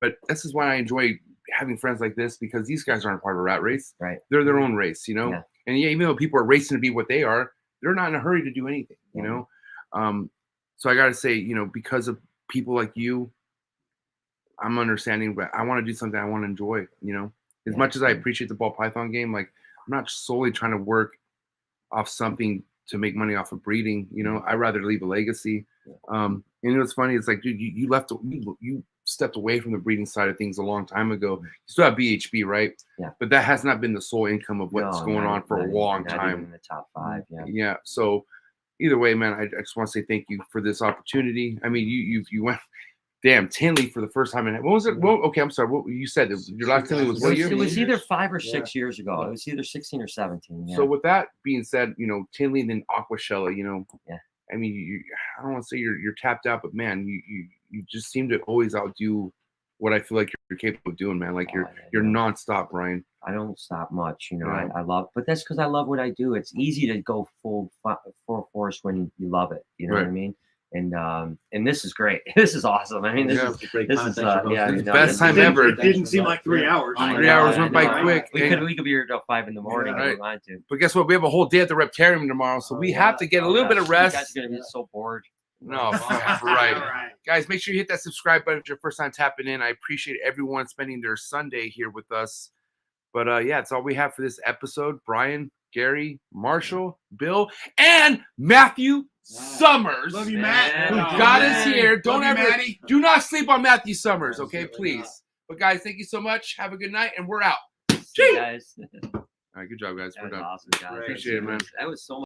But this is why I enjoy having friends like this, because these guys aren't part of a rat race. Right. They're their own race, you know. Yeah. And yeah, even though people are racing to be what they are, they're not in a hurry to do anything, you know. So I gotta say, you know, because of people like you, I'm understanding, but I want to do something I want to enjoy, you know. As much as I appreciate the ball python game, like I'm not solely trying to work off something to make money off of breeding, you know. I'd rather leave a legacy. And you know what's funny? It's like, dude, you stepped away from the breeding side of things a long time ago. You still have BHB, right? Yeah. But that has not been the sole income of what's going on for a long not time. even in the top 5. Yeah. Yeah. So either way, man, I just want to say thank you for this opportunity. I mean, you went, damn, Tinley for the first time. What was it? Well, okay, I'm sorry. What you said? Your last Tinley was what year? It was either 5 or 6 years ago. It was either 16 or 17. Yeah. So with that being said, you know, Tinley and then Aquashella, you know, yeah. I mean, I don't want to say you're tapped out, but man, you just seem to always outdo what I feel like you're capable of doing, man. Like you're nonstop, Brian. I don't stop much, you know. Yeah. I love, but that's because I love what I do. It's easy to go full force when you love it. You know what I mean? And this is great. This is awesome. I mean, this is great. This is best time ever. It didn't seem like 3 hours. 3 hours went by quick. We could be here till 5 in the morning if we wanted to. But guess what? We have a whole day at the Reptarium tomorrow, so we have to get a little bit of rest. You guys are gonna be so bored. No, right. Guys, make sure you hit that subscribe button if it's your first time tapping in. I appreciate everyone spending their Sunday here with us. But yeah, that's all we have for this episode. Brian, Gary, Marshall, Bill, and Matthew Summers. Love you, Matt. Who got us here. Don't Love you, ever, Matty. do not sleep on Matthew Summers, okay? Please. But guys, thank you so much. Have a good night, and we're out. See you guys. All right, good job, guys. That We're was done. awesome, guys. Appreciate it, man. That was so much.